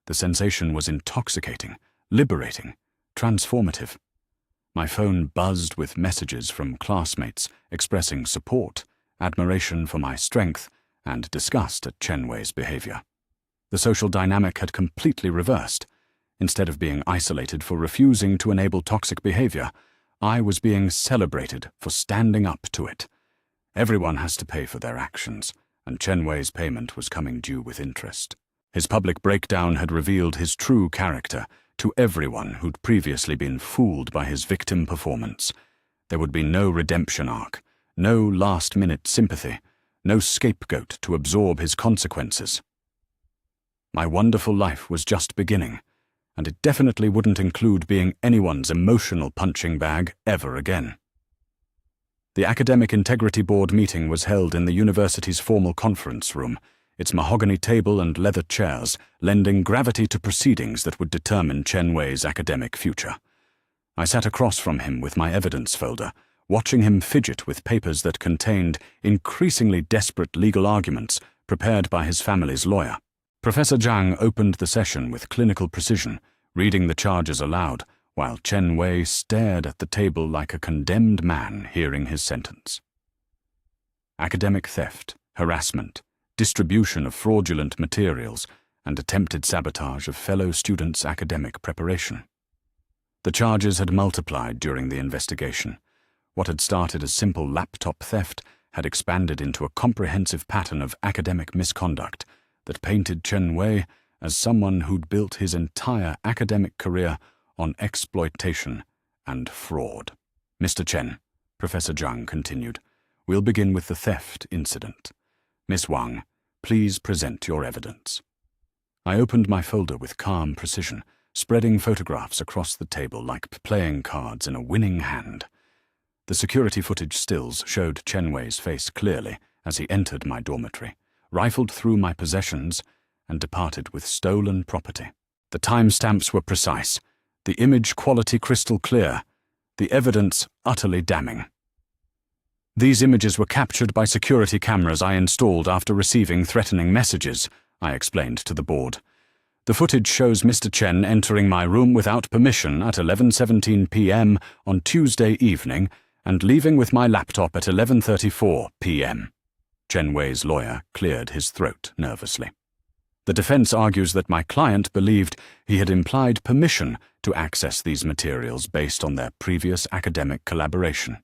The sensation was intoxicating, liberating, transformative. My phone buzzed with messages from classmates expressing support, admiration for my strength, and disgust at Chen Wei's behavior. The social dynamic had completely reversed. Instead of being isolated for refusing to enable toxic behavior, I was being celebrated for standing up to it. Everyone has to pay for their actions, and Chen Wei's payment was coming due with interest. His public breakdown had revealed his true character to everyone who'd previously been fooled by his victim performance. There would be no redemption arc, no last-minute sympathy, no scapegoat to absorb his consequences. My wonderful life was just beginning, and it definitely wouldn't include being anyone's emotional punching bag ever again. The Academic Integrity Board meeting was held in the university's formal conference room, its mahogany table and leather chairs lending gravity to proceedings that would determine Chen Wei's academic future. I sat across from him with my evidence folder, watching him fidget with papers that contained increasingly desperate legal arguments prepared by his family's lawyer. Professor Zhang opened the session with clinical precision, reading the charges aloud, while Chen Wei stared at the table like a condemned man hearing his sentence. Academic theft, harassment, distribution of fraudulent materials, and attempted sabotage of fellow students' academic preparation. The charges had multiplied during the investigation. What had started as simple laptop theft had expanded into a comprehensive pattern of academic misconduct that painted Chen Wei as someone who'd built his entire academic career on exploitation and fraud. Mr. Chen, Professor Zhang continued, we'll begin with the theft incident. Miss Wang, please present your evidence. I opened my folder with calm precision, spreading photographs across the table like playing cards in a winning hand. The security footage stills showed Chen Wei's face clearly as he entered my dormitory, rifled through my possessions, and departed with stolen property. The timestamps were precise, the image quality crystal clear, the evidence utterly damning. These images were captured by security cameras I installed after receiving threatening messages, I explained to the board. The footage shows Mr. Chen entering my room without permission at 11:17 p.m. on Tuesday evening and leaving with my laptop at 11:34 p.m. Chen Wei's lawyer cleared his throat nervously. The defense argues that my client believed he had implied permission to access these materials based on their previous academic collaboration.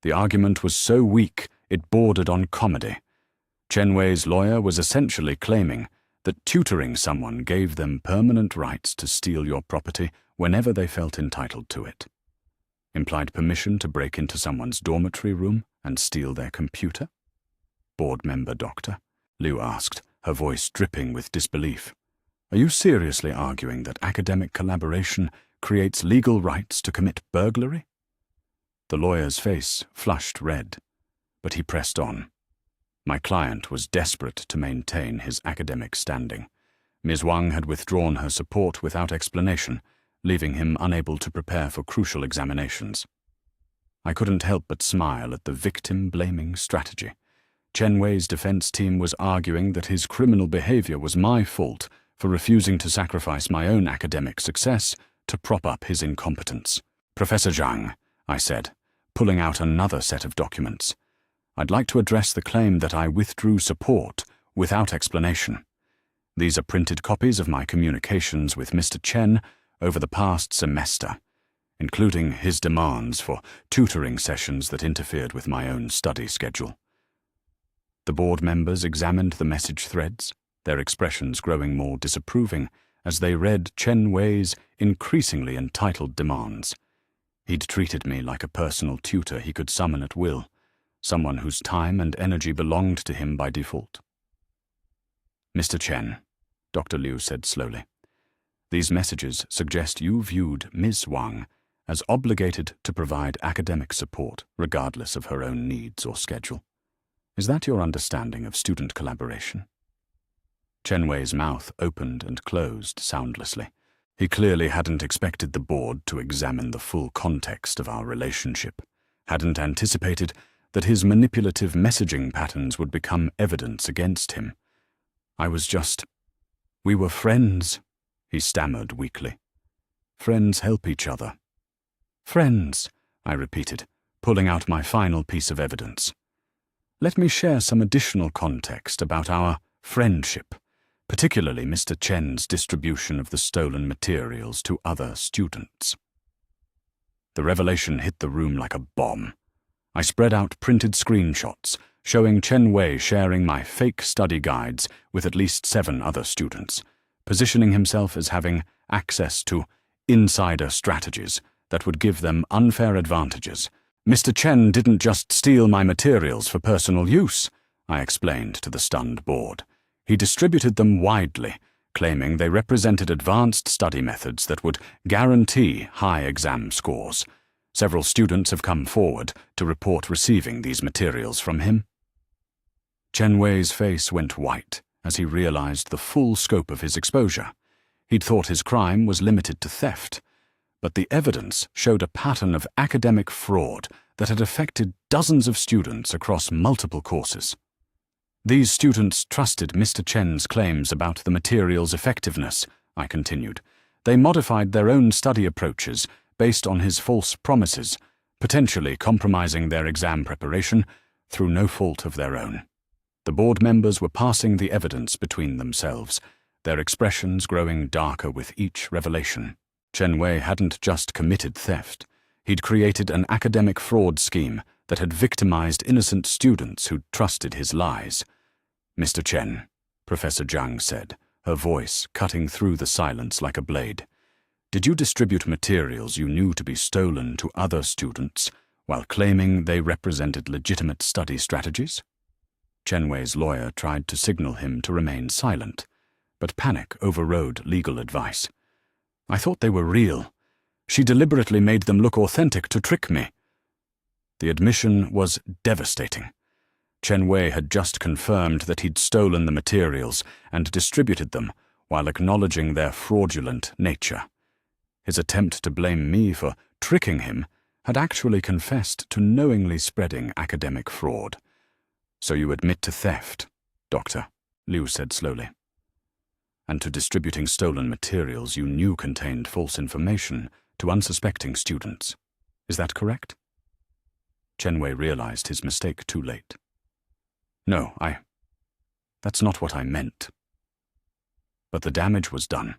The argument was so weak it bordered on comedy. Chen Wei's lawyer was essentially claiming that tutoring someone gave them permanent rights to steal your property whenever they felt entitled to it. Implied permission to break into someone's dormitory room and steal their computer? Board member Doctor, Liu asked, her voice dripping with disbelief. Are you seriously arguing that academic collaboration creates legal rights to commit burglary? The lawyer's face flushed red, but he pressed on. My client was desperate to maintain his academic standing. Ms. Wang had withdrawn her support without explanation, leaving him unable to prepare for crucial examinations. I couldn't help but smile at the victim-blaming strategy. Chen Wei's defense team was arguing that his criminal behavior was my fault for refusing to sacrifice my own academic success to prop up his incompetence. Professor Zhang, I said, pulling out another set of documents. I'd like to address the claim that I withdrew support without explanation. These are printed copies of my communications with Mr. Chen over the past semester, including his demands for tutoring sessions that interfered with my own study schedule. The board members examined the message threads, their expressions growing more disapproving as they read Chen Wei's increasingly entitled demands. He'd treated me like a personal tutor he could summon at will, someone whose time and energy belonged to him by default. Mr. Chen, Dr. Liu said slowly, these messages suggest you viewed Ms. Wang as obligated to provide academic support regardless of her own needs or schedule. Is that your understanding of student collaboration? Chen Wei's mouth opened and closed soundlessly. He clearly hadn't expected the board to examine the full context of our relationship, hadn't anticipated that his manipulative messaging patterns would become evidence against him. We were friends, he stammered weakly. Friends help each other. Friends, I repeated, pulling out my final piece of evidence. Let me share some additional context about our friendship, particularly Mr. Chen's distribution of the stolen materials to other students. The revelation hit the room like a bomb. I spread out printed screenshots showing Chen Wei sharing my fake study guides with at least 7 other students, positioning himself as having access to insider strategies that would give them unfair advantages. Mr. Chen didn't just steal my materials for personal use, I explained to the stunned board. He distributed them widely, claiming they represented advanced study methods that would guarantee high exam scores. Several students have come forward to report receiving these materials from him. Chen Wei's face went white as he realized the full scope of his exposure. He'd thought his crime was limited to theft, but the evidence showed a pattern of academic fraud that had affected dozens of students across multiple courses. These students trusted Mr. Chen's claims about the material's effectiveness, I continued. They modified their own study approaches based on his false promises, potentially compromising their exam preparation through no fault of their own. The board members were passing the evidence between themselves, their expressions growing darker with each revelation. Chen Wei hadn't just committed theft. He'd created an academic fraud scheme that had victimized innocent students who'd trusted his lies. "Mr. Chen," Professor Zhang said, her voice cutting through the silence like a blade, "did you distribute materials you knew to be stolen to other students while claiming they represented legitimate study strategies?" Chen Wei's lawyer tried to signal him to remain silent, but panic overrode legal advice. "I thought they were real. She deliberately made them look authentic to trick me." The admission was devastating. Chen Wei had just confirmed that he'd stolen the materials and distributed them while acknowledging their fraudulent nature. His attempt to blame me for tricking him had actually confessed to knowingly spreading academic fraud. "So you admit to theft, Doctor," Liu said slowly, "and to distributing stolen materials you knew contained false information to unsuspecting students. Is that correct?" Chen Wei realized his mistake too late. "No, that's not what I meant." But the damage was done.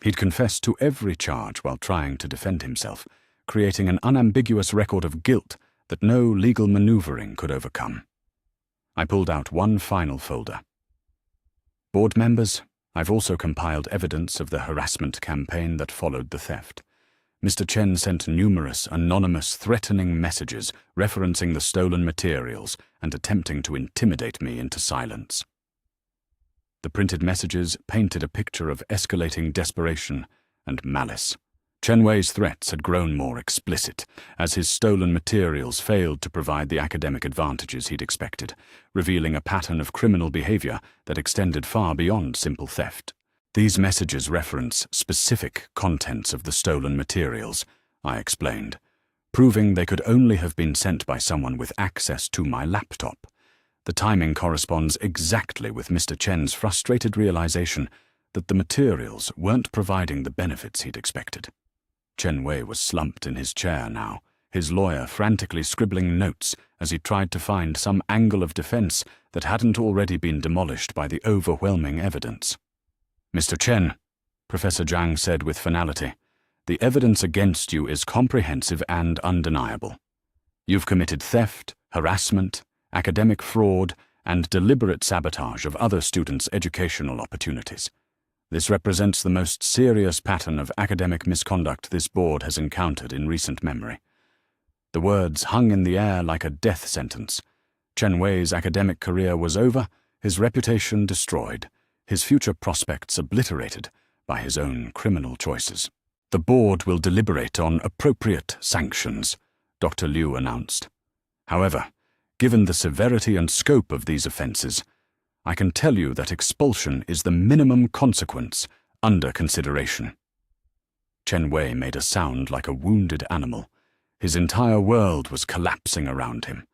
He'd confessed to every charge while trying to defend himself, creating an unambiguous record of guilt that no legal maneuvering could overcome. I pulled out one final folder. "Board members, I've also compiled evidence of the harassment campaign that followed the theft. Mr. Chen sent numerous anonymous threatening messages referencing the stolen materials and attempting to intimidate me into silence." The printed messages painted a picture of escalating desperation and malice. Chen Wei's threats had grown more explicit as his stolen materials failed to provide the academic advantages he'd expected, revealing a pattern of criminal behavior that extended far beyond simple theft. "These messages reference specific contents of the stolen materials," I explained, proving they could only have been sent by someone with access to my laptop. The timing corresponds exactly with Mr. Chen's frustrated realization that the materials weren't providing the benefits he'd expected. Chen Wei was slumped in his chair now, his lawyer frantically scribbling notes as he tried to find some angle of defense that hadn't already been demolished by the overwhelming evidence. "Mr. Chen," Professor Zhang said with finality, "the evidence against you is comprehensive and undeniable. You've committed theft, harassment, academic fraud, and deliberate sabotage of other students' educational opportunities. This represents the most serious pattern of academic misconduct this board has encountered in recent memory." The words hung in the air like a death sentence. Chen Wei's academic career was over, his reputation destroyed, his future prospects obliterated by his own criminal choices. "The board will deliberate on appropriate sanctions," Dr. Liu announced. "However, given the severity and scope of these offenses, I can tell you that expulsion is the minimum consequence under consideration." Chen Wei made a sound like a wounded animal. His entire world was collapsing around him,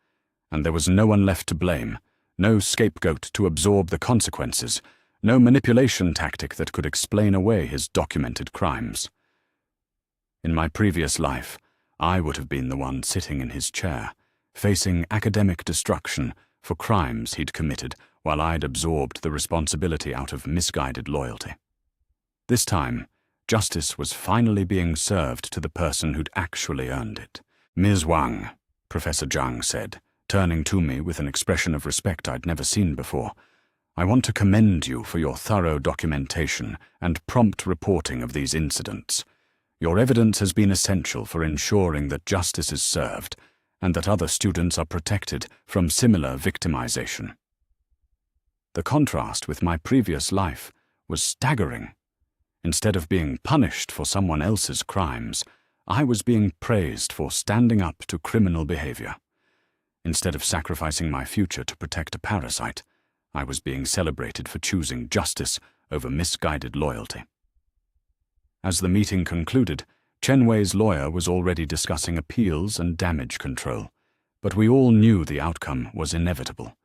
and there was no one left to blame, no scapegoat to absorb the consequences, no manipulation tactic that could explain away his documented crimes. In my previous life, I would have been the one sitting in his chair, facing academic destruction for crimes he'd committed while I'd absorbed the responsibility out of misguided loyalty. This time, justice was finally being served to the person who'd actually earned it. "Ms. Wang," Professor Zhang said, turning to me with an expression of respect I'd never seen before, "I want to commend you for your thorough documentation and prompt reporting of these incidents. Your evidence has been essential for ensuring that justice is served and that other students are protected from similar victimization." The contrast with my previous life was staggering. Instead of being punished for someone else's crimes, I was being praised for standing up to criminal behavior. Instead of sacrificing my future to protect a parasite, I was being celebrated for choosing justice over misguided loyalty. As the meeting concluded, Chen Wei's lawyer was already discussing appeals and damage control, but we all knew the outcome was inevitable.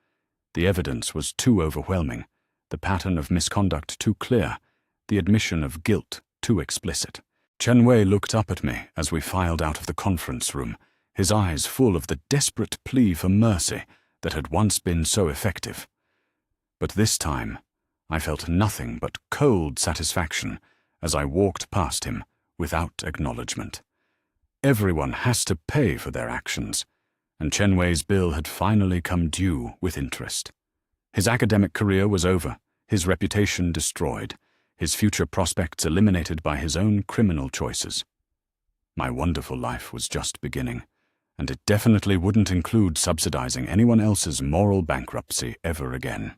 The evidence was too overwhelming, the pattern of misconduct too clear, the admission of guilt too explicit. Chen Wei looked up at me as we filed out of the conference room, his eyes full of the desperate plea for mercy that had once been so effective. But this time, I felt nothing but cold satisfaction as I walked past him without acknowledgement. Everyone has to pay for their actions, and Chen Wei's bill had finally come due with interest. His academic career was over, his reputation destroyed, his future prospects eliminated by his own criminal choices. My wonderful life was just beginning, and it definitely wouldn't include subsidizing anyone else's moral bankruptcy ever again.